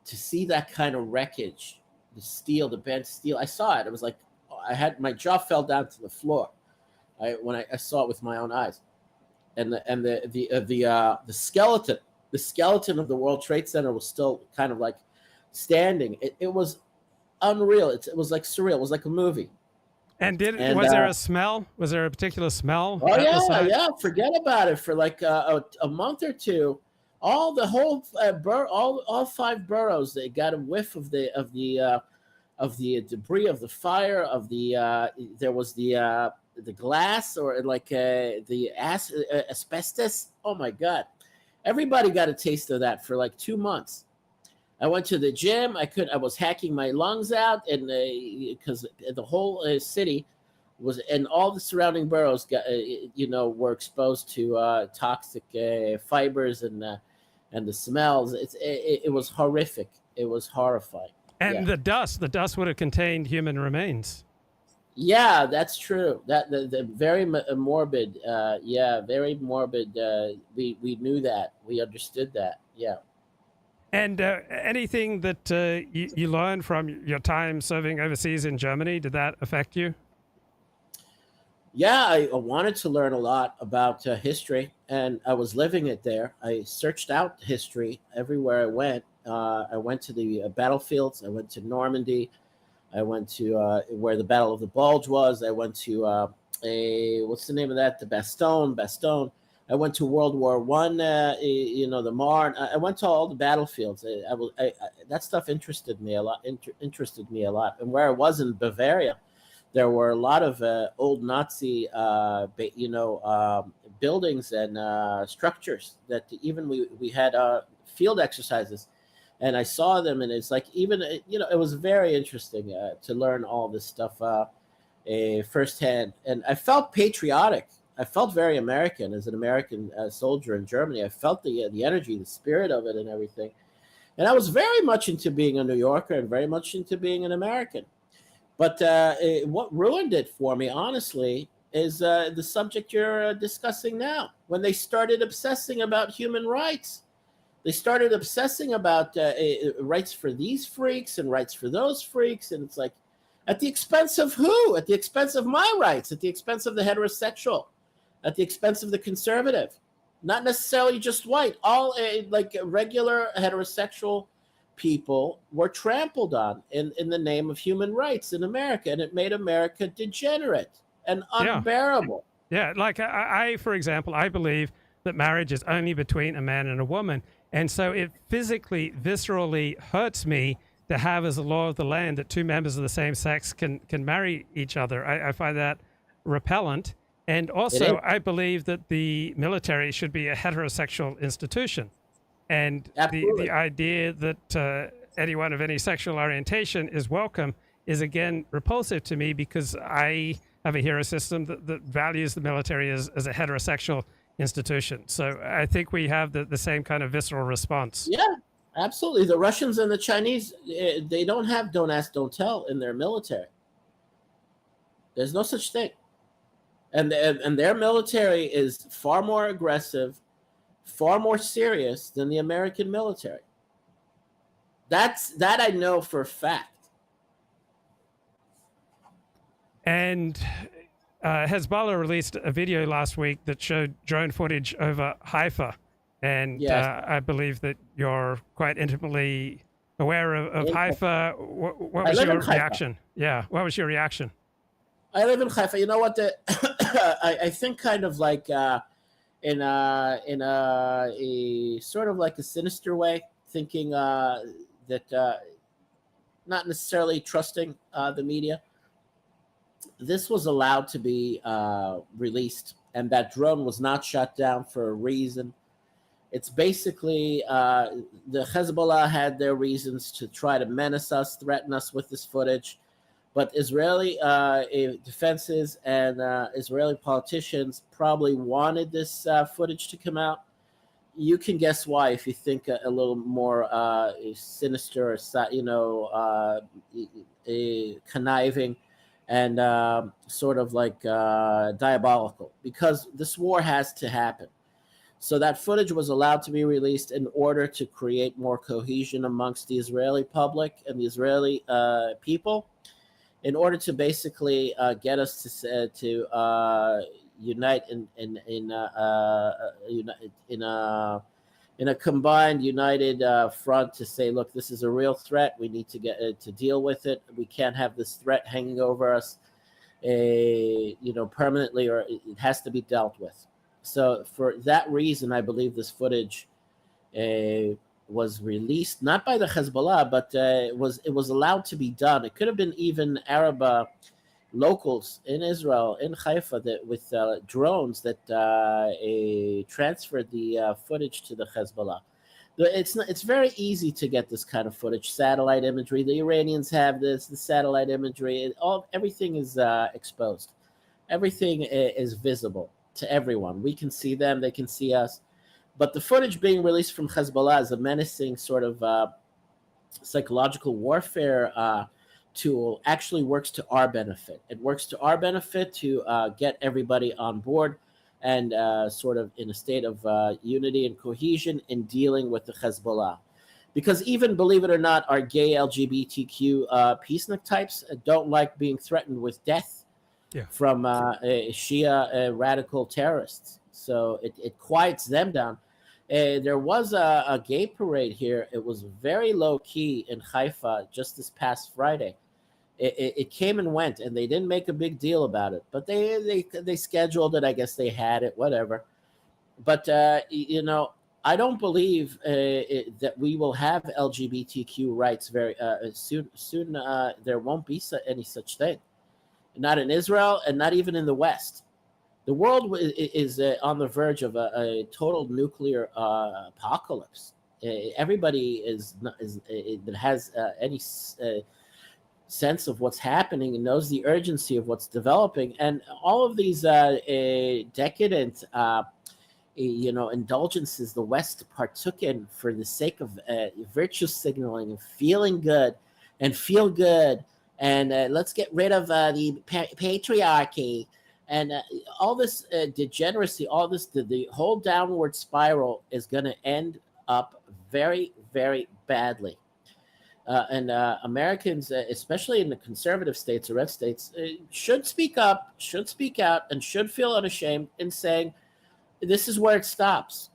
to see that kind of wreckage, the bent steel. I saw it. It was like my jaw fell down to the floor when I saw it with my own eyes. And the skeleton of the World Trade Center was still kind of like standing. It was unreal. It was like surreal. It was like a movie. And was there a smell? Was there a particular smell? Oh yeah. Forget about it for like a month or two. All the whole all 5 boroughs, they got a whiff of the debris, of the fire, of the there was the glass, or like the asbestos. Oh my God, everybody got a taste of that for like 2 months. I went to the gym. I was hacking my lungs out, and because the whole city was, and all the surrounding boroughs got were exposed to toxic fibers and the smells. It was horrific. It was horrifying. And the dust would have contained human remains. Yeah, that's true. That the very morbid. Very morbid. We knew that. We understood that. Yeah. And anything that you learned from your time serving overseas in Germany, did that affect you? Yeah, I wanted to learn a lot about history, and I was living it there. I searched out history everywhere I went. I went to the battlefields. I went to Normandy. I went to where the Battle of the Bulge was. I went to what's the name of that? The Bastogne. I went to World War I. The Marne. I went to all the battlefields. That stuff interested me a lot. And where I was in Bavaria, there were a lot of old Nazi, buildings and structures that even we had field exercises, and I saw them, and it's like it was very interesting to learn all this stuff firsthand, and I felt patriotic. I felt very American as an American soldier in Germany. I felt the energy, the spirit of it, and everything, and I was very much into being a New Yorker and very much into being an American. But what ruined it for me, honestly, is the subject you're discussing now. When they started obsessing about human rights, they started obsessing about rights for these freaks and rights for those freaks. And it's like, at the expense of who? At the expense of my rights, at the expense of the heterosexual, at the expense of the conservative, not necessarily just white. All like regular heterosexual people were trampled on in the name of human rights in America, and it made America degenerate and unbearable. Yeah, like I, for example, I believe that marriage is only between a man and a woman, and so it physically, viscerally hurts me to have as a law of the land that 2 members of the same sex can marry each other. I find that repellent, and also I believe that the military should be a heterosexual institution. And the idea that anyone of any sexual orientation is welcome is, again, repulsive to me, because I have a hero system that values the military as a heterosexual institution. So I think we have the same kind of visceral response. Yeah, absolutely. The Russians and the Chinese, they don't have don't ask, don't tell in their military. There's no such thing. and their military is far more aggressive, far more serious than the American military. That I know for a fact. And Hezbollah released a video last week that showed drone footage over Haifa. And Yes. I believe that you're quite intimately aware of Haifa. What I was live your in Haifa. reaction? Yeah, what was your reaction? I live in Haifa. You know what? I think kind of like in a sort of like a sinister way, thinking that not necessarily trusting the media. This was allowed to be released, and that drone was not shut down for a reason. It's basically the Hezbollah had their reasons to try to menace us, threaten us with this footage. But Israeli defenses and Israeli politicians probably wanted this footage to come out. You can guess why if you think a little more sinister, or conniving, and sort of like diabolical, because this war has to happen. So that footage was allowed to be released in order to create more cohesion amongst the Israeli public and the Israeli people, in order to basically get us to unite in a combined, united front to say, look, this is a real threat. We need to get to deal with it. We can't have this threat hanging over us, permanently, or it has to be dealt with. So for that reason, I believe this footage was released not by the Hezbollah, but it was allowed to be done. It could have been even Arab locals in Israel, in Haifa, that with drones that transferred the footage to the Hezbollah. It's very easy to get this kind of footage, satellite imagery. The Iranians have this, the satellite imagery. Everything is exposed. Everything is visible to everyone. We can see them, they can see us. But the footage being released from Hezbollah is a menacing sort of psychological warfare tool, actually works to our benefit. It works to our benefit to get everybody on board and sort of in a state of unity and cohesion in dealing with the Hezbollah. Because even, believe it or not, our gay LGBTQ peacenik types don't like being threatened with death from Shia radical terrorists. So it quiets them down. There was a gay parade here. It was very low key in Haifa just this past Friday. It came and went, and they didn't make a big deal about it. But they scheduled it. I guess they had it, whatever. But I don't believe that we will have LGBTQ rights very soon. Soon there won't be any such thing. Not in Israel, and not even in the West. The world is on the verge of a total nuclear apocalypse. Everybody that has any sense of what's happening and knows the urgency of what's developing, and all of these decadent, indulgences the West partook in for the sake of virtue signaling and feeling good, and feel good, and let's get rid of the patriarchy. And all this degeneracy, all this, the whole downward spiral is going to end up very, very badly. And Americans, especially in the conservative states or red states, should speak up, should speak out, and should feel unashamed in saying, this is where it stops.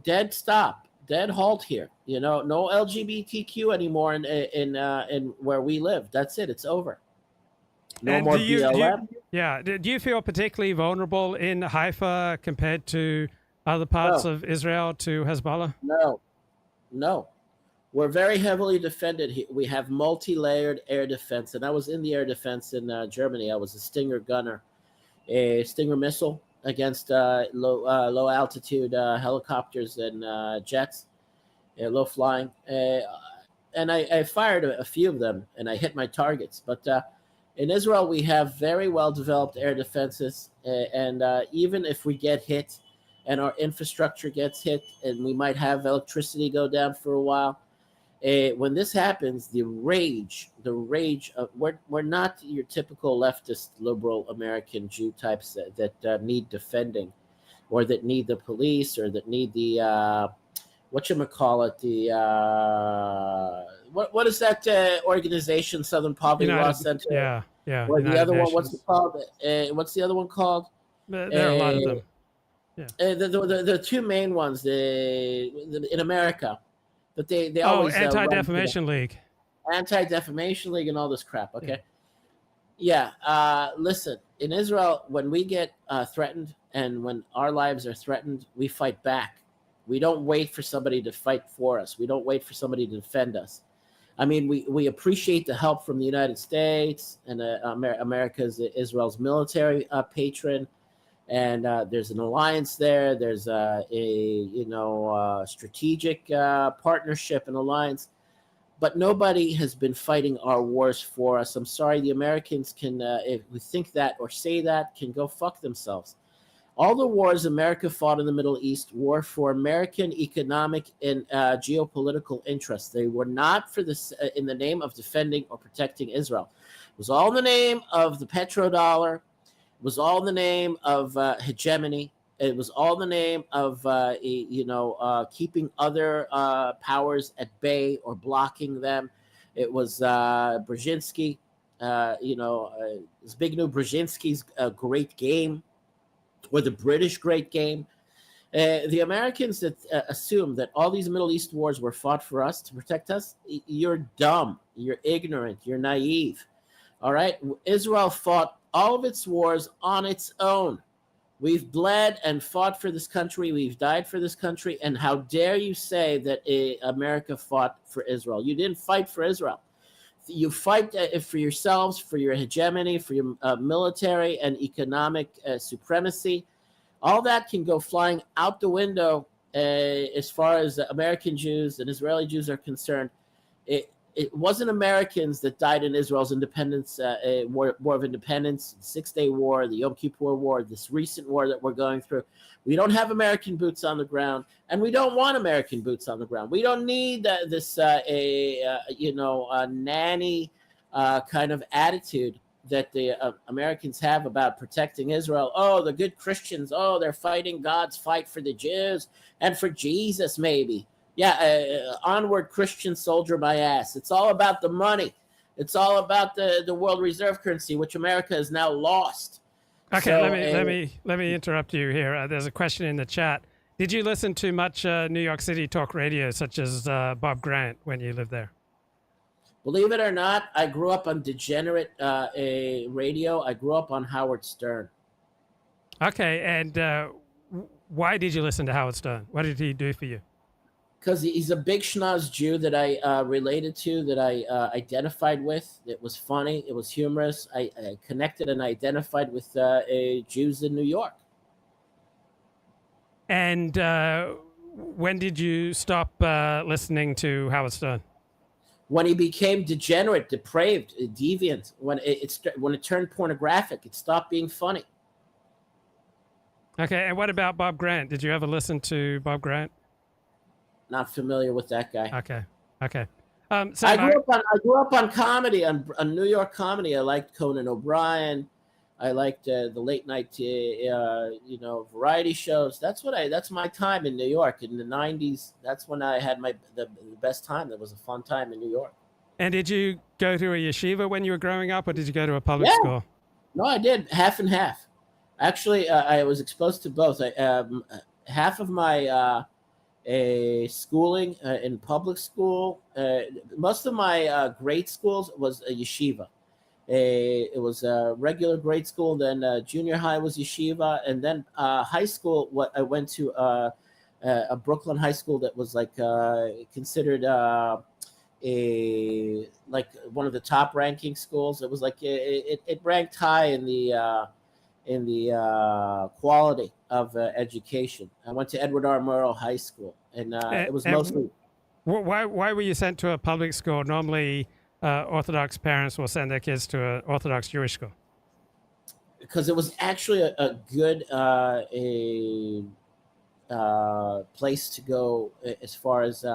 Dead stop, dead halt here. No LGBTQ anymore in where we live. That's it. It's over. No more BLM. Do you feel particularly vulnerable in Haifa compared to other parts of Israel to Hezbollah? No. We're very heavily defended here. We have multi-layered air defense, and I was in the air defense in Germany. I was a Stinger gunner, a Stinger missile against low altitude helicopters and jets, low flying, and I fired a few of them, and I hit my targets. But in Israel, we have very well-developed air defenses, and even if we get hit and our infrastructure gets hit, and we might have electricity go down for a while, When this happens, the rage of we're not your typical leftist liberal American Jew types that need defending, or that need the police, or that need the whatchamacallit, the what is that organization, Southern Poverty Law Center? Yeah. Or United the other Nations. one, what's it called? What's the other one called? There are a lot of them. Yeah. The two main ones, in America, but they always Anti-Defamation League. Anti-Defamation League and all this crap. Okay. Yeah. Listen, in Israel, when we get threatened and when our lives are threatened, we fight back. We don't wait for somebody to fight for us. We don't wait for somebody to defend us. I mean, we appreciate the help from the United States and America's Israel's military patron, and there's an alliance there. There's a strategic partnership and alliance, but nobody has been fighting our wars for us. I'm sorry, the Americans can, if we think that or say that, can go fuck themselves. All the wars America fought in the Middle East were for American economic and geopolitical interests. They were not for this in the name of defending or protecting Israel. It was all in the name of the petrodollar. It was all in the name of hegemony. It was all in the name of keeping other powers at bay or blocking them. It was Brzezinski, Zbigniew Brzezinski's great game, or the British great game. The Americans that assume that all these Middle East wars were fought for us to protect us, you're dumb, you're ignorant, you're naive. All right? Israel fought all of its wars on its own. We've bled and fought for this country. We've died for this country. And how dare you say that America fought for Israel? You didn't fight for Israel. You fight for yourselves, for your hegemony, for your military and economic supremacy. All that can go flying out the window as far as American Jews and Israeli Jews are concerned. It wasn't Americans that died in Israel's independence, war of independence, the 6-Day War, the Yom Kippur War, this recent war that we're going through. We don't have American boots on the ground, and we don't want American boots on the ground. We don't need this nanny kind of attitude that the Americans have about protecting Israel. Oh, the good Christians. Oh, they're fighting God's fight for the Jews and for Jesus, maybe. Yeah, onward, Christian soldier my ass. It's all about the money. It's all about the world reserve currency, which America has now lost. Okay, So, let me interrupt you here. There's a question in the chat. Did you listen to much New York City talk radio, such as Bob Grant, when you lived there? Believe it or not, I grew up on degenerate radio. I grew up on Howard Stern. Okay, and why did you listen to Howard Stern? What did he do for you? Because he's a big schnoz Jew that I related to, that I identified with. It was funny. It was humorous. I connected and identified with Jews in New York. And when did you stop listening to Howard Stern? When he became degenerate, depraved, deviant, when it turned pornographic, it stopped being funny. Okay, and what about Bob Grant? Did you ever listen to Bob Grant? Not familiar with that guy. Okay. So I grew up on comedy, on New York comedy. I liked Conan O'Brien. I liked the late night, variety shows. That's my time in New York in the '90s. That's when I had the best time. That was a fun time in New York. And did you go to a yeshiva when you were growing up, or did you go to a public school? No, I did half and half. Actually, I was exposed to both. Half of my schooling in public school. Most of my grade schools was a yeshiva. It was a regular grade school. Then junior high was yeshiva, and then high school. I went to a Brooklyn high school that was like considered like one of the top ranking schools. It was like it ranked high in the quality of education. I went to Edward R. Murrow High School, and it was mostly. Why were you sent to a public school? Normally, Orthodox parents will send their kids to an Orthodox Jewish school. Because it was actually a good place to go as far as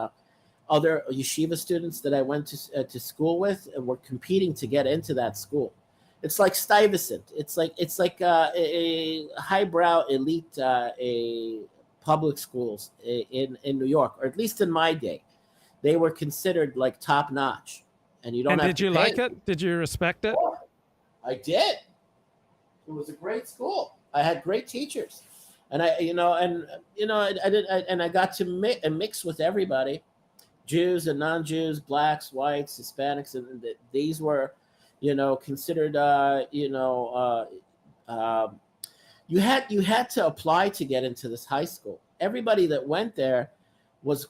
other yeshiva students that I went to school with were competing to get into that school. It's like Stuyvesant. It's like a highbrow elite a public schools in New York, or at least in my day, they were considered like top notch. And you don't And have did to you pay. like it? Did you respect it? I did. It was a great school. I had great teachers, and I got to mix with everybody, Jews and non-Jews, blacks, whites, Hispanics, and these were, considered. You had to apply to get into this high school. Everybody that went there was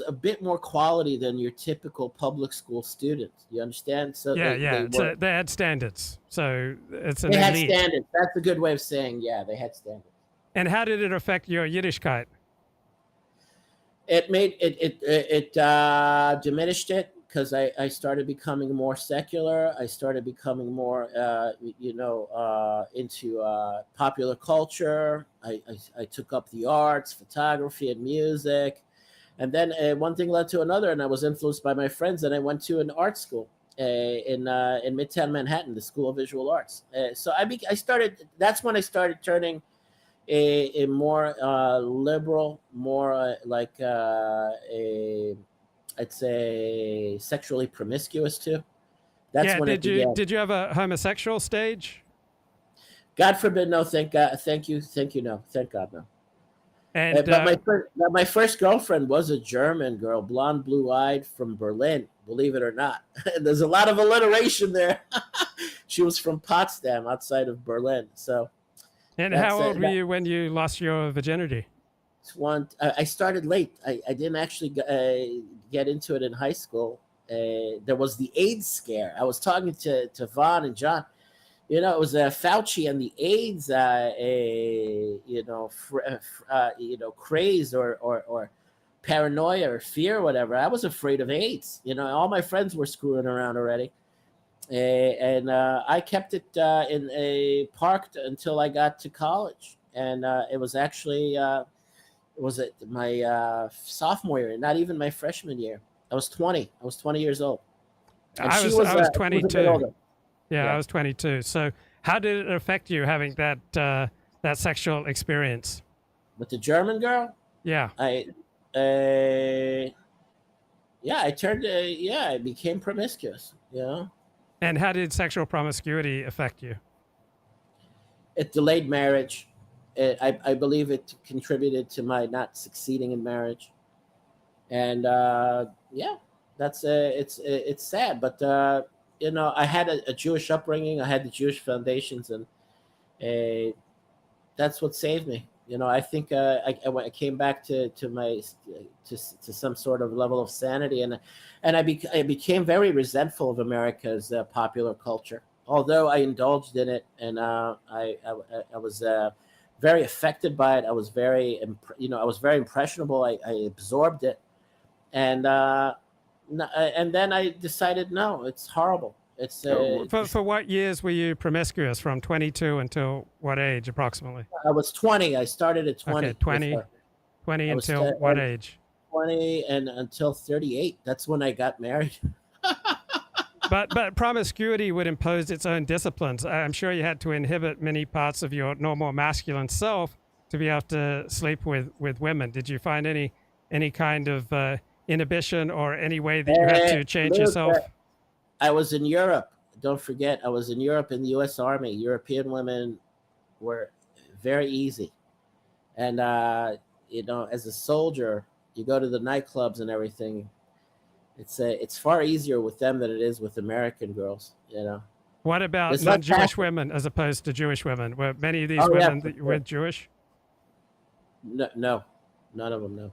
a bit more quality than your typical public school student. You understand? So So they had standards. So it's an they had elite. standards. That's a good way of saying, yeah, they had standards. And how did it affect your Yiddishkeit? It made it diminished it, because I started becoming more secular. I started becoming more into popular culture. I took up the arts, photography, and music. And then one thing led to another, and I was influenced by my friends, and I went to an art school in Midtown Manhattan, the School of Visual Arts. So I started. That's when I started turning a more liberal, more I'd say sexually promiscuous too. That's when did you have a homosexual stage? God forbid, no. Thank God. Thank you. No. Thank God, no. And but my first girlfriend was a German girl, blonde, blue-eyed, from Berlin. Believe it or not, there's a lot of alliteration there. She was from Potsdam, outside of Berlin. So. And how old were you when you lost your virginity? I started late. I didn't actually get into it in high school. There was the AIDS scare. I was talking to Vaughn and John. It was Fauci and the AIDS, craze or paranoia or fear or whatever. I was afraid of AIDS. All my friends were screwing around already. And I kept it in a parked until I got to college. And it was actually, was it my sophomore year, not even my freshman year. I was 20. I was 20 years old. And I was 22. She was Yeah, I was 22. So how did it affect you having that sexual experience? With the German girl? Yeah. I became promiscuous, And how did sexual promiscuity affect you? It delayed marriage. I believe it contributed to my not succeeding in marriage. And that's it's sad, but I had a Jewish upbringing. I had the Jewish foundations, and that's what saved me. I think I came back to some sort of level of sanity, and I became very resentful of America's popular culture. Although I indulged in it, and I was very affected by it. I was very impressionable. I absorbed it, and then I decided, no, it's horrible. It's for what years were you promiscuous? From 22 until what age, approximately? I was 20. I started at 20. Okay, 20 until what age? 20 and until 38. That's when I got married. But promiscuity would impose its own disciplines. I'm sure you had to inhibit many parts of your normal masculine self to be able to sleep with women. Did you find any kind of inhibition or any way that you had to change yourself? I was in Europe. Don't forget, I was in Europe in the U.S. Army. European women were very easy. And, as a soldier, you go to the nightclubs and everything. It's far easier with them than it is with American girls, What about non-Jewish women as opposed to Jewish women? Were many of these women that were Jewish? No, none of them, no.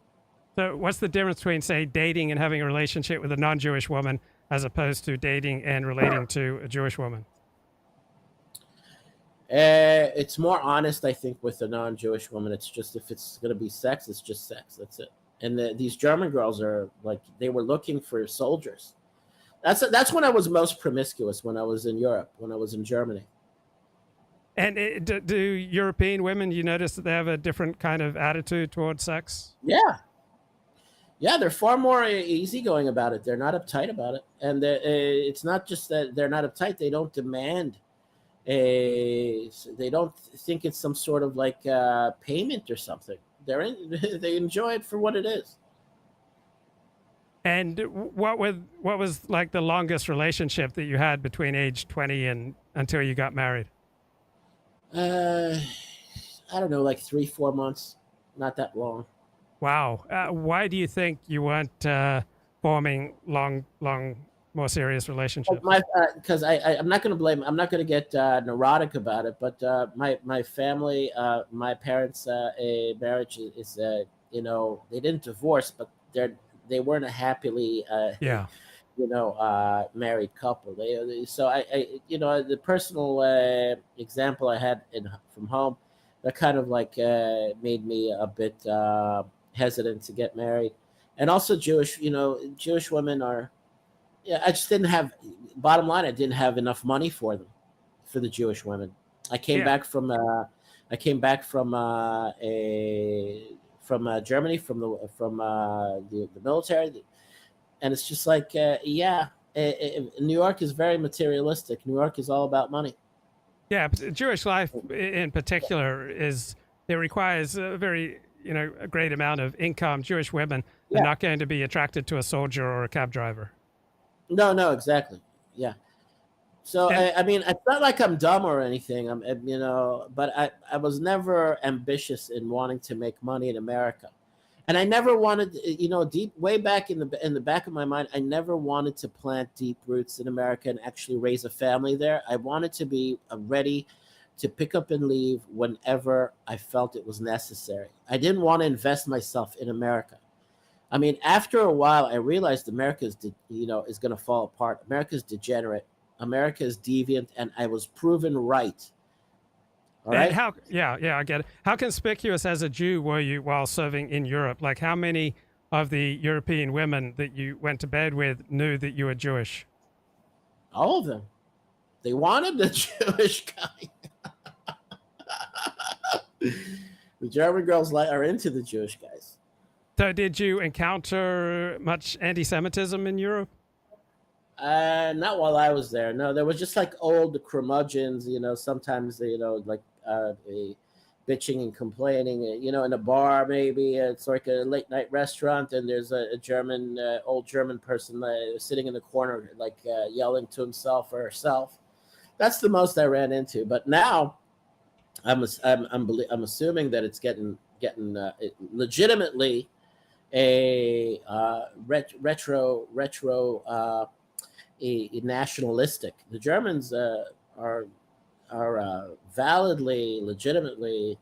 So what's the difference between, say, dating and having a relationship with a non-Jewish woman as opposed to dating and relating to a Jewish woman? It's more honest, I think, with a non-Jewish woman. It's just, if it's going to be sex, it's just sex. That's it. And these German girls are like, they were looking for soldiers. That's when I was most promiscuous, when I was in Europe, when I was in Germany. And do European women, you notice that they have a different kind of attitude towards sex? Yeah. Yeah, they're far more easygoing about it. They're not uptight about it, and it's not just that they're not uptight. They don't demand a. They don't think it's some sort of like payment or something. They enjoy it for what it is. And what was like the longest relationship that you had between age 20 and until you got married? I don't know, like 3-4 months, not that long. Wow. Why do you think you weren't forming long, more serious relationships? Because I'm not going to blame. I'm not going to get neurotic about it. But my family, my parents' marriage is they didn't divorce, but they weren't a happily married couple. So the personal example I had from home that kind of like made me a bit hesitant to get married. And also Jewish women are, I just didn't have, bottom line, I didn't have enough money for them, for the Jewish women. I came back from Germany, from the military, and it's just like New York is very materialistic. New York is all about money. Yeah, Jewish life in particular requires a very a great amount of income. Jewish women are not going to be attracted to a soldier or a cab driver. No, exactly. Yeah. So I mean, it's not like I'm dumb or anything. But I was never ambitious in wanting to make money in America, and I never wanted, deep way back in the back of my mind, I never wanted to plant deep roots in America and actually raise a family there. I wanted to be ready to pick up and leave whenever I felt it was necessary. I didn't want to invest myself in America. I mean, after a while, I realized America is going to fall apart. America is degenerate. America is deviant, and I was proven right. All right. I get it. How conspicuous as a Jew were you while serving in Europe? Like, how many of the European women that you went to bed with knew that you were Jewish? All of them. They wanted the Jewish guy. The German girls are into the Jewish guys. So did you encounter much anti-Semitism in Europe? Not while I was there. No, there was just like old curmudgeons, sometimes, bitching and complaining, in a bar, maybe it's like a late night restaurant. And there's a old German person sitting in the corner, like yelling to himself or herself. That's the most I ran into. But now I'm assuming that it's getting legitimately a retro nationalistic. The Germans are validly, legitimately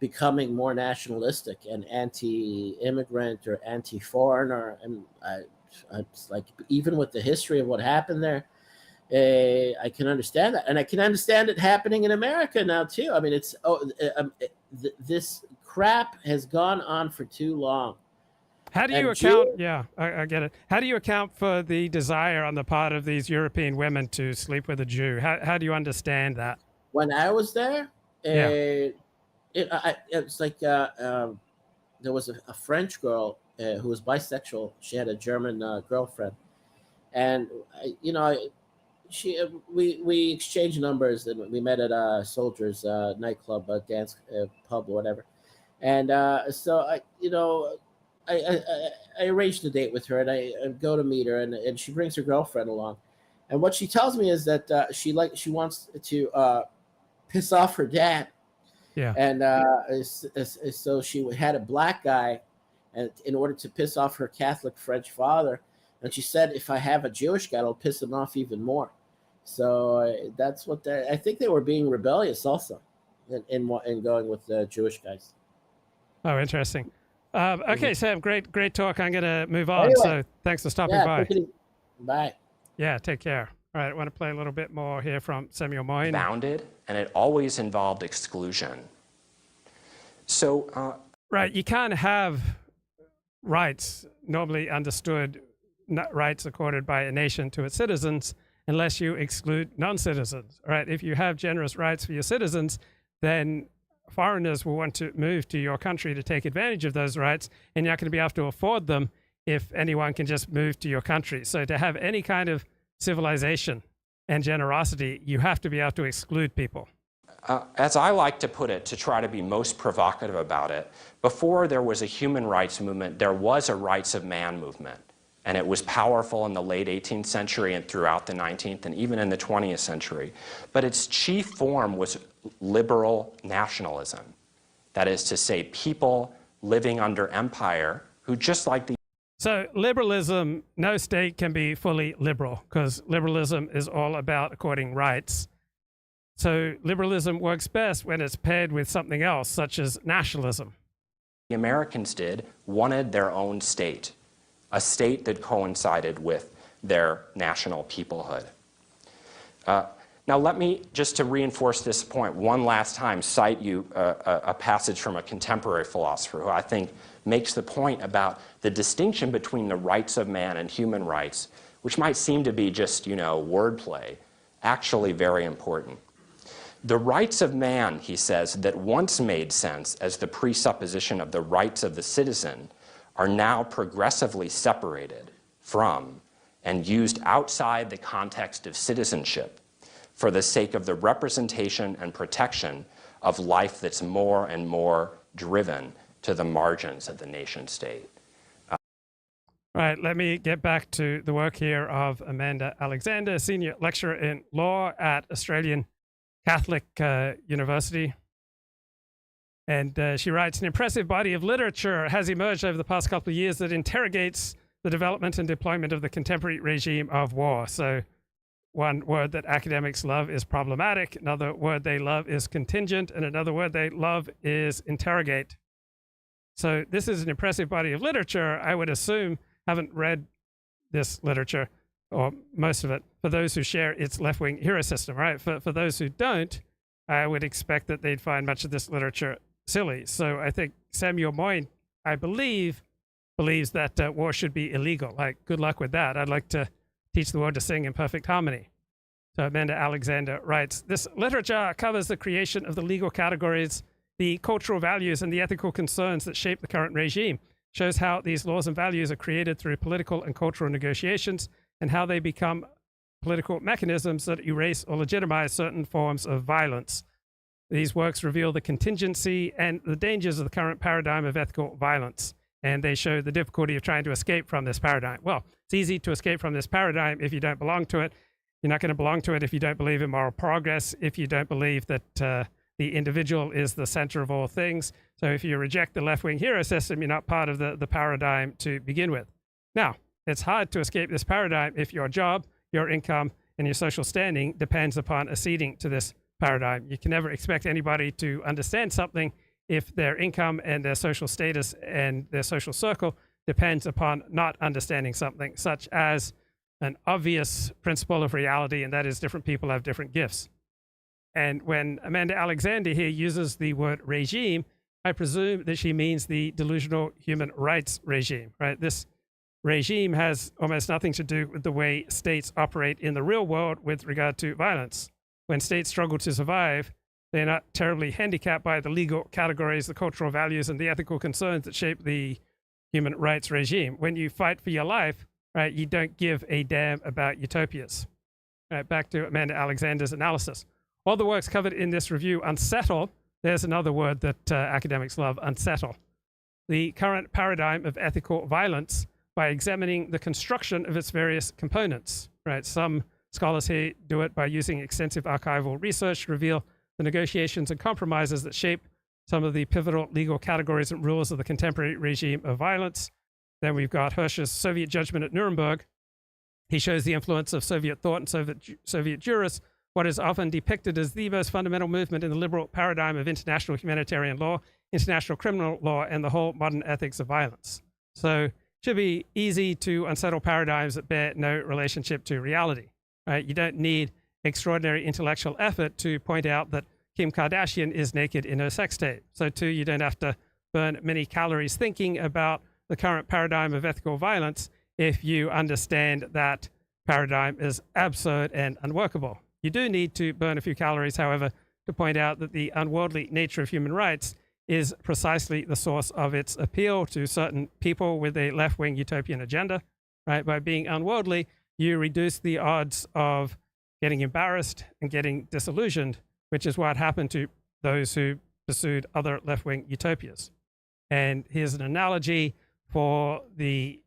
becoming more nationalistic and anti-immigrant or anti-foreigner. And it's like, even with the history of what happened there, I can understand that, and I can understand it happening in America now too. I mean, this crap has gone on for too long. How do you account? Yeah, I get it. How do you account for the desire on the part of these European women to sleep with a Jew? How do you understand that? When I was there, it was like there was a French girl who was bisexual. She had a German girlfriend, and we exchanged numbers, and we met at a Soldiers nightclub, a dance pub, or whatever. And so I arranged a date with her, and I go to meet her, and she brings her girlfriend along. And what she tells me is that she wants to piss off her dad. Yeah. And so she had a black guy, and in order to piss off her Catholic French father. And she said, if I have a Jewish guy, it'll piss him off even more. So that's what I think they were being rebellious also in going with the Jewish guys. Oh, interesting. Okay, Sam, great talk. I'm going to move on. Anyway, So thanks for stopping by. Bye. Yeah, take care. All right, I want to play a little bit more here from Samuel Moyne. Bounded, and it always involved exclusion. So, right, you can't have rights, normally understood rights accorded by a nation to its citizens, unless you exclude non-citizens. All right, if you have generous rights for your citizens, then foreigners will want to move to your country to take advantage of those rights, and you're not going to be able to afford them if anyone can just move to your country. So to have any kind of civilization and generosity, you have to be able to exclude people. As I like to put it, to try to be most provocative about it, before there was a human rights movement, there was a rights of man movement. And it was powerful in the late 18th century and throughout the 19th and even in the 20th century. But its chief form was liberal nationalism. That is to say, people living under empire who just like the... So liberalism, no state can be fully liberal because liberalism is all about according rights. So liberalism works best when it's paired with something else, such as nationalism. The Americans wanted their own state, a state that coincided with their national peoplehood. Now let me, just to reinforce this point one last time, cite you a passage from a contemporary philosopher who I think makes the point about the distinction between the rights of man and human rights, which might seem to be just, wordplay, actually very important. The rights of man, he says, that once made sense as the presupposition of the rights of the citizen are now progressively separated from and used outside the context of citizenship for the sake of the representation and protection of life that's more and more driven to the margins of the nation state. Right, let me get back to the work here of Amanda Alexander, senior lecturer in law at Australian Catholic University. And she writes, an impressive body of literature has emerged over the past couple of years that interrogates the development and deployment of the contemporary regime of war. So one word that academics love is problematic, another word they love is contingent, and another word they love is interrogate. So this is an impressive body of literature. I would assume, haven't read this literature, or most of it, for those who share its left-wing hero system, right? For those who don't, I would expect that they'd find much of this literature silly. So I think Samuel Moyn, I believe, believes that war should be illegal. Like, good luck with that. I'd like to teach the world to sing in perfect harmony. So Amanda Alexander writes, this literature covers the creation of the legal categories, the cultural values, and the ethical concerns that shape the current regime, shows how these laws and values are created through political and cultural negotiations, and how they become political mechanisms that erase or legitimize certain forms of violence. These works reveal the contingency and the dangers of the current paradigm of ethical violence, and they show the difficulty of trying to escape from this paradigm. Well, it's easy to escape from this paradigm if you don't belong to it. You're not going to belong to it if you don't believe in moral progress, if you don't believe that the individual is the center of all things. So if you reject the left-wing hero system, you're not part of the paradigm to begin with. Now, it's hard to escape this paradigm if your job, your income, and your social standing depends upon acceding to this paradigm. You can never expect anybody to understand something if their income and their social status and their social circle depends upon not understanding something, such as an obvious principle of reality, and that is different people have different gifts. And when Amanda Alexander here uses the word regime, I presume that she means the delusional human rights regime, right? This regime has almost nothing to do with the way states operate in the real world with regard to violence. When states struggle to survive, they're not terribly handicapped by the legal categories, the cultural values, and the ethical concerns that shape the human rights regime. When you fight for your life, right, you don't give a damn about utopias. Right, back to Amanda Alexander's analysis. All the works covered in this review unsettle, there's another word that academics love, unsettle, the current paradigm of ethical violence by examining the construction of its various components. Right, some scholars here do it by using extensive archival research to reveal the negotiations and compromises that shape some of the pivotal legal categories and rules of the contemporary regime of violence. Then we've got Hirsch's Soviet judgment at Nuremberg. He shows the influence of Soviet thought and Soviet jurists, what is often depicted as the most fundamental movement in the liberal paradigm of international humanitarian law, international criminal law, and the whole modern ethics of violence. So it should be easy to unsettle paradigms that bear no relationship to reality. Right? You don't need extraordinary intellectual effort to point out that Kim Kardashian is naked in her sex tape. So too, you don't have to burn many calories thinking about the current paradigm of ethical violence if you understand that paradigm is absurd and unworkable. You do need to burn a few calories, however, to point out that the unworldly nature of human rights is precisely the source of its appeal to certain people with a left-wing utopian agenda, right? By being unworldly, you reduce the odds of getting embarrassed and getting disillusioned, which is what happened to those who pursued other left-wing utopias. And here's an analogy for the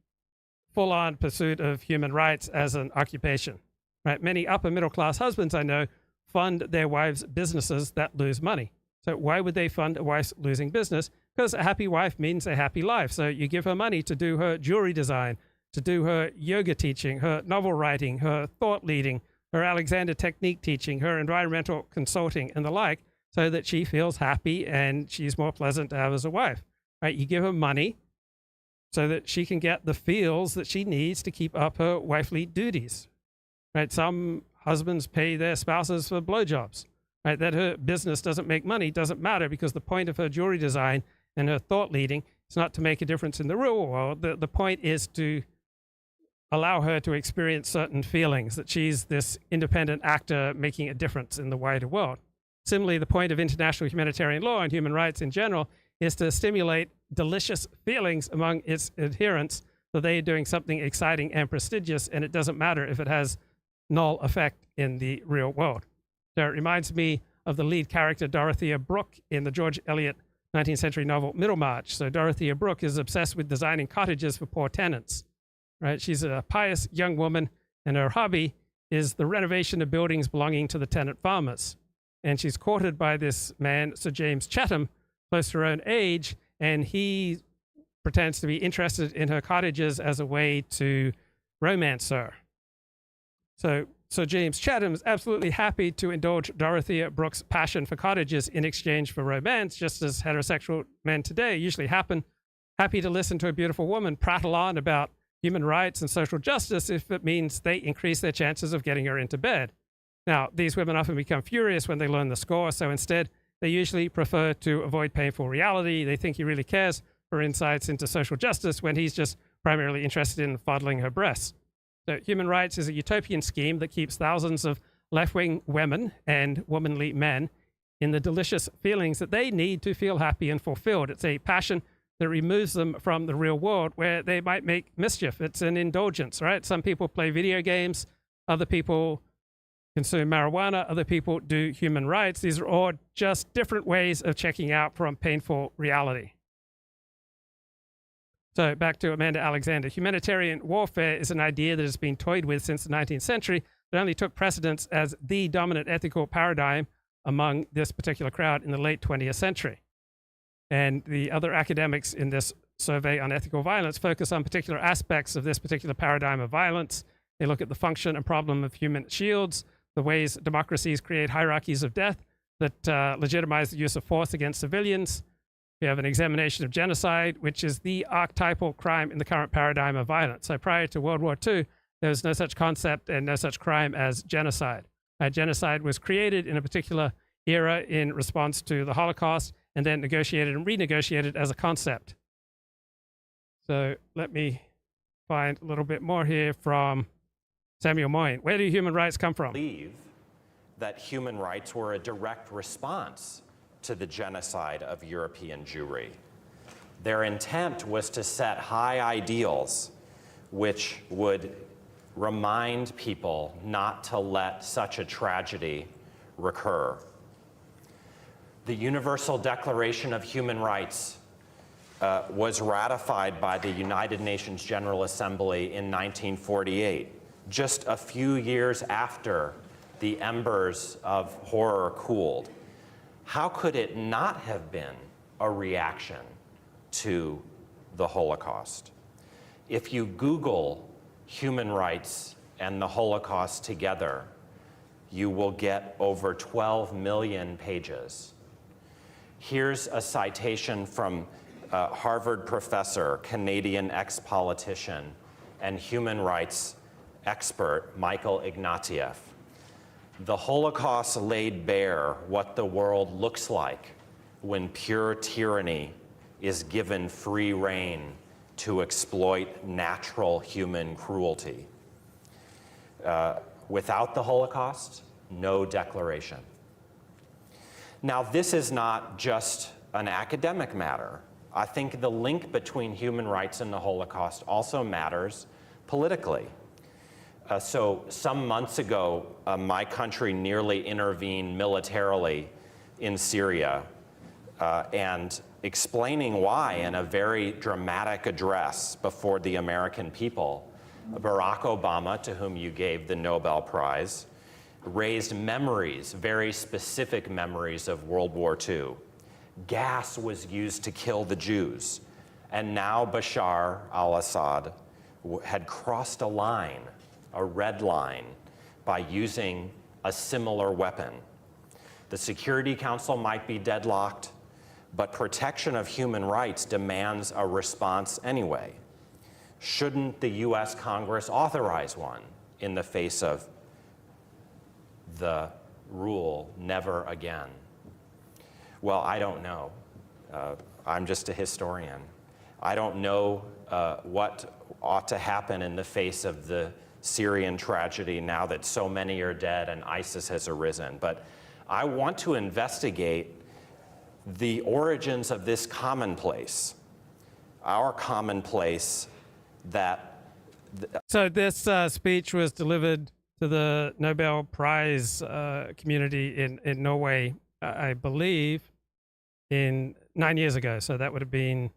full-on pursuit of human rights as an occupation, right? Many upper middle-class husbands I know fund their wives' businesses that lose money. So why would they fund a wife's losing business? Because a happy wife means a happy life. So you give her money to do her jewelry design, to do her yoga teaching, her novel writing, her thought leading, her Alexander technique teaching, her environmental consulting, and the like, so that she feels happy and she's more pleasant to have as a wife, right? You give her money so that she can get the feels that she needs to keep up her wifely duties, right? Some husbands pay their spouses for blowjobs, right? That her business doesn't make money doesn't matter, because the point of her jewelry design and her thought leading is not to make a difference in the real world. The point is to allow her to experience certain feelings, that she's this independent actor making a difference in the wider world. Similarly, the point of international humanitarian law and human rights in general is to stimulate delicious feelings among its adherents, so they are doing something exciting and prestigious, and it doesn't matter if it has null effect in the real world. So it reminds me of the lead character Dorothea Brooke in the George Eliot 19th century novel Middlemarch. So Dorothea Brooke is obsessed with designing cottages for poor tenants, right? She's a pious young woman, and her hobby is the renovation of buildings belonging to the tenant farmers. And she's courted by this man, Sir James Chatham, close to her own age, and he pretends to be interested in her cottages as a way to romance her. So Sir James Chatham is absolutely happy to indulge Dorothea Brooke's passion for cottages in exchange for romance, just as heterosexual men today usually happy to listen to a beautiful woman prattle on about human rights and social justice if it means they increase their chances of getting her into bed. Now, these women often become furious when they learn the score, so instead they usually prefer to avoid painful reality. They think he really cares for insights into social justice when he's just primarily interested in fondling her breasts. So human rights is a utopian scheme that keeps thousands of left-wing women and womanly men in the delicious feelings that they need to feel happy and fulfilled. It's a passion that removes them from the real world where they might make mischief. It's an indulgence, right? Some people play video games, other people consume marijuana, other people do human rights. These are all just different ways of checking out from painful reality. So back to Amanda Alexander. Humanitarian warfare is an idea that has been toyed with since the 19th century, but only took precedence as the dominant ethical paradigm among this particular crowd in the late 20th century. And the other academics in this survey on ethical violence focus on particular aspects of this particular paradigm of violence. They look at the function and problem of human shields, the ways democracies create hierarchies of death that legitimize the use of force against civilians. We have an examination of genocide, which is the archetypal crime in the current paradigm of violence. So prior to World War II, there was no such concept and no such crime as genocide. Genocide was created in a particular era in response to the Holocaust, and then negotiated and renegotiated as a concept. So let me find a little bit more here from Samuel Moyn. Where do human rights come from? Believe that human rights were a direct response to the genocide of European Jewry. Their intent was to set high ideals which would remind people not to let such a tragedy recur. The Universal Declaration of Human Rights was ratified by the United Nations General Assembly in 1948, just a few years after the embers of horror cooled. How could it not have been a reaction to the Holocaust? If you Google human rights and the Holocaust together, you will get over 12 million pages. Here's a citation from Harvard professor, Canadian ex-politician, and human rights expert Michael Ignatieff. The Holocaust laid bare what the world looks like when pure tyranny is given free rein to exploit natural human cruelty. Without the Holocaust, no declaration. Now, this is not just an academic matter. I think the link between human rights and the Holocaust also matters politically. So some months ago, my country nearly intervened militarily in Syria, and explaining why in a very dramatic address before the American people, Barack Obama, to whom you gave the Nobel Prize, raised memories, very specific memories of World War II. Gas was used to kill the Jews, and now Bashar al-Assad had crossed a line, a red line, by using a similar weapon. The Security Council might be deadlocked, but protection of human rights demands a response anyway. Shouldn't the US Congress authorize one in the face of the rule, never again? Well, I don't know. I'm just a historian. I don't know what ought to happen in the face of the Syrian tragedy now that so many are dead and ISIS has arisen. But I want to investigate the origins of this commonplace, our commonplace that... So this speech was delivered to the Nobel Prize community in Norway, I believe, in 9 years ago. So that would have been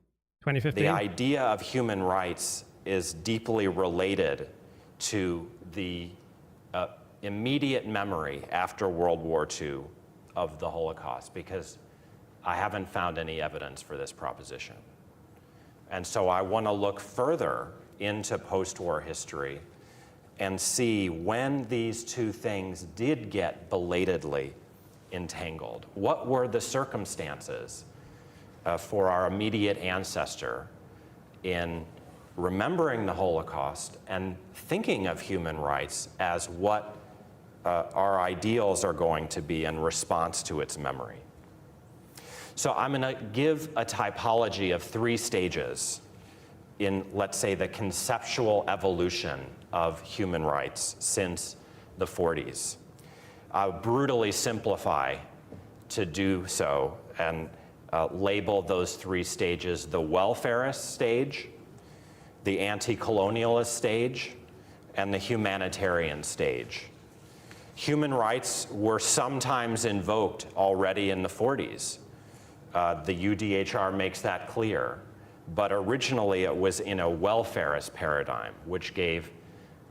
2015. The idea of human rights is deeply related to the immediate memory after World War II of the Holocaust, because I haven't found any evidence for this proposition. And so I want to look further into post-war history and see when these two things did get belatedly entangled. What were the circumstances for our immediate ancestor in remembering the Holocaust and thinking of human rights as what our ideals are going to be in response to its memory? So I'm going to give a typology of 3 stages in, let's say, the conceptual evolution of human rights since the 40s. I'll brutally simplify to do so and label those 3 stages: the welfarist stage, the anti-colonialist stage, and the humanitarian stage. Human rights were sometimes invoked already in the 40s. The UDHR makes that clear. But originally it was in a welfarist paradigm, which gave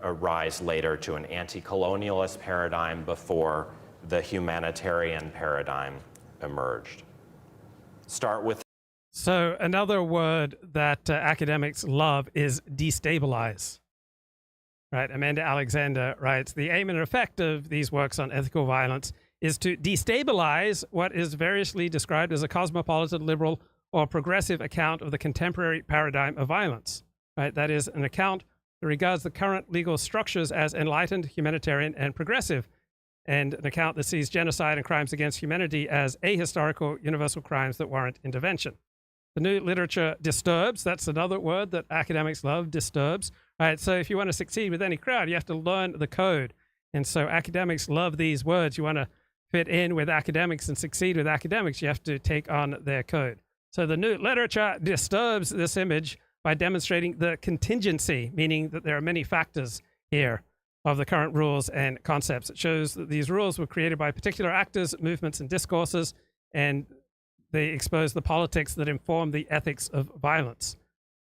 a rise later to an anti-colonialist paradigm before the humanitarian paradigm emerged. Start with... So another word that academics love is destabilize. Right? Amanda Alexander writes, the aim and effect of these works on ethical violence is to destabilize what is variously described as a cosmopolitan, liberal, or progressive account of the contemporary paradigm of violence. Right? That is, an account that regards the current legal structures as enlightened, humanitarian, and progressive, and an account that sees genocide and crimes against humanity as ahistorical, universal crimes that warrant intervention. The new literature disturbs. That's another word that academics love, disturbs. Right? So if you want to succeed with any crowd, you have to learn the code. And so academics love these words. You want to fit in with academics and succeed with academics, you have to take on their code. So the new literature disturbs this image by demonstrating the contingency, meaning that there are many factors here of the current rules and concepts. It shows that these rules were created by particular actors, movements, and discourses, and they expose the politics that inform the ethics of violence.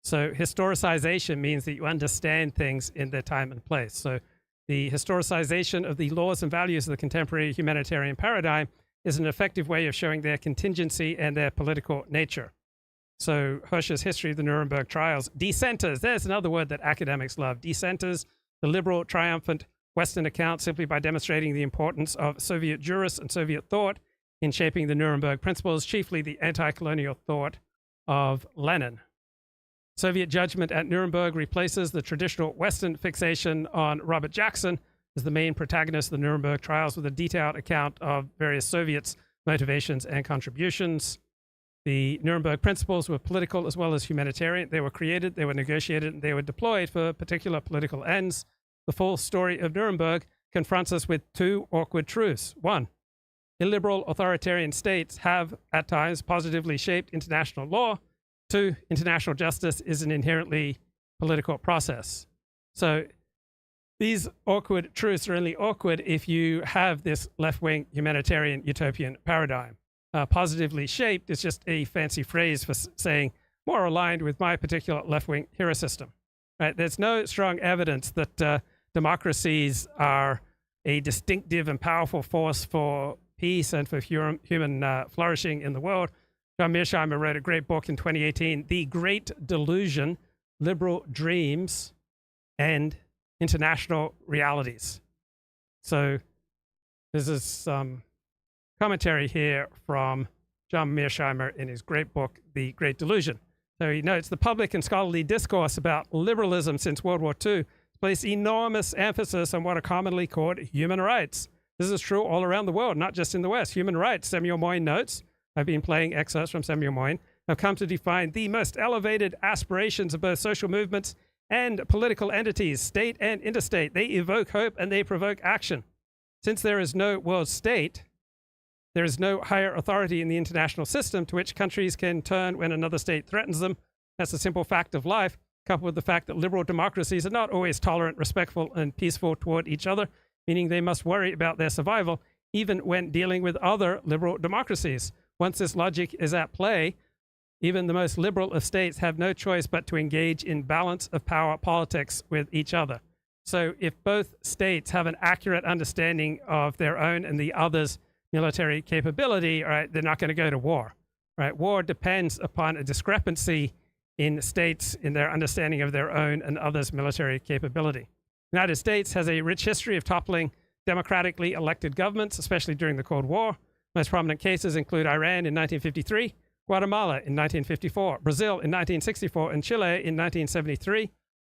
So historicization means that you understand things in their time and place. So the historicization of the laws and values of the contemporary humanitarian paradigm is an effective way of showing their contingency and their political nature. So Hirsch's History of the Nuremberg Trials decenters. There's another word that academics love. Decenters the liberal, triumphant Western account simply by demonstrating the importance of Soviet jurists and Soviet thought in shaping the Nuremberg principles, chiefly the anti-colonial thought of Lenin. Soviet judgment at Nuremberg replaces the traditional Western fixation on Robert Jackson as the main protagonist of the Nuremberg trials with a detailed account of various Soviets' motivations and contributions. The Nuremberg principles were political as well as humanitarian. They were created, they were negotiated, and they were deployed for particular political ends. The full story of Nuremberg confronts us with 2 awkward truths. 1, illiberal authoritarian states have at times positively shaped international law. 2, international justice is an inherently political process. So these awkward truths are only awkward if you have this left-wing humanitarian utopian paradigm. Positively shaped is just a fancy phrase for saying more aligned with my particular left-wing hero system. Right? There's no strong evidence that democracies are a distinctive and powerful force for peace and for human flourishing in the world. John Mearsheimer wrote a great book in 2018, The Great Delusion, Liberal Dreams and International Realities. So this is some commentary here from John Mearsheimer in his great book, The Great Delusion. So he notes the public and scholarly discourse about liberalism since World War II placed enormous emphasis on what are commonly called human rights. This is true all around the world, not just in the West. Human rights, Samuel Moyn notes, I've been playing excerpts from Samuel Moyn, have come to define the most elevated aspirations of both social movements and political entities, state and interstate. They evoke hope and they provoke action. Since there is no world state, there is no higher authority in the international system to which countries can turn when another state threatens them. That's a simple fact of life, coupled with the fact that liberal democracies are not always tolerant, respectful, and peaceful toward each other, meaning they must worry about their survival, even when dealing with other liberal democracies. Once this logic is at play, even the most liberal of states have no choice but to engage in balance of power politics with each other. So if both states have an accurate understanding of their own and the other's military capability, all right, they're not going to go to war. Right? War depends upon a discrepancy in states in their understanding of their own and others' military capability. The United States has a rich history of toppling democratically elected governments, especially during the Cold War. Most prominent cases include Iran in 1953, Guatemala in 1954, Brazil in 1964, and Chile in 1973.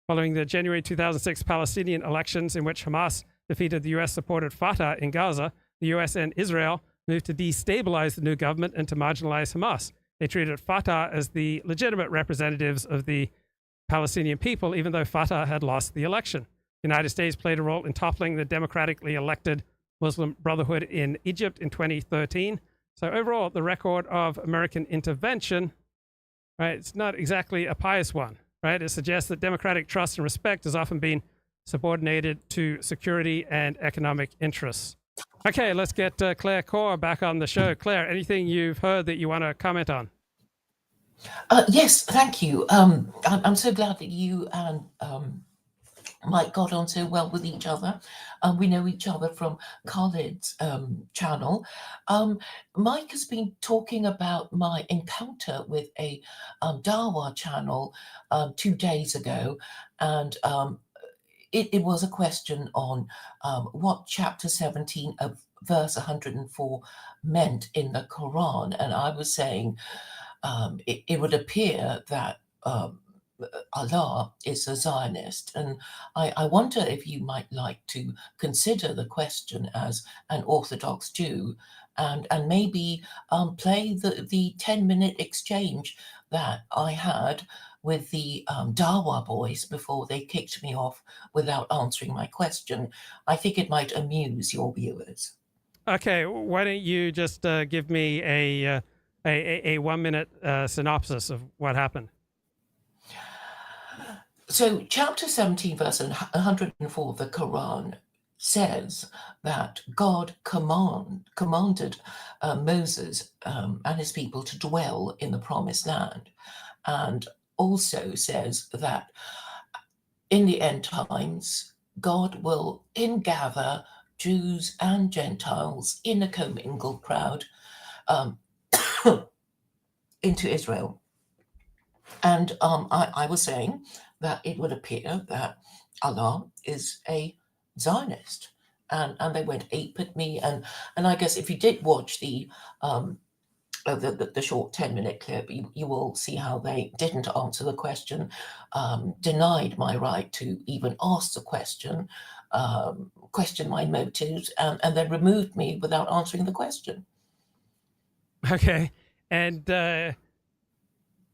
Following the January 2006 Palestinian elections in which Hamas defeated the US-supported Fatah in Gaza, the US and Israel moved to destabilize the new government and to marginalize Hamas. They treated Fatah as the legitimate representatives of the Palestinian people, even though Fatah had lost the election. The United States played a role in toppling the democratically elected Muslim Brotherhood in Egypt in 2013. So overall, the record of American intervention, right, it's not exactly a pious one, right? It suggests that democratic trust and respect has often been subordinated to security and economic interests. Okay, let's get Claire Khaw back on the show. Claire, anything you've heard that you want to comment on? Yes, thank you. I'm so glad that you and Mike got on so well with each other. We know each other from Khalid's channel. Mike has been talking about my encounter with a Dawa channel 2 days ago, and it was a question on what chapter 17 of verse 104 meant in the Quran. And I was saying it would appear that Allah is a Zionist. And I wonder if you might like to consider the question as an Orthodox Jew and maybe play the 10-minute exchange that I had with the Dawa boys before they kicked me off without answering my question. I think it might amuse your viewers. Okay, why don't you just give me a 1-minute synopsis of what happened? So chapter 17, verse 104 of the Quran says that God commanded Moses and his people to dwell in the promised land, and also says that in the end times, God will ingather Jews and Gentiles in a commingled crowd into Israel. And I was saying that it would appear that Allah is a Zionist. And they went ape at me. And I guess if you did watch the short 10-minute clip, you will see how they didn't answer the question, denied my right to even ask the question, questioned my motives, and then removed me without answering the question. Okay. And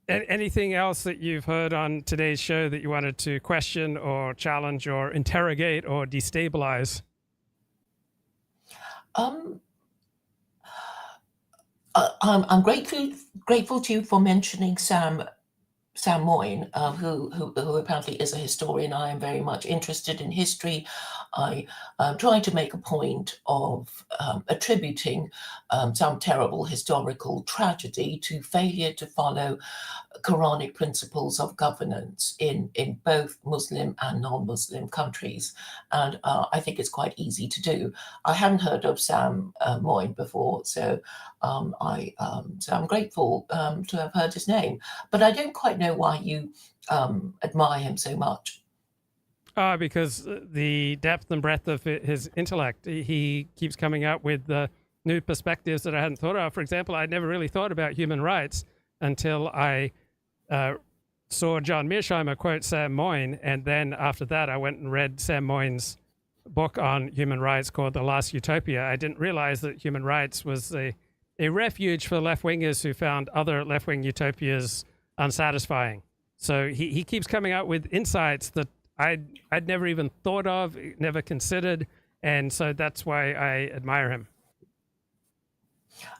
anything else that you've heard on today's show that you wanted to question or challenge or interrogate or destabilize? I'm grateful to you for mentioning Sam Moyne, who apparently is a historian. I am very much interested in history. I try to make a point of attributing some terrible historical tragedy to failure to follow Koranic principles of governance in both Muslim and non-Muslim countries. And I think it's quite easy to do. I hadn't heard of Sam Moyne before, so I'm grateful to have heard his name. But I don't quite know why you admire him so much. Because the depth and breadth of his intellect, he keeps coming up with new perspectives that I hadn't thought of. For example, I'd never really thought about human rights until I saw John Mearsheimer quote Sam Moyne, and then after that I went and read Sam Moyne's book on human rights called The Last Utopia. I didn't realize that human rights was a refuge for left-wingers who found other left-wing utopias unsatisfying. So he keeps coming out with insights that I'd never even thought of, never considered, and so that's why I admire him.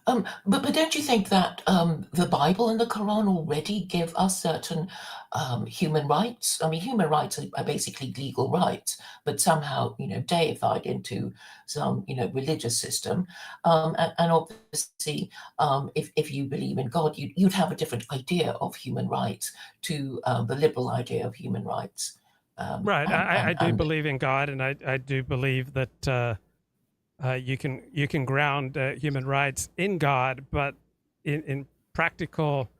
But don't you think that the Bible and the Quran already give us certain human rights? I mean, human rights are basically legal rights, but somehow, deified into some, religious system. And obviously, if you believe in God, you'd have a different idea of human rights to the liberal idea of human rights. Right. I do believe in God, and I do believe that you can ground human rights in God, but in practical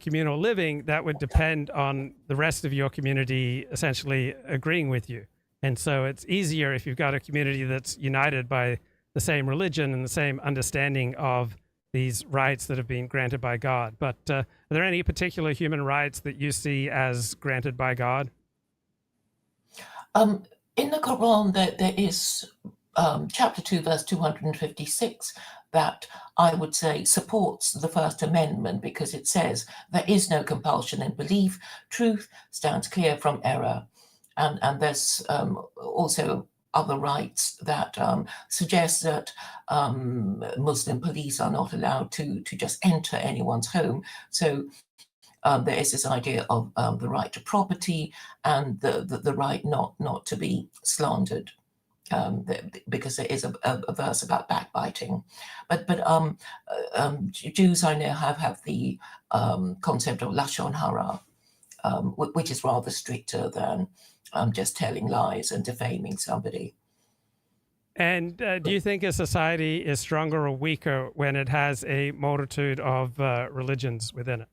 communal living, that would depend on the rest of your community essentially agreeing with you. And so it's easier if you've got a community that's united by the same religion and the same understanding of these rights that have been granted by God. But are there any particular human rights that you see as granted by God? In the Quran, there is chapter 2, verse 256, that I would say supports the First Amendment, because it says there is no compulsion in belief, truth stands clear from error. And there's also other rights that suggest that Muslim police are not allowed to just enter anyone's home. So there is this idea of the right to property and the right not to be slandered, because there is a verse about backbiting. But Jews I know have the concept of lashon hara, which is rather stricter than just telling lies and defaming somebody. And do you think a society is stronger or weaker when it has a multitude of religions within it?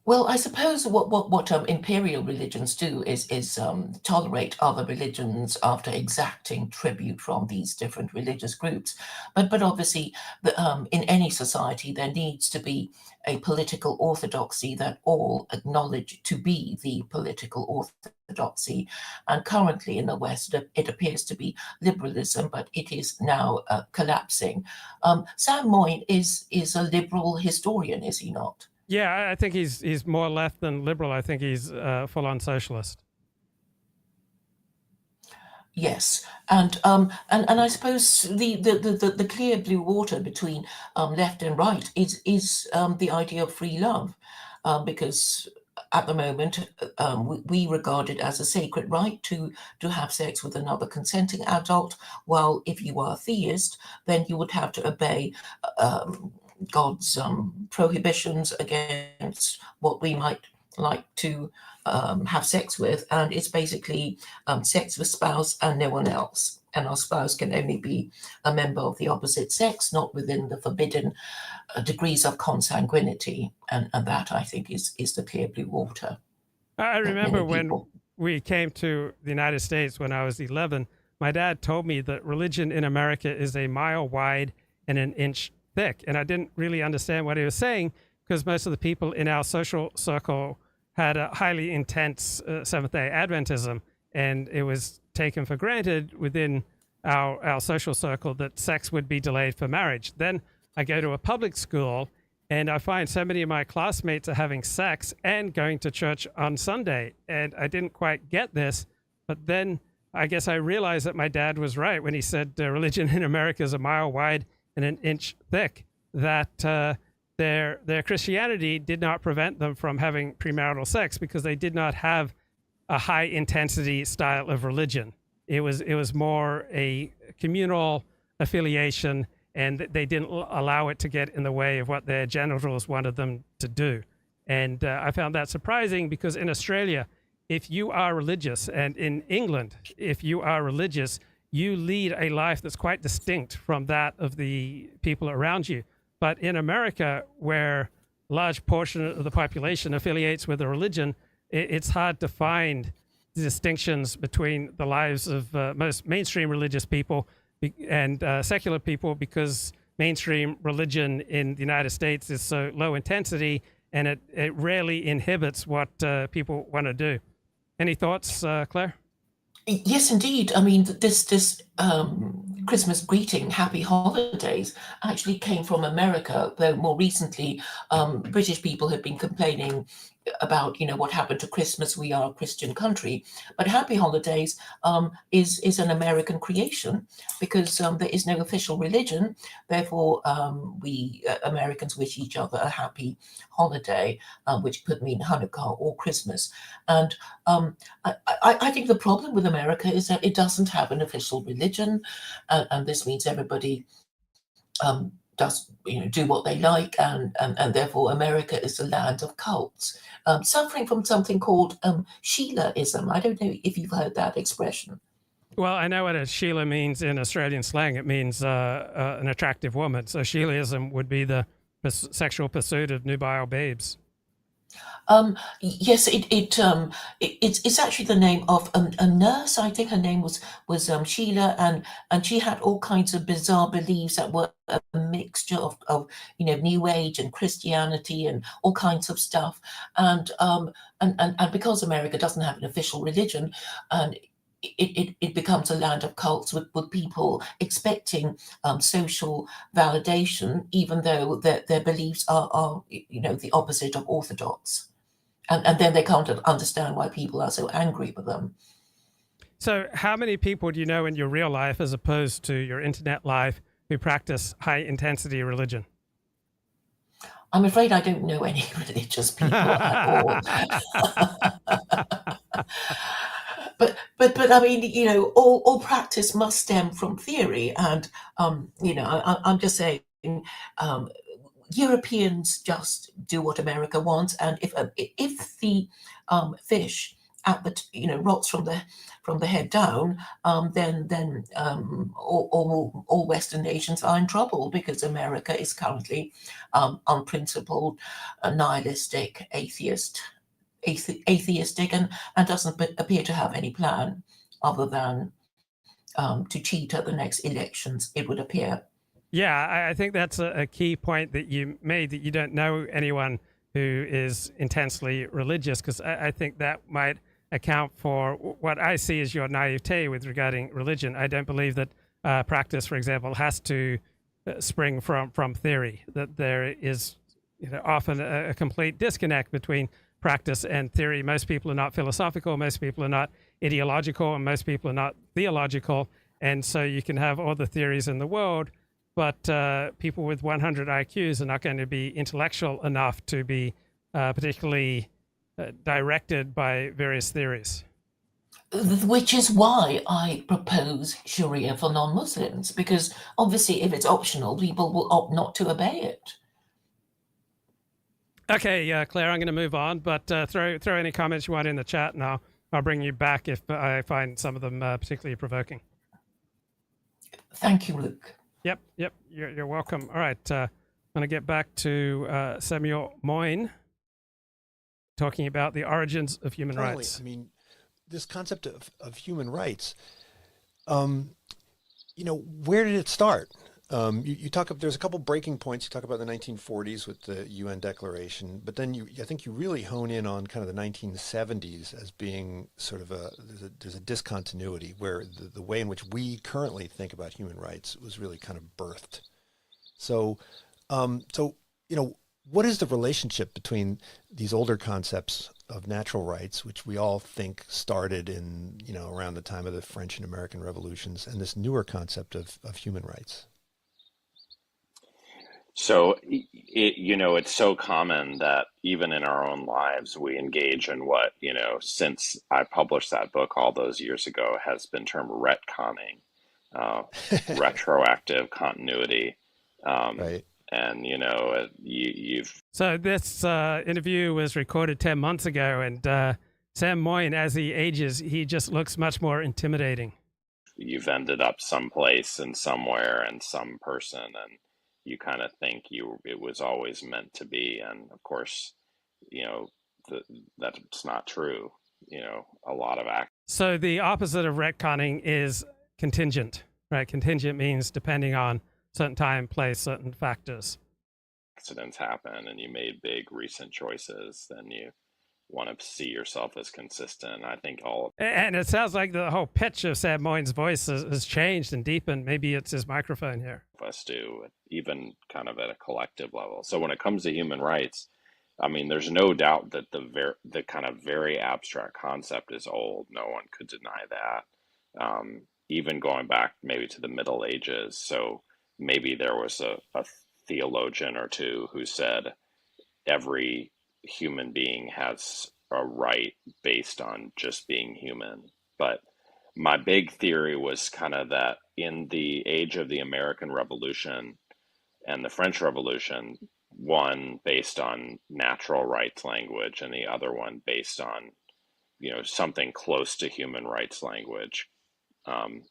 Well, I suppose what imperial religions do is tolerate other religions after exacting tribute from these different religious groups. But obviously, in any society, there needs to be a political orthodoxy that all acknowledge to be the political orthodoxy. And currently in the West, it appears to be liberalism, but it is now collapsing. Sam Moyne is a liberal historian, is he not? Yeah, I think he's more left than liberal. I think he's full-on socialist. Yes, and I suppose the clear blue water between left and right is the idea of free love, because at the moment we regard it as a sacred right to have sex with another consenting adult, while if you are a theist, then you would have to obey God's prohibitions against what we might like to have sex with, and it's basically sex with spouse and no one else. And our spouse can only be a member of the opposite sex, not within the forbidden degrees of consanguinity, and that I think is the clear blue water. I remember when we came to the United States when I was 11, my dad told me that religion in America is a mile wide and an inch thick, and I didn't really understand what he was saying, because most of the people in our social circle had a highly intense Seventh-day Adventism, and it was taken for granted within our social circle that sex would be delayed for marriage. Then I go to a public school, and I find so many of my classmates are having sex and going to church on Sunday, and I didn't quite get this, but then I guess I realized that my dad was right when he said religion in America is a mile wide and an inch thick, that their Christianity did not prevent them from having premarital sex because they did not have a high intensity style of religion. It was more a communal affiliation, and they didn't allow it to get in the way of what their genitals wanted them to do. And I found that surprising because in Australia, if you are religious, and in England, if you are religious, you lead a life that's quite distinct from that of the people around you. But in America, where a large portion of the population affiliates with a religion, it's hard to find the distinctions between the lives of most mainstream religious people and secular people, because mainstream religion in the United States is so low intensity, and it rarely inhibits what people want to do. Any thoughts, Claire? Yes, indeed. I mean, this Christmas greeting, Happy Holidays, actually came from America, though more recently, British people have been complaining about, what happened to Christmas. We are a Christian country, but Happy Holidays is an American creation because there is no official religion. Therefore, we Americans wish each other a happy holiday, which could mean Hanukkah or Christmas. And I think the problem with America is that it doesn't have an official religion, and this means everybody does do what they like, and therefore America is the land of cults, suffering from something called Sheilaism. I don't know if you've heard that expression. Well, I know what a Sheila means in Australian slang. It means an attractive woman. So Sheilaism would be the sexual pursuit of nubile babes. Yes, it's actually the name of a nurse. I think her name was Sheila, and she had all kinds of bizarre beliefs that were a mixture of New Age and Christianity and all kinds of stuff. And because America doesn't have an official religion, and it becomes a land of cults with people expecting social validation, even though their beliefs are the opposite of orthodox. And then they can't understand why people are so angry with them. So how many people do you know in your real life, as opposed to your internet life, who practice high-intensity religion? I'm afraid I don't know any religious people at all. But I mean, all practice must stem from theory, and I'm just saying, Europeans just do what America wants, and if the fish at the rots from the head down, then all Western nations are in trouble, because America is currently unprincipled, nihilistic, atheistic, and doesn't appear to have any plan other than to cheat at the next elections, it would appear. Yeah, I think that's a key point that you made, that you don't know anyone who is intensely religious, because I think that might account for what I see as your naivete with regarding religion. I don't believe that practice, for example, has to spring from theory, that there is often a complete disconnect between practice and theory. Most people are not philosophical, most people are not ideological, and most people are not theological. And so you can have all the theories in the world, but people with 100 IQs are not going to be intellectual enough to be particularly directed by various theories. Which is why I propose Sharia for non-Muslims, because obviously if it's optional, people will opt not to obey it. Okay, Claire, I'm going to move on, but throw any comments you want in the chat, and I'll bring you back if I find some of them particularly provoking. Thank you, Luke. Yep, you're welcome. All right, I'm going to get back to Samuel Moyne, talking about the origins of human rights. I mean, this concept of human rights, where did it start? You talk there's a couple breaking points. You talk about the 1940s with the UN Declaration, but then I think you really hone in on kind of the 1970s as being sort of there's a discontinuity where the way in which we currently think about human rights was really kind of birthed. So, what is the relationship between these older concepts of natural rights, which we all think started in, around the time of the French and American revolutions, and this newer concept of human rights? So, it's so common that even in our own lives, we engage in what, since I published that book all those years ago, has been termed retconning, uh, retroactive continuity. Um, Right. and, you've So this interview was recorded 10 months ago, and Sam Moyne, as he ages, he just looks much more intimidating. you've ended up someplace and somewhere and some person, and you kind of think it was always meant to be. And of course, you know, that's not true. A lot of So the opposite of retconning is contingent, right? Contingent means depending on certain time, place, certain factors. accidents happen and you made big recent choices, then you want to see yourself as consistent. I think all And it sounds like the whole pitch of Sam Moyne's voice has changed and deepened. Maybe it's his microphone here. of us do, even kind of at a collective level. So when it comes to human rights, I mean, there's no doubt that the kind of very abstract concept is old. No one could deny that. Even going back maybe to the Middle Ages. So maybe there was a theologian or two who said every human being has a right based on just being human. But my big theory was kind of that in the age of the American Revolution and the French Revolution, one based on natural rights language and the other one based on, something close to human rights language. Um,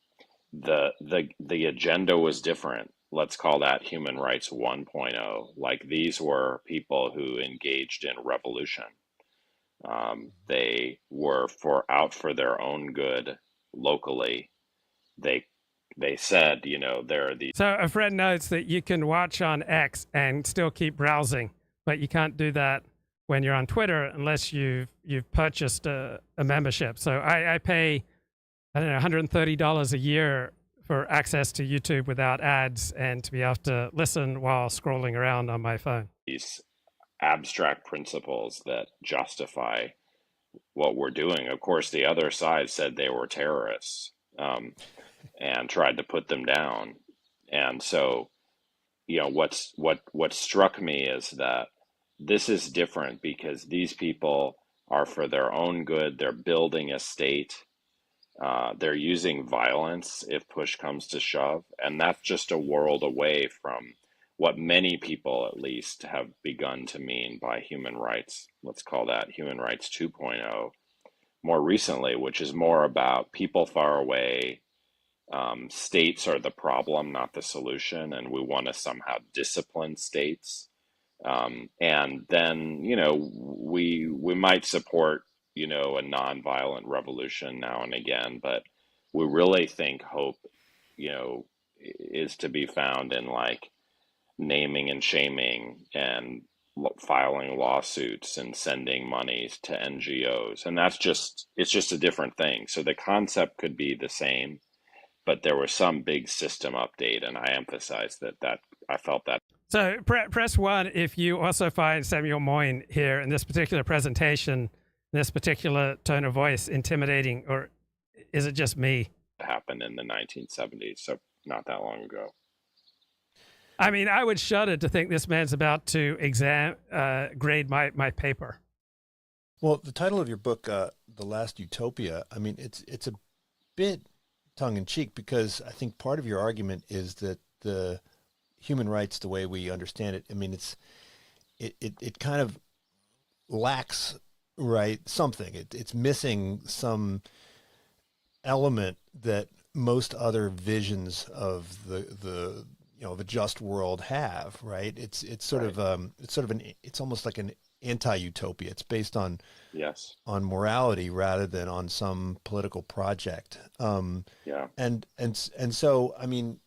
the agenda was different. Let's call that human rights 1.0. Like these were people who engaged in revolution. They were out for their own good locally. They said, there are these. So a friend notes that you can watch on X and still keep browsing, but you can't do that when you're on Twitter unless you've purchased a membership. So I pay, I don't know, $130 a year for access to YouTube without ads and to be able to listen while scrolling around on my phone. These abstract principles that justify what we're doing. Of course, the other side said they were terrorists and tried to put them down. And so, what struck me is that this is different because these people are for their own good. They're building a state. They're using violence if push comes to shove. And that's just a world away from what many people, at least, have begun to mean by human rights. Let's call that human rights 2.0 more recently, which is more about people far away. States are the problem, not the solution. And we want to somehow discipline states. And then, we might support a nonviolent revolution now and again, but we really think hope, is to be found in like naming and shaming and filing lawsuits and sending monies to NGOs. And it's just a different thing. So the concept could be the same, but there was some big system update. And I emphasized that I felt that. So press 1 if you also find Samuel Moyne here in this particular presentation, this particular tone of voice intimidating, or is it just me? Happened in the 1970s, so not that long ago. I mean, I would shudder to think this man's about to grade my paper. Well, the title of your book, The Last Utopia, I mean, it's a bit tongue-in-cheek because I think part of your argument is that the human rights, the way we understand it, I mean, it kind of lacks, right, something. It's missing some element that most other visions of the of a just world have, right? It's sort of it's almost like an anti-utopia. It's based on morality rather than on some political project. And so, I mean,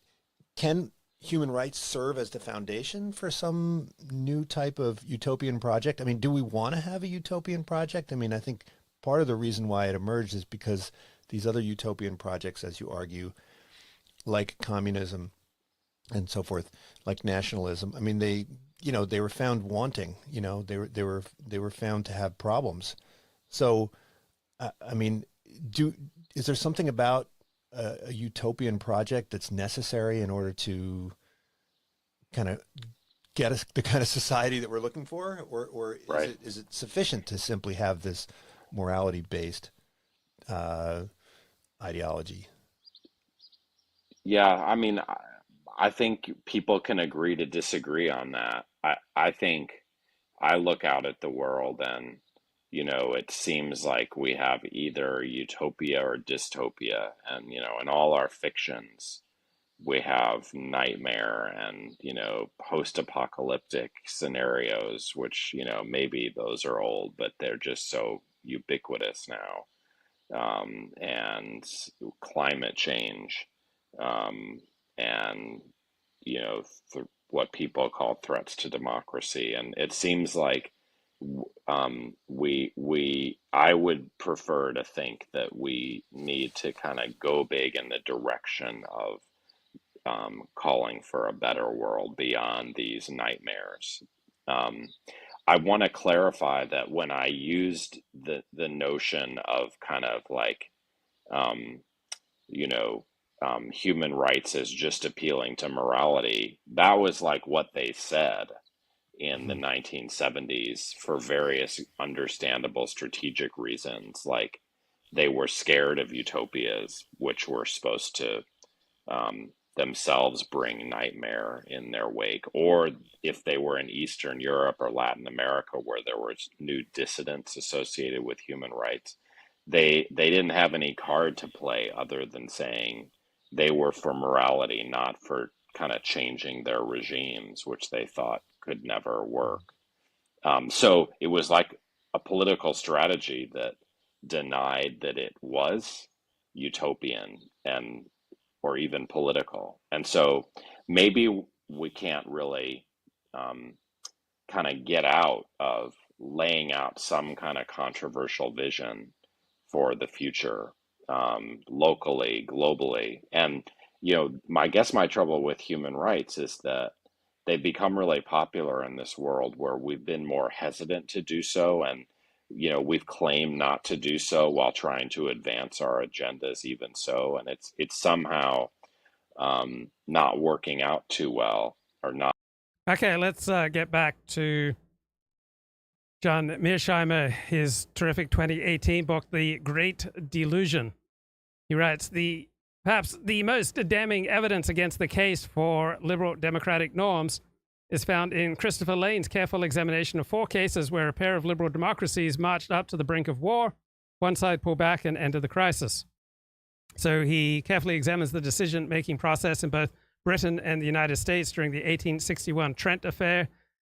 can human rights serve as the foundation for some new type of utopian project? I mean, do we want to have a utopian project? I mean, I think part of the reason why it emerged is because these other utopian projects, as you argue, like communism and so forth, like nationalism, I mean, they were found wanting, they were found to have problems. So, I mean, is there something about a utopian project that's necessary in order to kind of get us the kind of society that we're looking for, or Right. is it sufficient to simply have this morality-based ideology? Yeah, I mean, I think people can agree to disagree on that. I think I look out at the world and, it seems like we have either utopia or dystopia. And, in all our fictions, we have nightmare and, post-apocalyptic scenarios, which, maybe those are old, but they're just so ubiquitous now. And climate change, and what people call threats to democracy. And it seems like I would prefer to think that we need to kind of go big in the direction of calling for a better world beyond these nightmares. I want to clarify that when I used the notion of kind of like, human rights as just appealing to morality, that was like what they said in the 1970s for various understandable strategic reasons. Like they were scared of utopias, which were supposed to themselves bring nightmare in their wake, or if they were in Eastern Europe or Latin America where there were new dissidents associated with human rights, they didn't have any card to play other than saying they were for morality, not for kind of changing their regimes, which they thought could never work. So it was like a political strategy that denied that it was utopian and or even political. And so maybe we can't really kind of get out of laying out some kind of controversial vision for the future, locally, globally. And, I guess my trouble with human rights is that they've become really popular in this world where we've been more hesitant to do so. And, we've claimed not to do so while trying to advance our agendas even so. And it's somehow not working out too well, or not. Okay, let's get back to John Mearsheimer, his terrific 2018 book, The Great Delusion. He writes, perhaps the most damning evidence against the case for liberal democratic norms is found in Christopher Lane's careful examination of 4 cases where a pair of liberal democracies marched up to the brink of war, one side pulled back and ended the crisis. So he carefully examines the decision-making process in both Britain and the United States during the 1861 Trent Affair,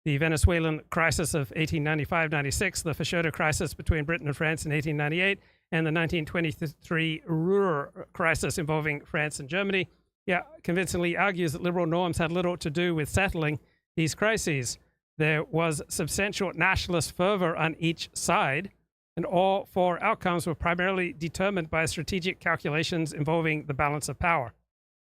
the Venezuelan crisis of 1895-96, the Fashoda crisis between Britain and France in 1898, and the 1923 Ruhr crisis involving France and Germany. Yeah, convincingly argues that liberal norms had little to do with settling these crises. There was substantial nationalist fervor on each side, and all 4 outcomes were primarily determined by strategic calculations involving the balance of power.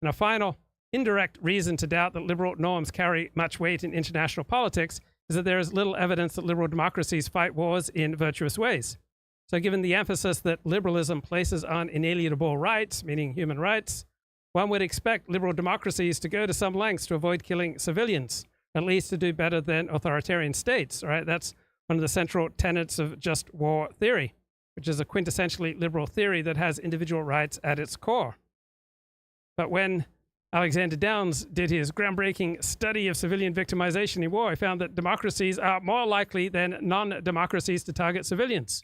And a final indirect reason to doubt that liberal norms carry much weight in international politics is that there is little evidence that liberal democracies fight wars in virtuous ways. So given the emphasis that liberalism places on inalienable rights, meaning human rights, one would expect liberal democracies to go to some lengths to avoid killing civilians, at least to do better than authoritarian states, right? That's one of the central tenets of just war theory, which is a quintessentially liberal theory that has individual rights at its core. But when Alexander Downes did his groundbreaking study of civilian victimization in war, he found that democracies are more likely than non-democracies to target civilians.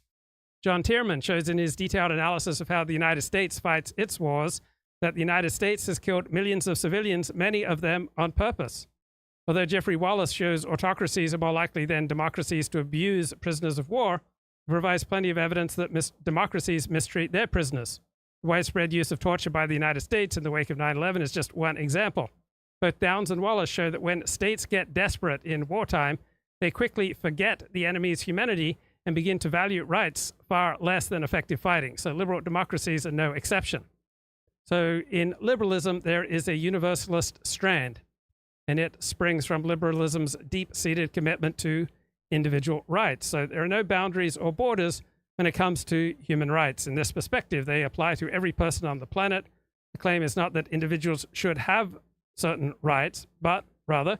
John Tierman shows in his detailed analysis of how the United States fights its wars that the United States has killed millions of civilians, many of them on purpose. Although Jeffrey Wallace shows autocracies are more likely than democracies to abuse prisoners of war, he provides plenty of evidence that democracies mistreat their prisoners. The widespread use of torture by the United States in the wake of 9/11 is just one example. Both Downes and Wallace show that when states get desperate in wartime, they quickly forget the enemy's humanity and begin to value rights far less than effective fighting. So liberal democracies are no exception. So in liberalism, there is a universalist strand, and it springs from liberalism's deep-seated commitment to individual rights. So there are no boundaries or borders when it comes to human rights. In this perspective, they apply to every person on the planet. The claim is not that individuals should have certain rights, but rather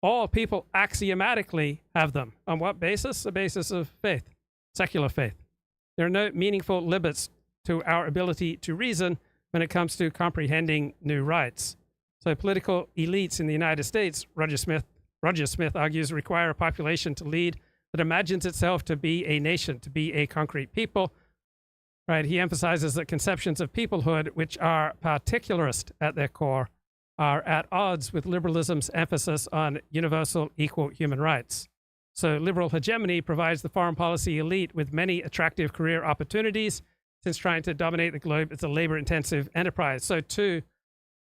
all people axiomatically have them. On what basis? The basis of faith, secular faith. There are no meaningful limits to our ability to reason when it comes to comprehending new rights. So political elites in the United States, Roger Smith argues, require a population to lead that imagines itself to be a nation, to be a concrete people. Right? He emphasizes that conceptions of peoplehood, which are particularist at their core, are at odds with liberalism's emphasis on universal equal human rights. So liberal hegemony provides the foreign policy elite with many attractive career opportunities, since trying to dominate the globe is a labor-intensive enterprise. So too,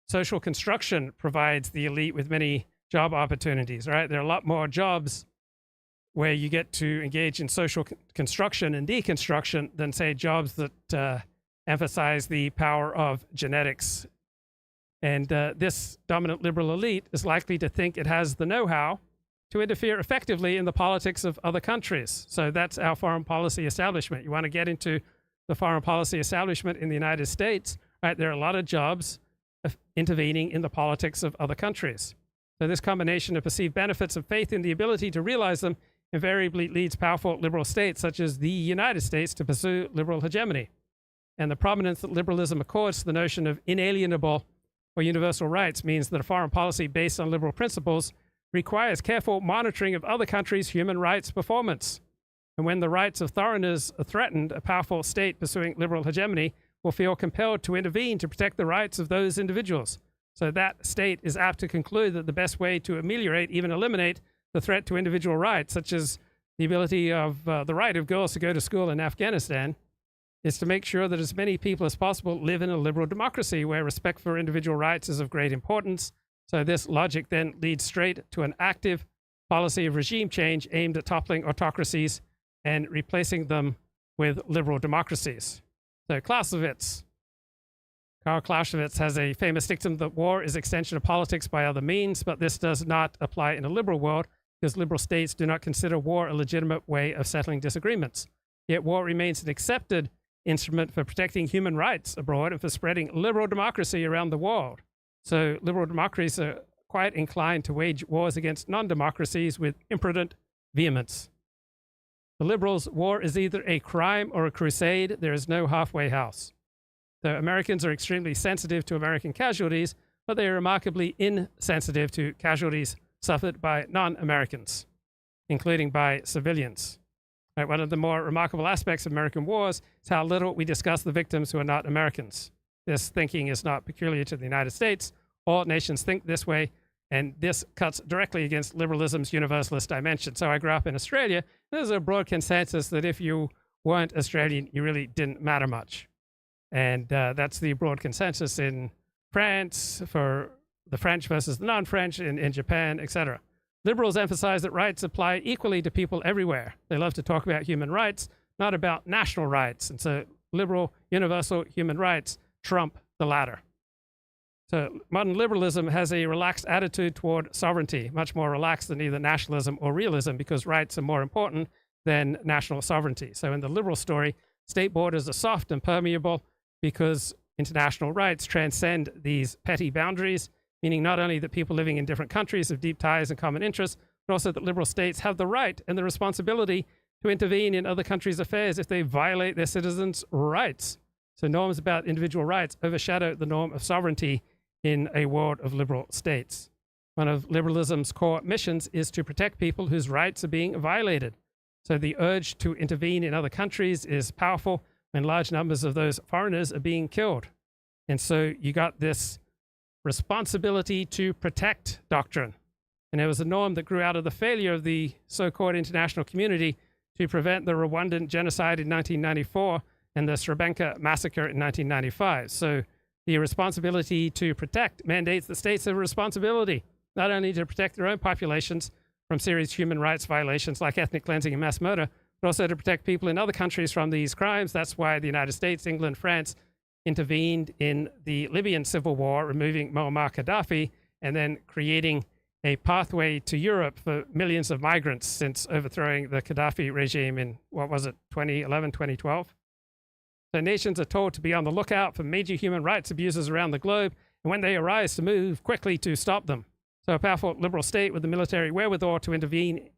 social construction provides the elite with many job opportunities, right? There are a lot more jobs where you get to engage in social construction and deconstruction than, say, jobs that emphasize the power of genetics. And this dominant liberal elite is likely to think it has the know-how to interfere effectively in the politics of other countries. So that's our foreign policy establishment. You want to get into the foreign policy establishment in the United States, right? There are a lot of jobs intervening in the politics of other countries. So this combination of perceived benefits of faith in the ability to realize them invariably leads powerful liberal states such as the United States to pursue liberal hegemony. And the prominence that liberalism accords to the notion of inalienable or universal rights means that a foreign policy based on liberal principles requires careful monitoring of other countries' human rights performance. And when the rights of foreigners are threatened, a powerful state pursuing liberal hegemony will feel compelled to intervene to protect the rights of those individuals. So that state is apt to conclude that the best way to ameliorate, even eliminate, the threat to individual rights, such as the ability of the right of girls to go to school in Afghanistan, is to make sure that as many people as possible live in a liberal democracy where respect for individual rights is of great importance. So this logic then leads straight to an active policy of regime change aimed at toppling autocracies and replacing them with liberal democracies. So Clausewitz, Karl Clausewitz has a famous dictum that war is extension of politics by other means, but this does not apply in a liberal world because liberal states do not consider war a legitimate way of settling disagreements. Yet war remains an accepted instrument for protecting human rights abroad and for spreading liberal democracy around the world. So liberal democracies are quite inclined to wage wars against non-democracies with imprudent vehemence. For liberals, war is either a crime or a crusade. There is no halfway house. The Americans are extremely sensitive to American casualties, but they are remarkably insensitive to casualties suffered by non-Americans, including by civilians. Right, one of the more remarkable aspects of American wars is how little we discuss the victims who are not Americans. This thinking is not peculiar to the United States. All nations think this way, and this cuts directly against liberalism's universalist dimension. So I grew up in Australia. There's a broad consensus that if you weren't Australian, you really didn't matter much. And that's the broad consensus in France for the French versus the non-French, in Japan, etc. Liberals emphasize that rights apply equally to people everywhere. They love to talk about human rights, not about national rights. And so liberal, universal human rights trump the latter. So modern liberalism has a relaxed attitude toward sovereignty, much more relaxed than either nationalism or realism, because rights are more important than national sovereignty. So in the liberal story, state borders are soft and permeable because international rights transcend these petty boundaries, meaning not only that people living in different countries have deep ties and common interests, but also that liberal states have the right and the responsibility to intervene in other countries' affairs if they violate their citizens' rights. So norms about individual rights overshadow the norm of sovereignty in a world of liberal states. One of liberalism's core missions is to protect people whose rights are being violated. So the urge to intervene in other countries is powerful when large numbers of those foreigners are being killed. And so you got this responsibility to protect doctrine. And it was a norm that grew out of the failure of the so-called international community to prevent the Rwandan genocide in 1994 and the Srebrenica massacre in 1995. So the responsibility to protect mandates that states have a responsibility not only to protect their own populations from serious human rights violations like ethnic cleansing and mass murder, but also to protect people in other countries from these crimes. That's why the United States, England, France intervened in the Libyan civil war, removing Muammar Gaddafi, and then creating a pathway to Europe for millions of migrants since overthrowing the Gaddafi regime in, 2011, 2012? So nations are told to be on the lookout for major human rights abuses around the globe, and when they arise, to move quickly to stop them. So a powerful liberal state with the military wherewithal to intervene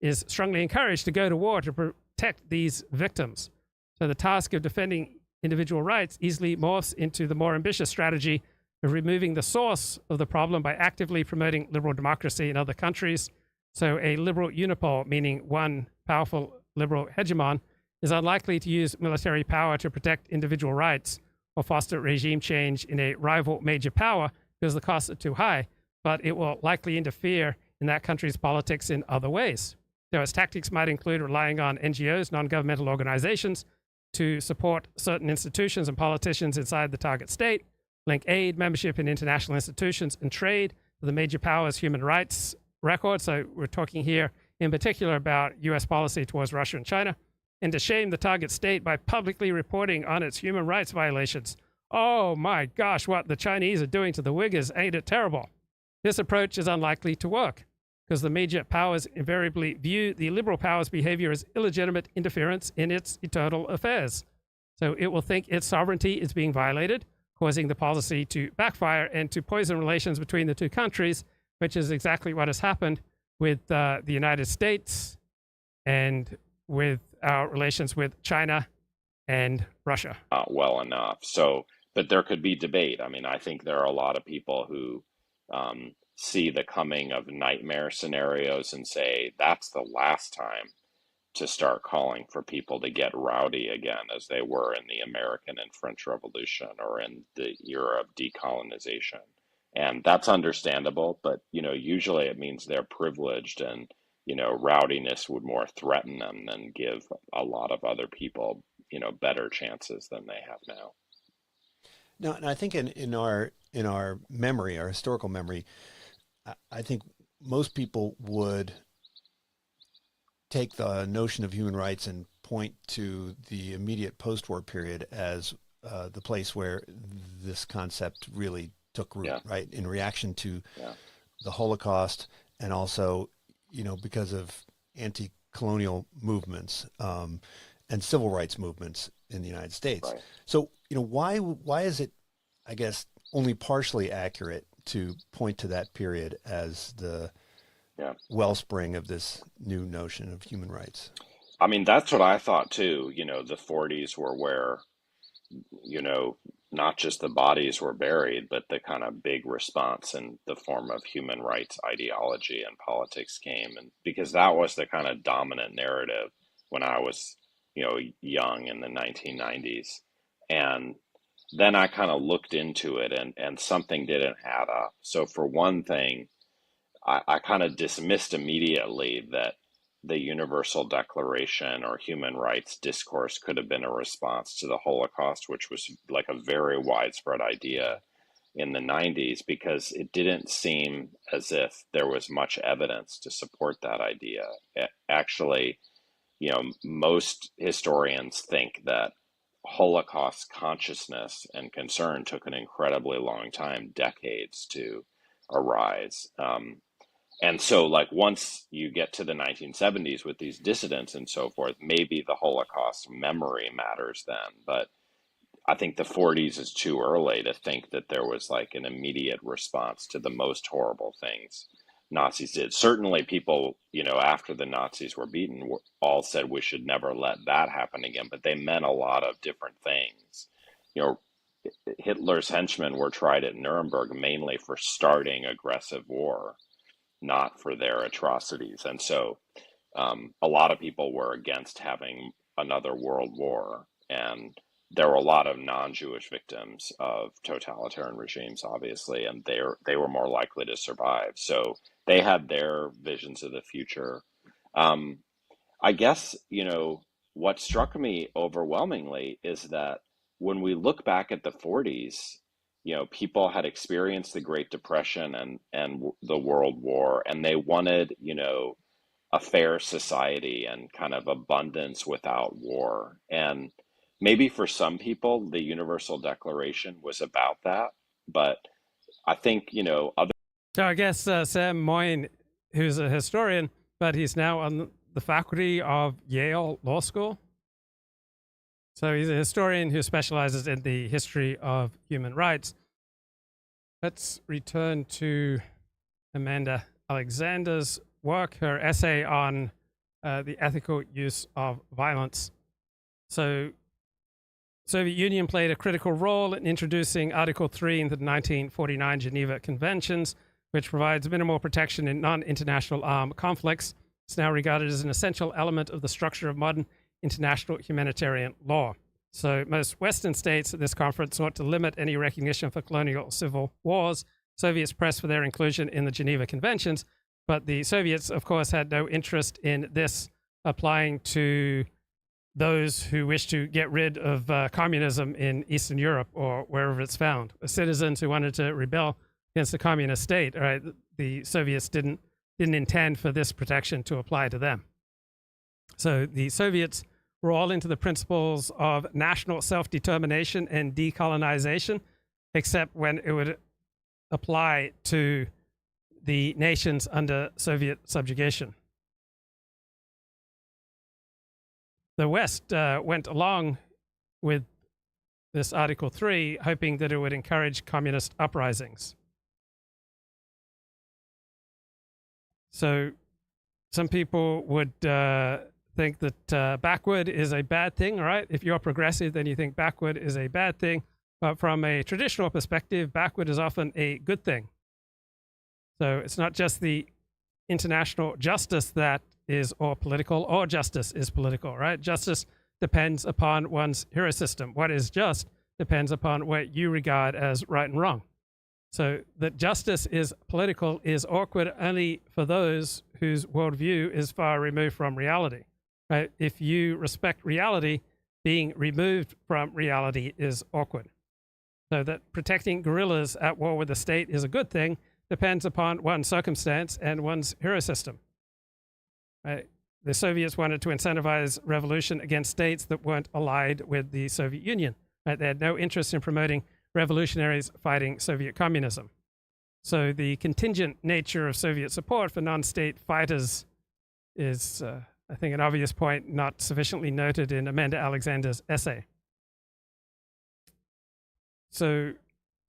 is strongly encouraged to go to war to protect these victims. So the task of defending individual rights easily morphs into the more ambitious strategy of removing the source of the problem by actively promoting liberal democracy in other countries. So a liberal unipole, meaning one powerful liberal hegemon, is unlikely to use military power to protect individual rights or foster regime change in a rival major power because the costs are too high, but it will likely interfere in that country's politics in other ways. So its tactics might include relying on NGOs, non-governmental organizations, to support certain institutions and politicians inside the target state, link aid, membership in international institutions, and trade to the major powers' human rights record. So we're talking here in particular about US policy towards Russia and China, and to shame the target state by publicly reporting on its human rights violations. Oh my gosh, what the Chinese are doing to the Uyghurs, ain't it terrible? This approach is unlikely to work because the major powers invariably view the liberal powers' behavior as illegitimate interference in its internal affairs. So it will think its sovereignty is being violated, causing the policy to backfire and to poison relations between the two countries, which is exactly what has happened with the United States and with our relations with China and Russia. Well enough. So, but there could be debate. I mean, I think there are a lot of people who see the coming of nightmare scenarios and say that's the last time to start calling for people to get rowdy again as they were in the American and French Revolution or in the era of decolonization. And that's understandable, but, you know, usually it means they're privileged and, you know, rowdiness would more threaten them than give a lot of other people, you know, better chances than they have now. No, and I think in our memory, our historical memory, I think most people would take the notion of human rights and point to the immediate post-war period as the place where this concept really took root, right? In reaction to the Holocaust, and also, you know, because of anti-colonial movements and civil rights movements in the United States. Right. So, you know, why is it, I guess, only partially accurate to point to that period as the wellspring of this new notion of human rights? I mean, that's what I thought too. You know, the 40s were where, you know, not just the bodies were buried, but the kind of big response in the form of human rights ideology and politics came. And because that was the kind of dominant narrative when I was, you know, young in the 1990s. And then I kind of looked into it and something didn't add up. So for one thing, I kind of dismissed immediately that the Universal Declaration or human rights discourse could have been a response to the Holocaust, which was like a very widespread idea in the 90s, because it didn't seem as if there was much evidence to support that idea. Actually, you know, most historians think that Holocaust consciousness and concern took an incredibly long time, decades, to arise. And so, like, once you get to the 1970s with these dissidents and so forth, maybe the Holocaust memory matters then. But I think the 40s is too early to think that there was like an immediate response to the most horrible things Nazis did. Certainly people, you know, after the Nazis were beaten, all said we should never let that happen again. But they meant a lot of different things. You know, Hitler's henchmen were tried at Nuremberg mainly for starting aggressive war, not for their atrocities. And so a lot of people were against having another world war. And there were a lot of non-Jewish victims of totalitarian regimes, obviously, and they were more likely to survive. So they had their visions of the future. I guess, you know, what struck me overwhelmingly is that when we look back at the 40s, you know, people had experienced the Great Depression and the World War, and they wanted, you know, a fair society and kind of abundance without war. And maybe for some people, the Universal Declaration was about that. But I think, you know, other. So I guess Sam Moyn, who's a historian, but he's now on the faculty of Yale Law School. So he's a historian who specializes in the history of human rights. Let's return to Amanda Alexander's work, her essay on the ethical use of violence. So, Soviet Union played a critical role in introducing Article 3 into the 1949 Geneva Conventions, which provides minimal protection in non-international armed conflicts. It's now regarded as an essential element of the structure of modern international humanitarian law. So most Western states at this conference sought to limit any recognition for colonial civil wars. Soviets pressed for their inclusion in the Geneva Conventions, but the Soviets, of course, had no interest in this applying to those who wish to get rid of communism in Eastern Europe or wherever it's found. Citizens who wanted to rebel against the communist state, right? The Soviets didn't intend for this protection to apply to them. So the Soviets were all into the principles of national self-determination and decolonization, except when it would apply to the nations under Soviet subjugation. The West went along with this Article 3, hoping that it would encourage communist uprisings. So some people would think that backward is a bad thing, all right? If you're progressive, then you think backward is a bad thing. But from a traditional perspective, backward is often a good thing. So it's not just the international justice that is or political, or justice is political, right? Justice depends upon one's hero system. What is just depends upon what you regard as right and wrong. So that justice is political is awkward only for those whose worldview is far removed from reality, right? If you respect reality, being removed from reality is awkward. So that protecting guerrillas at war with the state is a good thing depends upon one's circumstance and one's hero system. Right? The Soviets wanted to incentivize revolution against states that weren't allied with the Soviet Union. Right? They had no interest in promoting revolutionaries fighting Soviet communism. So the contingent nature of Soviet support for non-state fighters is, I think, an obvious point not sufficiently noted in Amanda Alexander's essay. So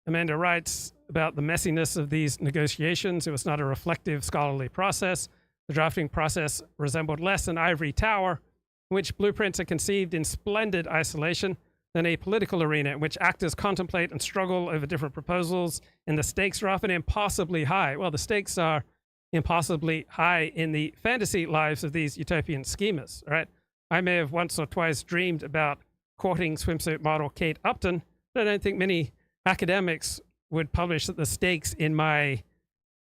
Amanda writes about the messiness of these negotiations. It was not a reflective scholarly process. The drafting process resembled less an ivory tower in which blueprints are conceived in splendid isolation than a political arena in which actors contemplate and struggle over different proposals, and the stakes are often impossibly high. Well, the stakes are impossibly high in the fantasy lives of these utopian schemers, right? I may have once or twice dreamed about courting swimsuit model Kate Upton, but I don't think many academics would publish that the stakes in my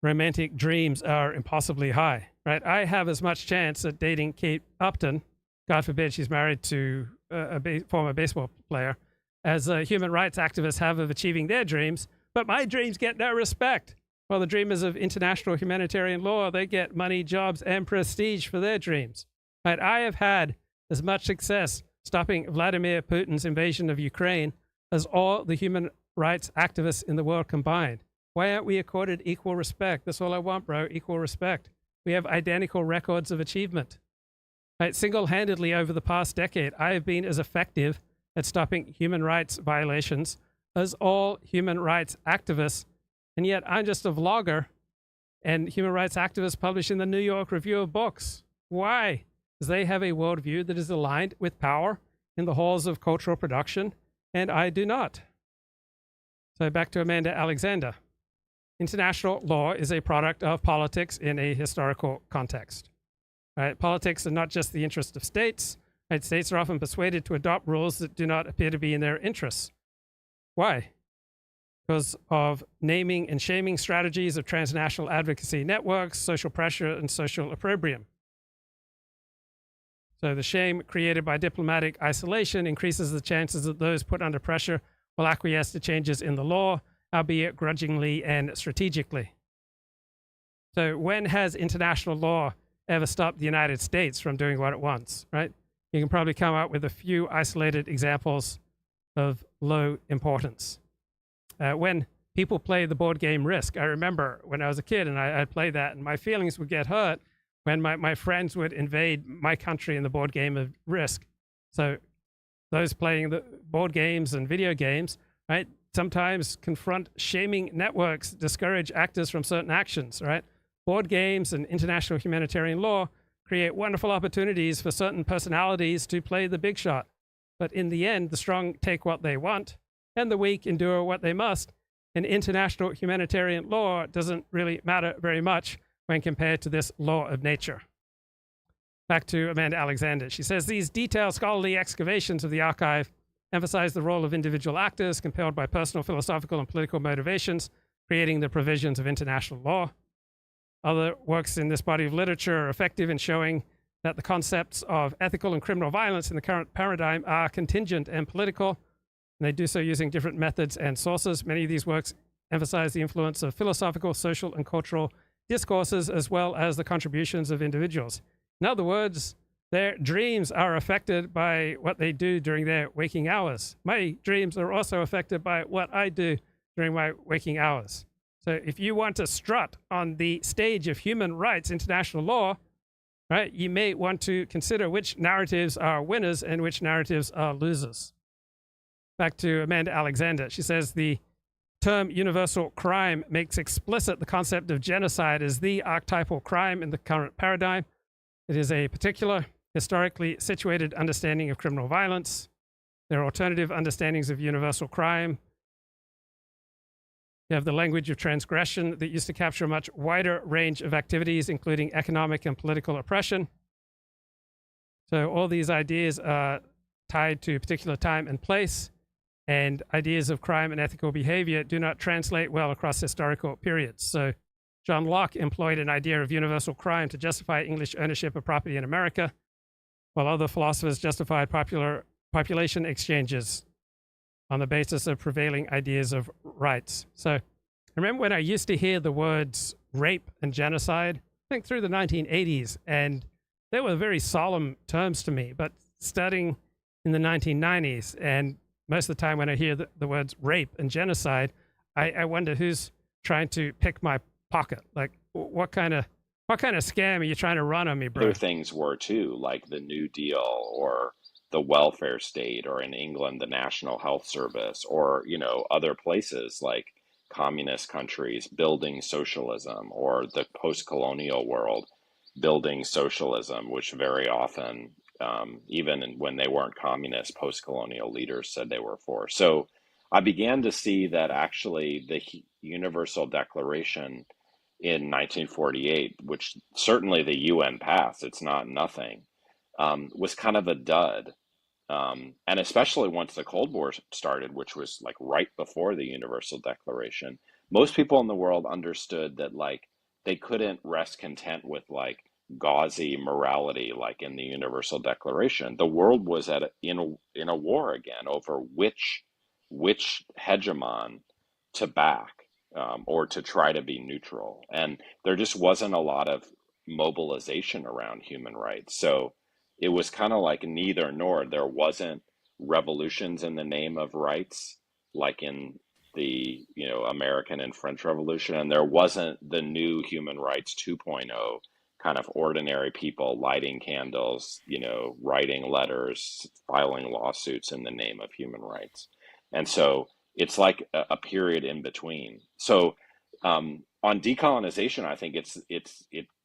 romantic dreams are impossibly high, right? I have as much chance at dating Kate Upton, God forbid she's married to a former baseball player, as human rights activists have of achieving their dreams, but my dreams get no respect. While the dreamers of international humanitarian law, they get money, jobs, and prestige for their dreams. Right? I have had as much success stopping Vladimir Putin's invasion of Ukraine as all the human rights activists in the world combined. Why aren't we accorded equal respect? That's all I want, bro, equal respect. We have identical records of achievement. Right? Single-handedly over the past decade, I have been as effective at stopping human rights violations as all human rights activists, and yet I'm just a vlogger and human rights activists publish in the New York Review of Books. Why? Because they have a worldview that is aligned with power in the halls of cultural production, and I do not. So back to Amanda Alexander. International law is a product of politics in a historical context. Right? Politics are not just the interest of states. Right? States are often persuaded to adopt rules that do not appear to be in their interests. Why? Because of naming and shaming strategies of transnational advocacy networks, social pressure, and social opprobrium. So the shame created by diplomatic isolation increases the chances that those put under pressure will acquiesce to changes in the law, albeit grudgingly and strategically. So when has international law ever stopped the United States from doing what it wants, right? You can probably come up with a few isolated examples of low importance. When people play the board game Risk, I remember when I was a kid and I'd play that, and my feelings would get hurt when my friends would invade my country in the board game of Risk. So those playing the board games and video games, right? sometimes confront shaming networks, discourage actors from certain actions, right? Board games and international humanitarian law create wonderful opportunities for certain personalities to play the big shot. But in the end, the strong take what they want, and the weak endure what they must. And international humanitarian law doesn't really matter very much when compared to this law of nature. Back to Amanda Alexander. She says, these detailed scholarly excavations of the archive emphasize the role of individual actors compelled by personal, philosophical, and political motivations, creating the provisions of international law. Other works in this body of literature are effective in showing that the concepts of ethical and criminal violence in the current paradigm are contingent and political, and they do so using different methods and sources. Many of these works emphasize the influence of philosophical, social, and cultural discourses, as well as the contributions of individuals. In other words, their dreams are affected by what they do during their waking hours. My dreams are also affected by what I do during my waking hours. So if you want to strut on the stage of human rights international law, right, you may want to consider which narratives are winners and which narratives are losers. Back to Amanda Alexander. She says the term universal crime makes explicit the concept of genocide as the archetypal crime in the current paradigm. It is a particular, historically situated understanding of criminal violence. There are alternative understandings of universal crime. You have the language of transgression that used to capture a much wider range of activities, including economic and political oppression. So all these ideas are tied to a particular time and place, and ideas of crime and ethical behavior do not translate well across historical periods. So John Locke employed an idea of universal crime to justify English ownership of property in America, while other philosophers justified population exchanges on the basis of prevailing ideas of rights. So I remember when I used to hear the words rape and genocide, I think through the 1980s, and they were very solemn terms to me, but starting in the 1990s, and most of the time when I hear the words rape and genocide, I wonder who's trying to pick my pocket. Like, what kind of scam are you trying to run on me, bro? Other things were too, like the New Deal or the welfare state, or in England, the National Health Service, or, you know, other places like communist countries building socialism, or the post-colonial world building socialism, which very often, even when they weren't communist, post-colonial leaders said they were for. So I began to see that actually the Universal Declaration in 1948, which certainly the UN passed, it's not nothing, was kind of a dud. And especially once the Cold War started, which was like right before the Universal Declaration, most people in the world understood that like they couldn't rest content with like gauzy morality like in the Universal Declaration. The world was in a war again over which hegemon to back, or to try to be neutral. And there just wasn't a lot of mobilization around human rights. So it was kind of like neither nor. There wasn't revolutions in the name of rights, like in the, you know, American and French Revolution, and there wasn't the new human rights 2.0 kind of ordinary people lighting candles, you know, writing letters, filing lawsuits in the name of human rights. And so it's like a period in between. So on decolonization, I think it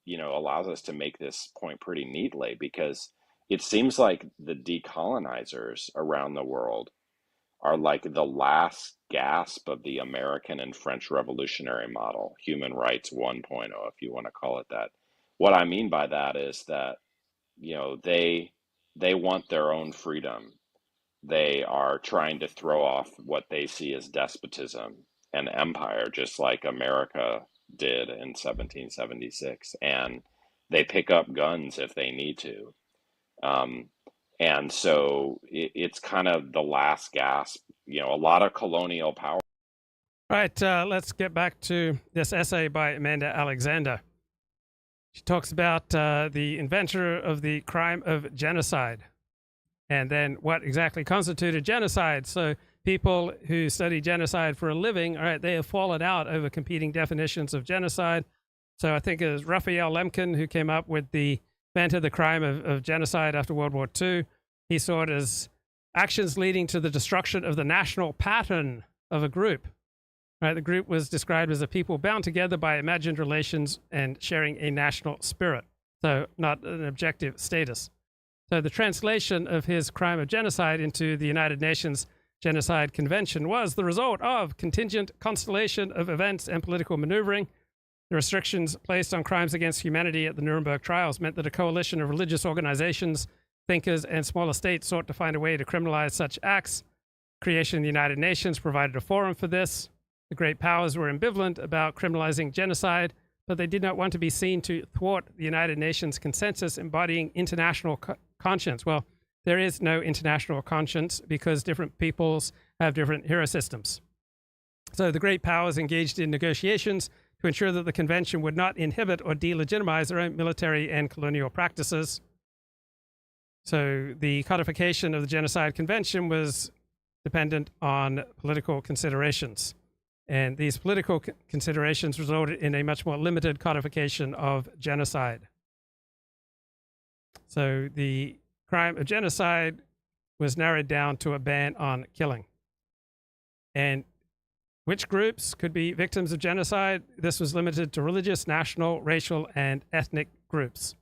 you know, allows us to make this point pretty neatly, because it seems like the decolonizers around the world are like the last gasp of the American and French revolutionary model, human rights 1.0, if you want to call it that. What I mean by that is that, you know, they want their own freedom. They are trying to throw off what they see as despotism and empire, just like America did in 1776. And they pick up guns if they need to. And so it's kind of the last gasp, you know, a lot of colonial power. All right, let's get back to this essay by Amanda Alexander. She talks about the inventor of the crime of genocide, and then what exactly constituted genocide. So people who study genocide for a living, all right, they have fallen out over competing definitions of genocide. So I think it was Raphael Lemkin who came up with the invented the crime of genocide after World War II. He saw it as actions leading to the destruction of the national pattern of a group. Right? The group was described as a people bound together by imagined relations and sharing a national spirit, so not an objective status. So the translation of his crime of genocide into the United Nations Genocide Convention was the result of contingent constellation of events and political maneuvering. The restrictions placed on crimes against humanity at the Nuremberg trials meant that a coalition of religious organizations, thinkers, and smaller states sought to find a way to criminalize such acts. Creation of the United Nations provided a forum for this. The great powers were ambivalent about criminalizing genocide, but they did not want to be seen to thwart the United Nations consensus embodying international conscience. Well, there is no international conscience because different peoples have different hero systems. So the great powers engaged in negotiations to ensure that the convention would not inhibit or delegitimize their own military and colonial practices. So the codification of the Genocide Convention was dependent on political considerations. And these political considerations resulted in a much more limited codification of genocide. So the crime of genocide was narrowed down to a ban on killing. And which groups could be victims of genocide? This was limited to religious, national, racial, and ethnic groups.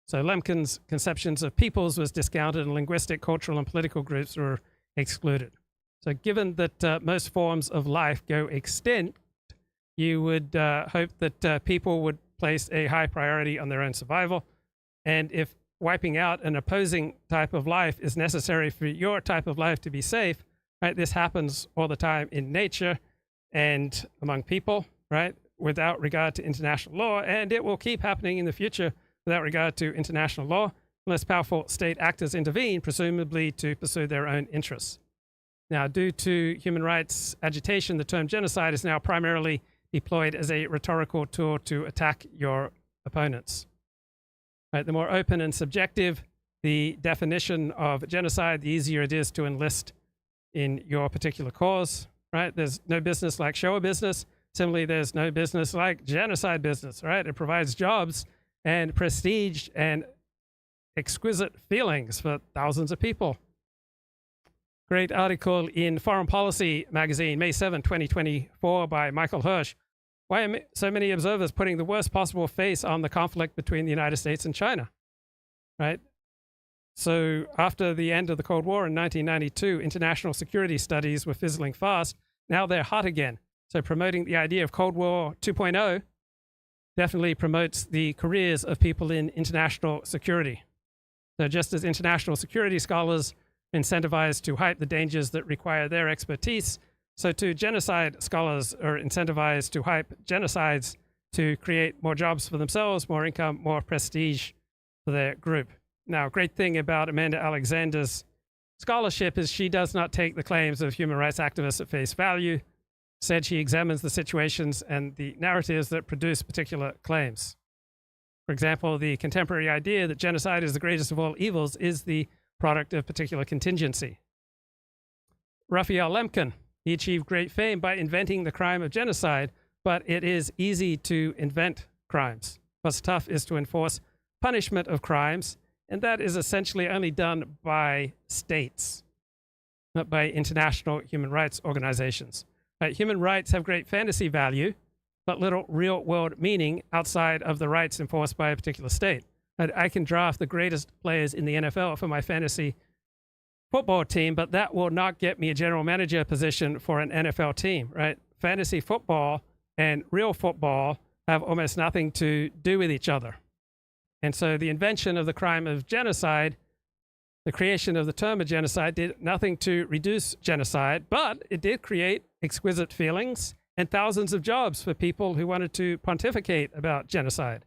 So Lemkin's conceptions of peoples was discounted, and linguistic, cultural, and political groups were excluded. So given that most forms of life go extinct, you would hope that people would place a high priority on their own survival. And if wiping out an opposing type of life is necessary for your type of life to be safe, right? This happens all the time in nature and among people, right? Without regard to international law, and it will keep happening in the future without regard to international law, unless powerful state actors intervene, presumably to pursue their own interests. Now, due to human rights agitation, the term genocide is now primarily deployed as a rhetorical tool to attack your opponents. Right, the more open and subjective the definition of genocide, the easier it is to enlist in your particular cause. Right? There's no business like show business. Similarly, there's no business like genocide business. Right? It provides jobs and prestige and exquisite feelings for thousands of people. Great article in Foreign Policy magazine, May 7, 2024, by Michael Hirsch. Why are so many observers putting the worst possible face on the conflict between the United States and China? Right? So after the end of the Cold War in 1992, international security studies were fizzling fast. Now they're hot again. So promoting the idea of Cold War 2.0 definitely promotes the careers of people in international security. So just as international security scholars are incentivized to hype the dangers that require their expertise, so too genocide scholars are incentivized to hype genocides to create more jobs for themselves, more income, more prestige for their group. Now, a great thing about Amanda Alexander's scholarship is she does not take the claims of human rights activists at face value. Instead, she examines the situations and the narratives that produce particular claims. For example, the contemporary idea that genocide is the greatest of all evils is the product of particular contingency. Raphael Lemkin, he achieved great fame by inventing the crime of genocide, but it is easy to invent crimes. What's tough is to enforce punishment of crimes, and that is essentially only done by states, not by international human rights organizations. Human rights have great fantasy value, but little real-world meaning outside of the rights enforced by a particular state. I can draft the greatest players in the NFL for my fantasy football team, but that will not get me a general manager position for an NFL team, right? Fantasy football and real football have almost nothing to do with each other. And so the invention of the crime of genocide, the creation of the term of genocide, did nothing to reduce genocide, but it did create exquisite feelings and thousands of jobs for people who wanted to pontificate about genocide.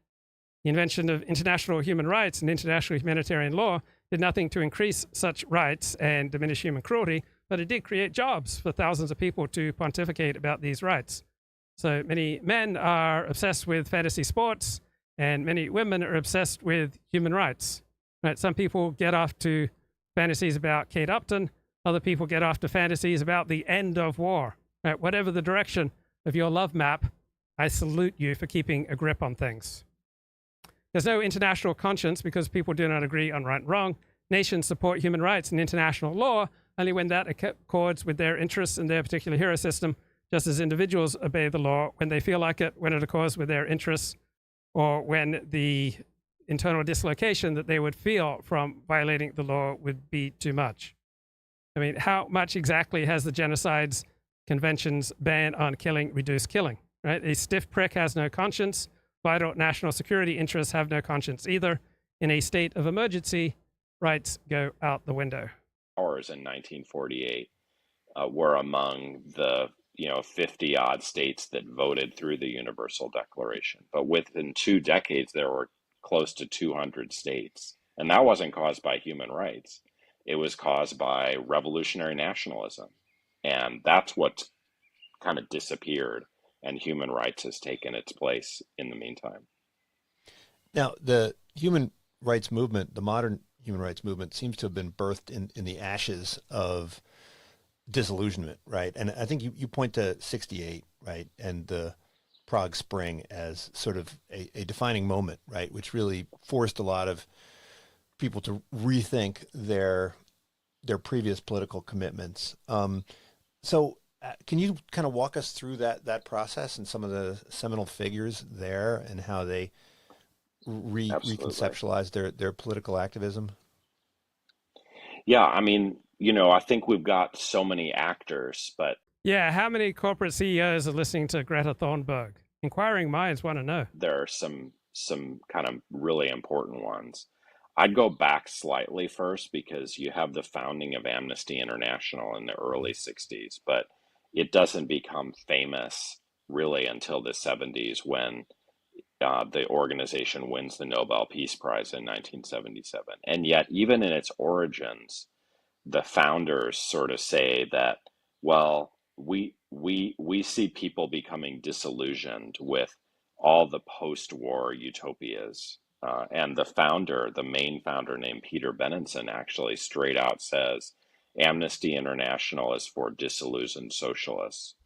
The invention of international human rights and international humanitarian law did nothing to increase such rights and diminish human cruelty, but it did create jobs for thousands of people to pontificate about these rights. So many men are obsessed with fantasy sports, and many women are obsessed with human rights. Right? Some people get off to fantasies about Kate Upton. Other people get off to fantasies about the end of war. Right? Whatever the direction of your love map, I salute you for keeping a grip on things. There's no international conscience because people do not agree on right and wrong. Nations support human rights and international law, only when that accords with their interests and their particular hero system, just as individuals obey the law when they feel like it, when it accords with their interests, or when the internal dislocation that they would feel from violating the law would be too much. I mean, how much exactly has the Genocides Convention's ban on killing reduced killing, right? A stiff prick has no conscience. Vital national security interests have no conscience either. In a state of emergency, rights go out the window. Ours in 1948 were among the 50 odd states that voted through the Universal Declaration. But within 2 decades, there were close to 200 states. And that wasn't caused by human rights. It was caused by revolutionary nationalism. And that's what kind of disappeared. And human rights has taken its place in the meantime. Now, the human rights movement, the modern human rights movement, seems to have been birthed in the ashes of disillusionment, right? And I think you point to 68, right, and the Prague Spring as sort of a defining moment, right, which really forced a lot of people to rethink their previous political commitments. So can you kind of walk us through that process and some of the seminal figures there and how they reconceptualized their political activism? Yeah, I mean, I think we've got so many actors, but yeah, how many corporate CEOs are listening to Greta Thunberg? Inquiring minds want to know. There are some kind of really important ones. I'd go back slightly first because you have the founding of Amnesty International in the early 60s, but it doesn't become famous really until the 70s when the organization wins the Nobel Peace Prize in 1977. And yet, even in its origins, the founders sort of say that, well, we see people becoming disillusioned with all the post-war utopias. And the main founder named Peter Benenson actually straight out says, Amnesty International is for disillusioned socialists.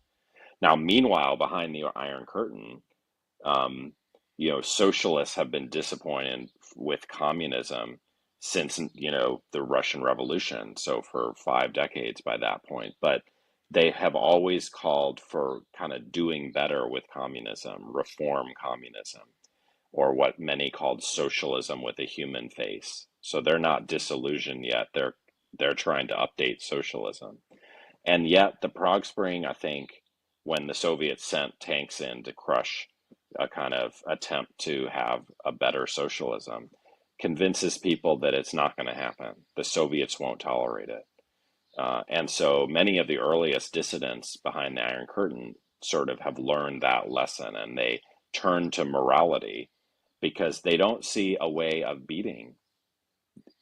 Now, meanwhile, behind the Iron Curtain, socialists have been disappointed with communism since, the Russian Revolution. So for 5 decades by that point, but they have always called for kind of doing better with communism, reform communism, or what many called socialism with a human face. So they're not disillusioned yet. They're trying to update socialism. And yet the Prague Spring, I think, when the Soviets sent tanks in to crush a kind of attempt to have a better socialism, convinces people that it's not going to happen. The Soviets won't tolerate it. And so many of the earliest dissidents behind the Iron Curtain sort of have learned that lesson, and they turn to morality because they don't see a way of beating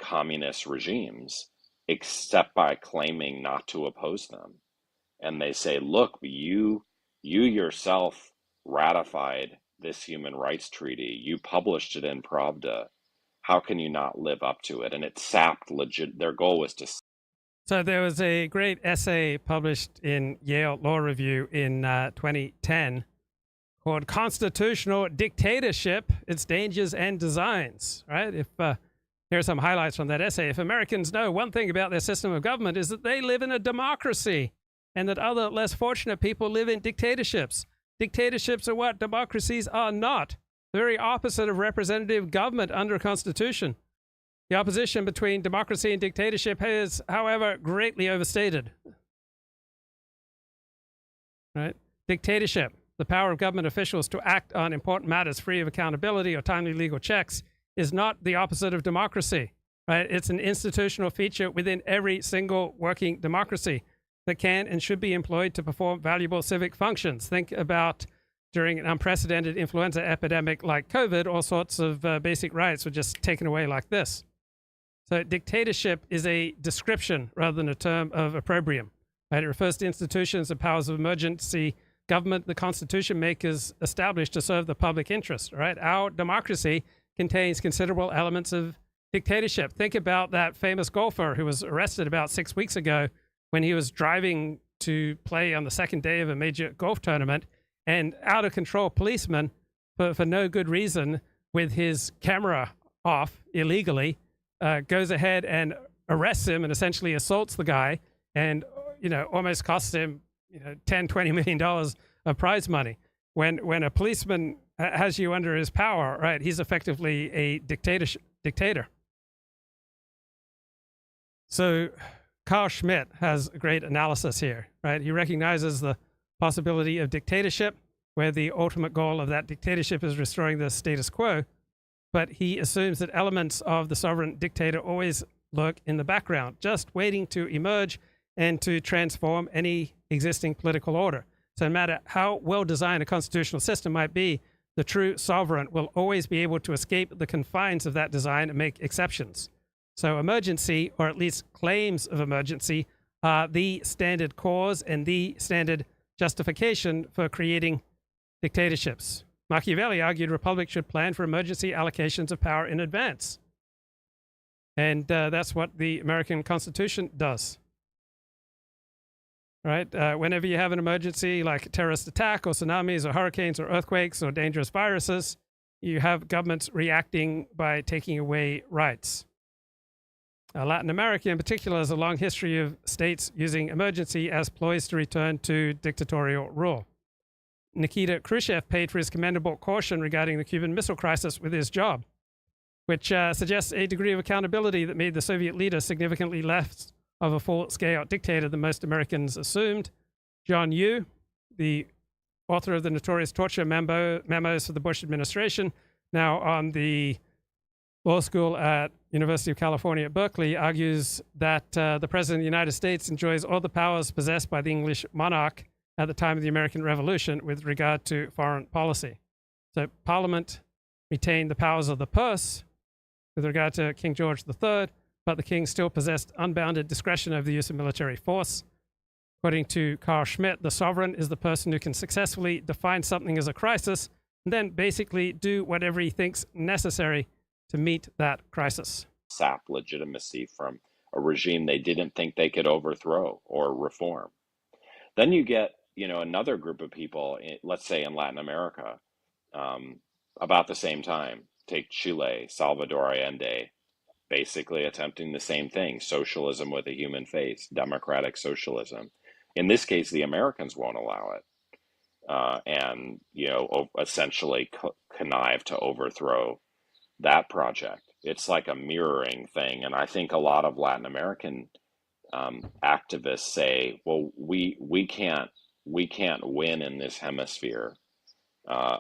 communist regimes except by claiming not to oppose them. And they say, look, you yourself ratified this human rights treaty. You published it in Pravda. How can you not live up to it? And it sapped their goal was to. So there was a great essay published in Yale Law Review in 2010 called Constitutional Dictatorship, Its Dangers and Designs, right? Here are some highlights from that essay. If Americans know one thing about their system of government is that they live in a democracy and that other less fortunate people live in dictatorships. Dictatorships are what democracies are not. The very opposite of representative government under a constitution. The opposition between democracy and dictatorship is, however, greatly overstated. Right? Dictatorship, the power of government officials to act on important matters free of accountability or timely legal checks, is not the opposite of democracy. Right? It's an institutional feature within every single working democracy that can and should be employed to perform valuable civic functions. Think about during an unprecedented influenza epidemic like COVID, all sorts of basic rights were just taken away like this. So dictatorship is a description rather than a term of opprobrium. Right? It refers to institutions and powers of emergency government the Constitution makers established to serve the public interest. Right? Our democracy contains considerable elements of dictatorship. Think about that famous golfer who was arrested about 6 weeks ago when he was driving to play on the second day of a major golf tournament, and out-of-control policeman, for no good reason, with his camera off illegally, goes ahead and arrests him and essentially assaults the guy. and almost cost him $10-20 million of prize money. When a policeman has you under his power, right, he's effectively a dictator. So Carl Schmitt has a great analysis here, right? He recognizes the possibility of dictatorship, where the ultimate goal of that dictatorship is restoring the status quo, but he assumes that elements of the sovereign dictator always lurk in the background, just waiting to emerge and to transform any existing political order. So no matter how well-designed a constitutional system might be, the true sovereign will always be able to escape the confines of that design and make exceptions. So emergency, or at least claims of emergency, are the standard cause and the standard justification for creating dictatorships. Machiavelli argued republics should plan for emergency allocations of power in advance. And that's what the American Constitution does. Right? Whenever you have an emergency like a terrorist attack or tsunamis or hurricanes or earthquakes or dangerous viruses, you have governments reacting by taking away rights. Latin America in particular has a long history of states using emergency as ploys to return to dictatorial rule. Nikita Khrushchev paid for his commendable caution regarding the Cuban Missile Crisis with his job, which suggests a degree of accountability that made the Soviet leader significantly less of a full-scale dictator than most Americans assumed. John Yoo, the author of the notorious torture memos for the Bush administration, now on the law school at University of California at Berkeley, argues that the President of the United States enjoys all the powers possessed by the English monarch at the time of the American Revolution with regard to foreign policy. So Parliament retained the powers of the purse with regard to King George III, but the king still possessed unbounded discretion over the use of military force. According to Carl Schmitt, the sovereign is the person who can successfully define something as a crisis and then basically do whatever he thinks necessary to meet that crisis. Sap legitimacy from a regime they didn't think they could overthrow or reform. Then you get, another group of people, let's say in Latin America, about the same time. Take Chile, Salvador Allende, basically attempting the same thing, socialism with a human face, democratic socialism. In this case, the Americans won't allow it, and essentially connive to overthrow that project. It's like a mirroring thing, and I think a lot of Latin American activists say, well, we can't win in this hemisphere,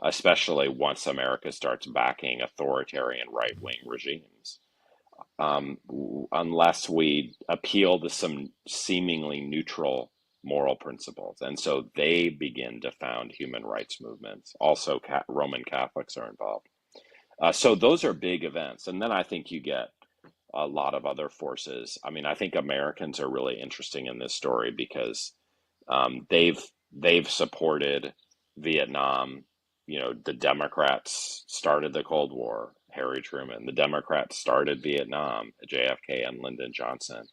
especially once America starts backing authoritarian right-wing regimes. Unless we appeal to some seemingly neutral moral principles. And so they begin to found human rights movements. Also, Roman Catholics are involved. So those are big events. And then I think you get a lot of other forces. I mean, I think Americans are really interesting in this story because they've supported Vietnam. The Democrats started the Cold War, Harry Truman. The Democrats started Vietnam, JFK and Lyndon Johnson.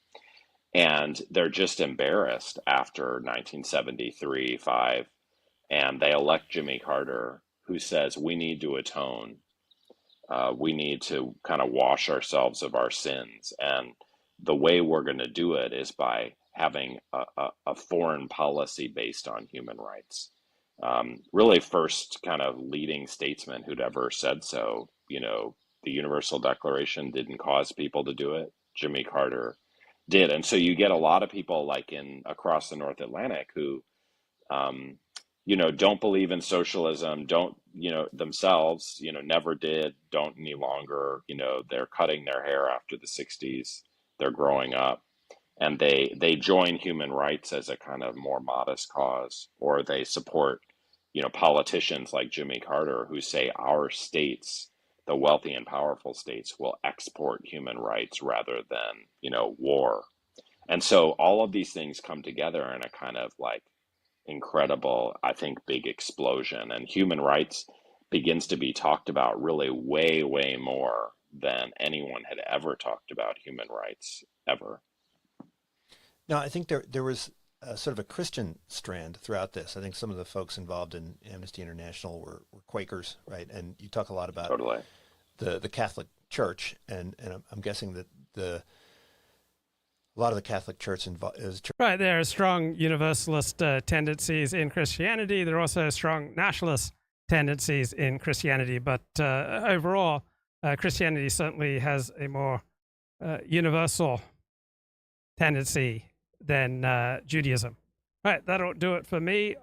And they're just embarrassed after 1973-5. And they elect Jimmy Carter, who says, we need to atone. We need to kind of wash ourselves of our sins. And the way we're going to do it is by having a foreign policy based on human rights. Really first kind of leading statesman who'd ever said so. The Universal Declaration didn't cause people to do it. Jimmy Carter did. And so you get a lot of people like across the North Atlantic who, don't believe in socialism, don't, themselves, never did, don't any longer, they're cutting their hair after the 60s, they're growing up, and they join human rights as a kind of more modest cause, or they support, politicians like Jimmy Carter who say our states, the wealthy and powerful states, will export human rights rather than, war. And so all of these things come together in a kind of like incredible, I think, big explosion. And human rights begins to be talked about really way, way more than anyone had ever talked about human rights ever. Now, I think there was sort of a Christian strand throughout this. I think some of the folks involved in Amnesty International were Quakers, right? And you talk a lot about Totally. the Catholic Church, and I'm guessing that a lot of the Catholic Church is Right, there are strong universalist tendencies in Christianity. There are also strong nationalist tendencies in Christianity, but overall, Christianity certainly has a more universal tendency than Judaism. Right, that'll do it for me